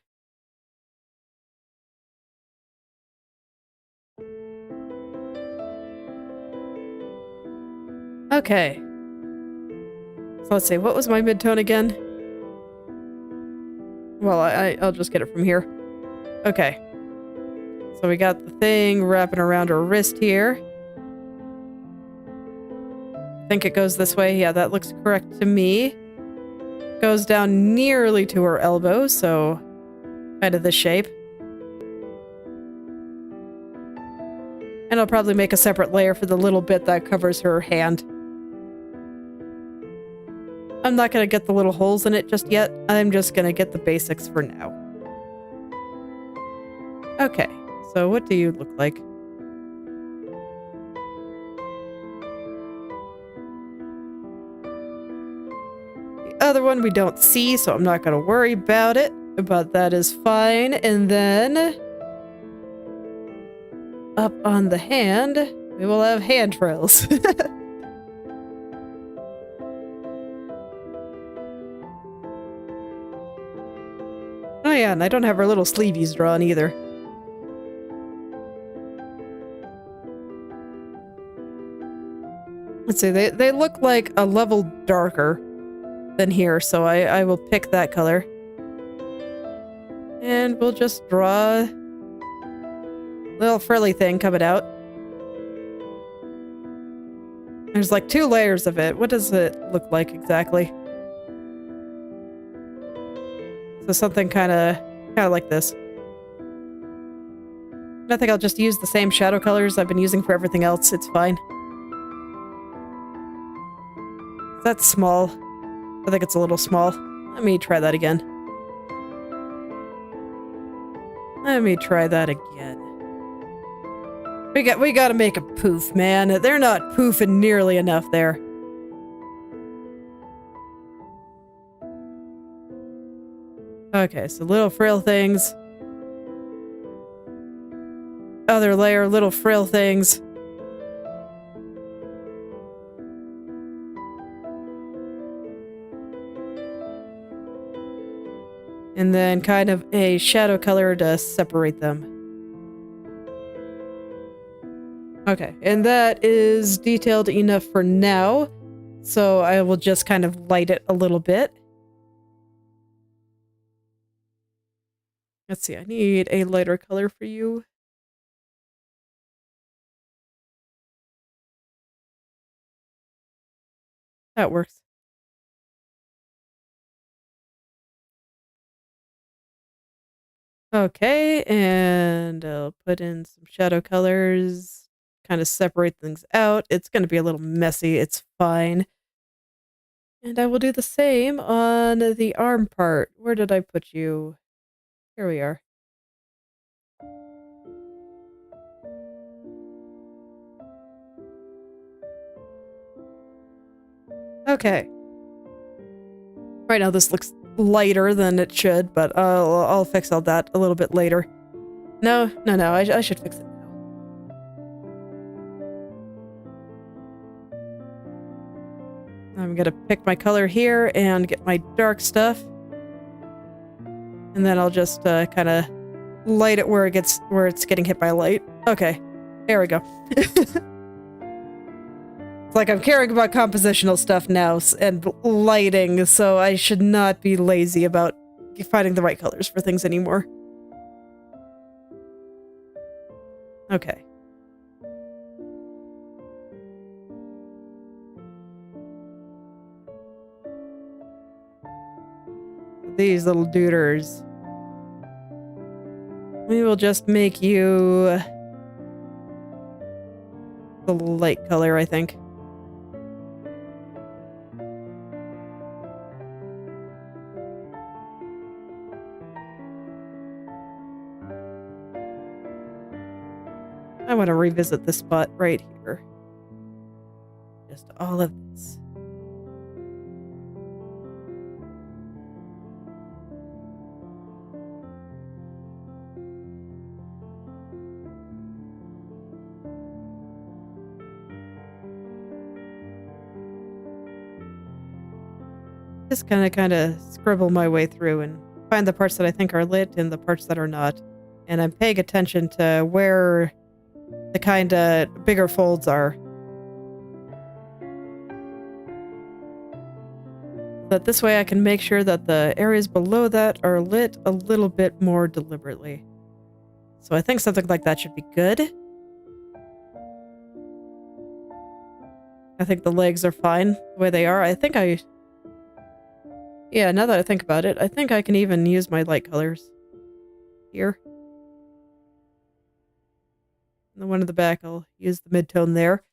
Speaker 1: Okay. So let's see, what was my midtone again? Well, I'll just get it from here. Okay. So we got the thing wrapping around her wrist here. I think it goes this way. Yeah, that looks correct to me. Goes down nearly to her elbow, so kind of this shape. And I'll probably make a separate layer for the little bit that covers her hand. I'm not going to get the little holes in it just yet. I'm just going to get the basics for now. Okay, so what do you look like? The other one we don't see, so I'm not going to worry about it, but that is fine. And then up on the hand, we will have hand trails. Oh yeah, and I don't have her little sleeveys drawn either. Let's see, they look like a level darker than here, so I will pick that color. And we'll just draw a little frilly thing coming out. There's like 2 layers of it. What does it look like exactly? So something kind of like this. I think I'll just use the same shadow colors I've been using for everything else. It's fine. That's small. I think it's a little small. Let me try that again. Let me try that again. We gotta make a poof, man. They're not poofing nearly enough there. Okay, so little frail things. Other layer, little frail things. And then kind of a shadow color to separate them. Okay, and that is detailed enough for now. So I will just kind of light it a little bit. Let's see, I need a lighter color for you. That works. Okay, and I'll put in some shadow colors, kind of separate things out. It's going to be a little messy. It's fine. And I will do the same on the arm part. Where did I put you? Here we are. Okay. Right now this looks lighter than it should, but I'll fix all that a little bit later. No, I should fix it now. I'm gonna pick my color here and get my dark stuff. And then I'll just kind of light it where it's getting hit by light. Okay, there we go. It's like I'm caring about compositional stuff now and lighting, so I should not be lazy about finding the right colors for things anymore. Okay. These little duders. We will just make you the light color, I think. I want to revisit this spot right here. Just all of this. Just kind of scribble my way through and find the parts that I think are lit and the parts that are not. And I'm paying attention to where the kind of bigger folds are. But this way I can make sure that the areas below that are lit a little bit more deliberately. So I think something like that should be good. I think the legs are fine the way they are. Yeah, now that I think about it, I think I can even use my light colors here. And the one in the back, I'll use the mid-tone there.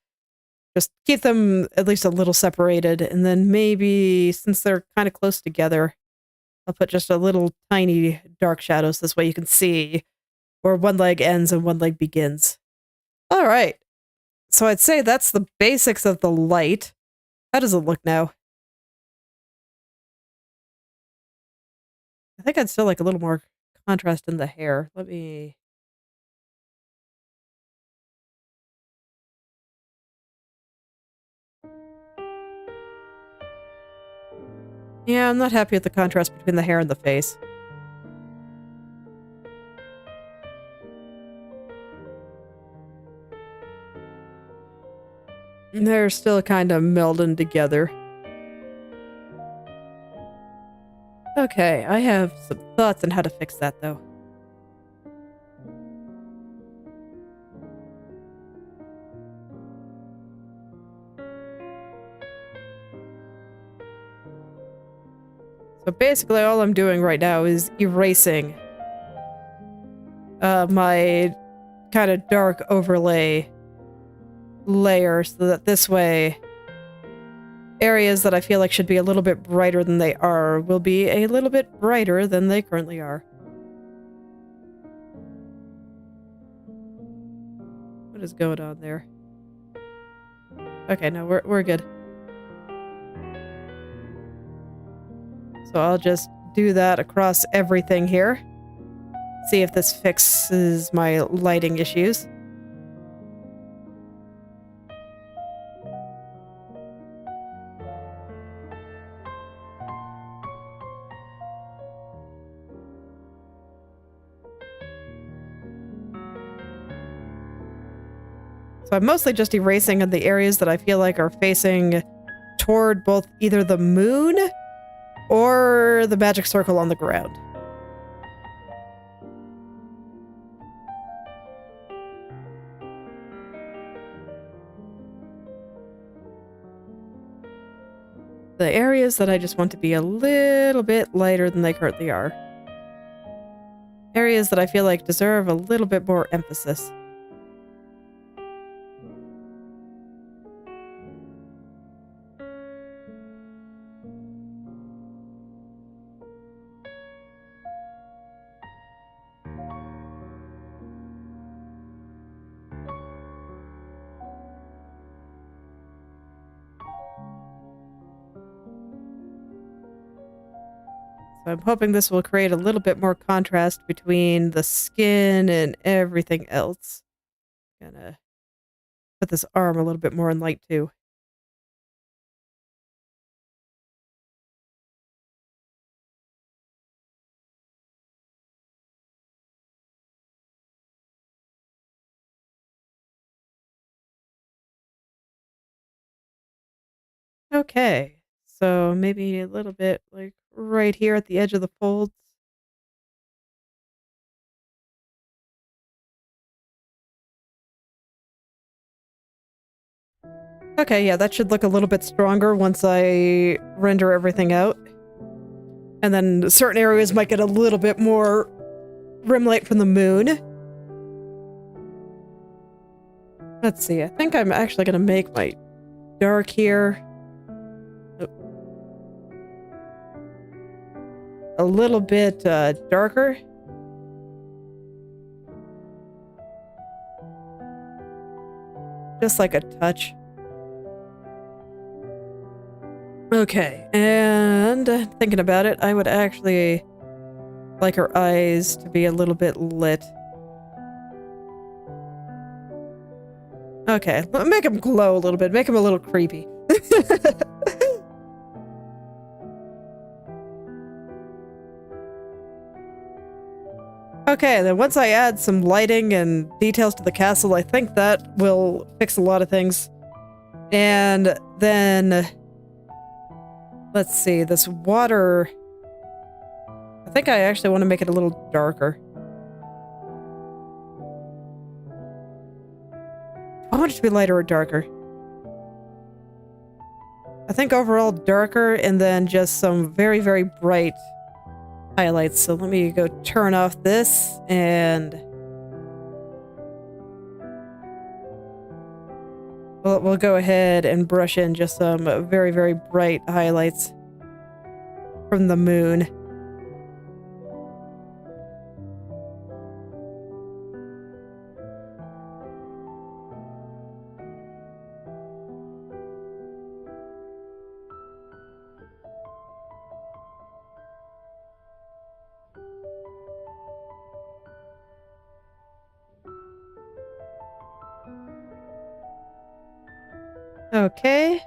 Speaker 1: Just keep them at least a little separated, and then maybe, since they're kind of close together, I'll put just a little tiny dark shadows. This way you can see where one leg ends and one leg begins. All right. So I'd say that's the basics of the light. How does it look now? I think I'd still like a little more contrast in the hair. Let me... Yeah, I'm not happy with the contrast between the hair and the face. They're still kind of melding together. Okay, I have some thoughts on how to fix that, though. So basically all I'm doing right now is erasing my kind of dark overlay layer so that this way areas that I feel like should be a little bit brighter than they are will be a little bit brighter than they currently are. What is going on there? Okay, no, we're good. So I'll just do that across everything here. See if this fixes my lighting issues. So I'm mostly just erasing the areas that I feel like are facing toward both either the moon or the magic circle on the ground. The areas that I just want to be a little bit lighter than they currently are. Areas that I feel like deserve a little bit more emphasis. So I'm hoping this will create a little bit more contrast between the skin and everything else. Gonna put this arm a little bit more in light too. Okay, so maybe a little bit like right here at the edge of the folds. Okay, yeah, that should look a little bit stronger once I render everything out. And then certain areas might get a little bit more rim light from the moon. Let's see, I think I'm actually going to make my dark here a little bit darker. Just like a touch. Okay, and thinking about it, I would actually like her eyes to be a little bit lit. Okay, make him glow a little bit, make him a little creepy. Okay, then once I add some lighting and details to the castle, I think that will fix a lot of things. And then, let's see, this water, I think I actually want to make it a little darker. I want it to be lighter or darker. I think overall darker and then just some very, very bright highlights. So let me go turn off this and we'll go ahead and brush in just some very, very bright highlights from the moon. Okay.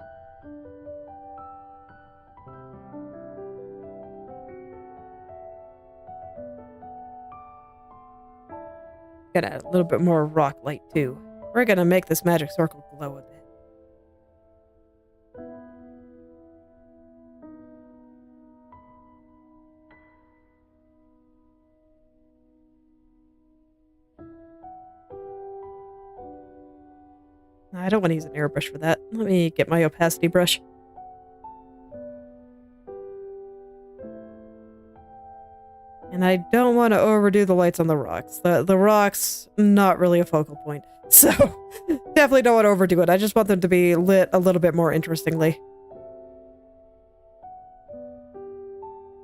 Speaker 1: Got a little bit more rock light too. We're gonna make this magic circle glow a bit. I don't want to use an airbrush for that. Let me get my opacity brush. And I don't want to overdo the lights on the rocks. The rocks, not really a focal point. So, definitely don't want to overdo it. I just want them to be lit a little bit more interestingly.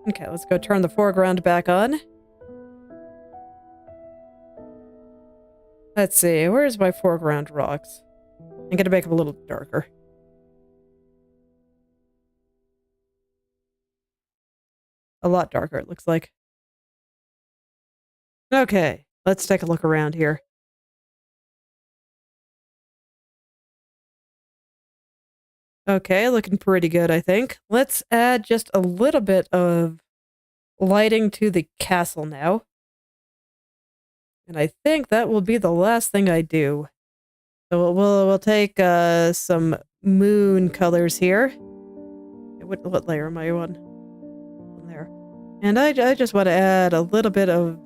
Speaker 1: Okay, let's go turn the foreground back on. Let's see, where's my foreground rocks? I'm gonna make them a little darker. A lot darker, it looks like. Okay, let's take a look around here. Okay, looking pretty good, I think. Let's add just a little bit of lighting to the castle now. And I think that will be the last thing I do. So we'll take some moon colors here. What layer am I on? There. And I just want to add a little bit of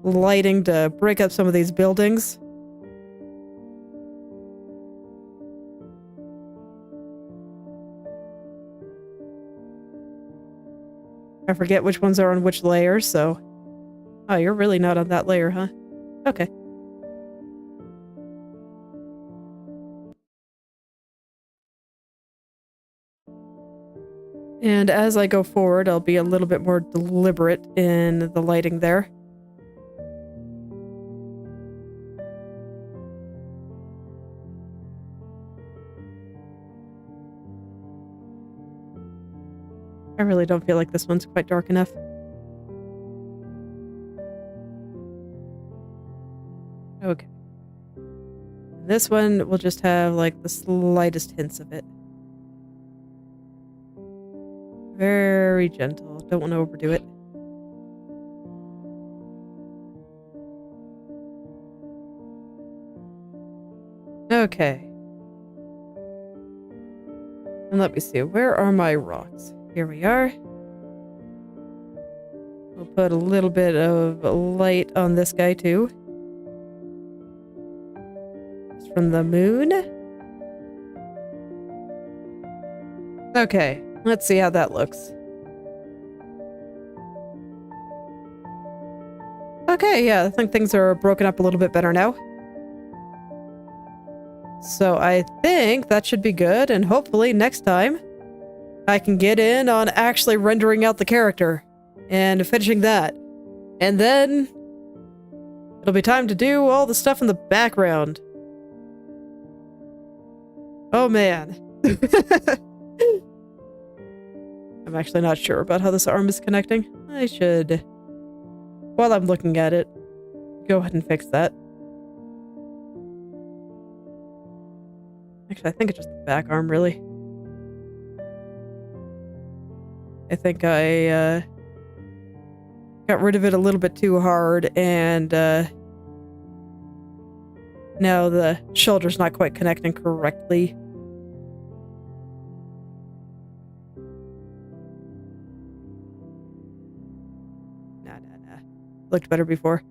Speaker 1: lighting to break up some of these buildings. I forget which ones are on which layer, so... Oh, you're really not on that layer, huh? Okay. And as I go forward, I'll be a little bit more deliberate in the lighting there. I really don't feel like this one's quite dark enough. Okay. This one will just have, like, the slightest hints of it. Very gentle. Don't want to overdo it. Okay. And let me see. Where are my rocks? Here we are. We'll put a little bit of light on this guy, too. It's from the moon. Okay. Let's see how that looks. Okay, yeah, I think things are broken up a little bit better now. So I think that should be good, and hopefully next time I can get in on actually rendering out the character and finishing that. And then it'll be time to do all the stuff in the background. Oh man. I'm actually not sure about how this arm is connecting. I should, while I'm looking at it, go ahead and fix that. Actually, I think it's just the back arm, really. I think I got rid of it a little bit too hard, and now the shoulder's not quite connecting correctly. Nah. Looked better before.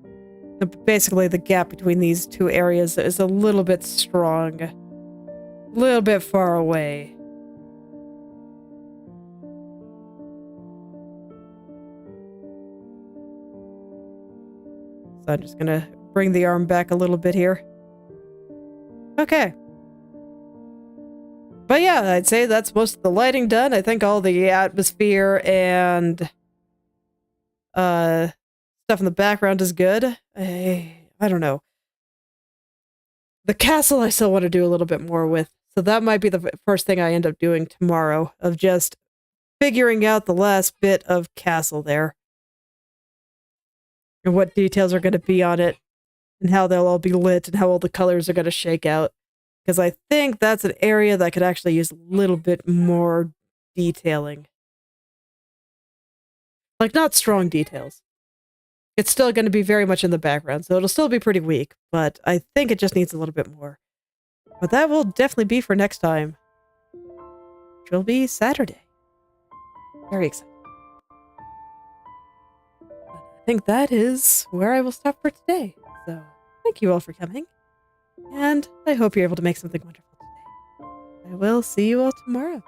Speaker 1: Basically, the gap between these two areas is a little bit strong. A little bit far away. So I'm just gonna bring the arm back a little bit here. Okay. But yeah, I'd say that's most of the lighting done. I think all the atmosphere and stuff in the background is good. I don't know. The castle I still want to do a little bit more with. So that might be the first thing I end up doing tomorrow, of just figuring out the last bit of castle there. And what details are going to be on it, and how they'll all be lit, and how all the colors are going to shake out. Because I think that's an area that could actually use a little bit more detailing. Like, not strong details. It's still going to be very much in the background, so it'll still be pretty weak, but I think it just needs a little bit more. But that will definitely be for next time, which will be Saturday. Very excited. But I think that is where I will stop for today. So, thank you all for coming. and I hope you're able to make something wonderful today. I will see you all tomorrow.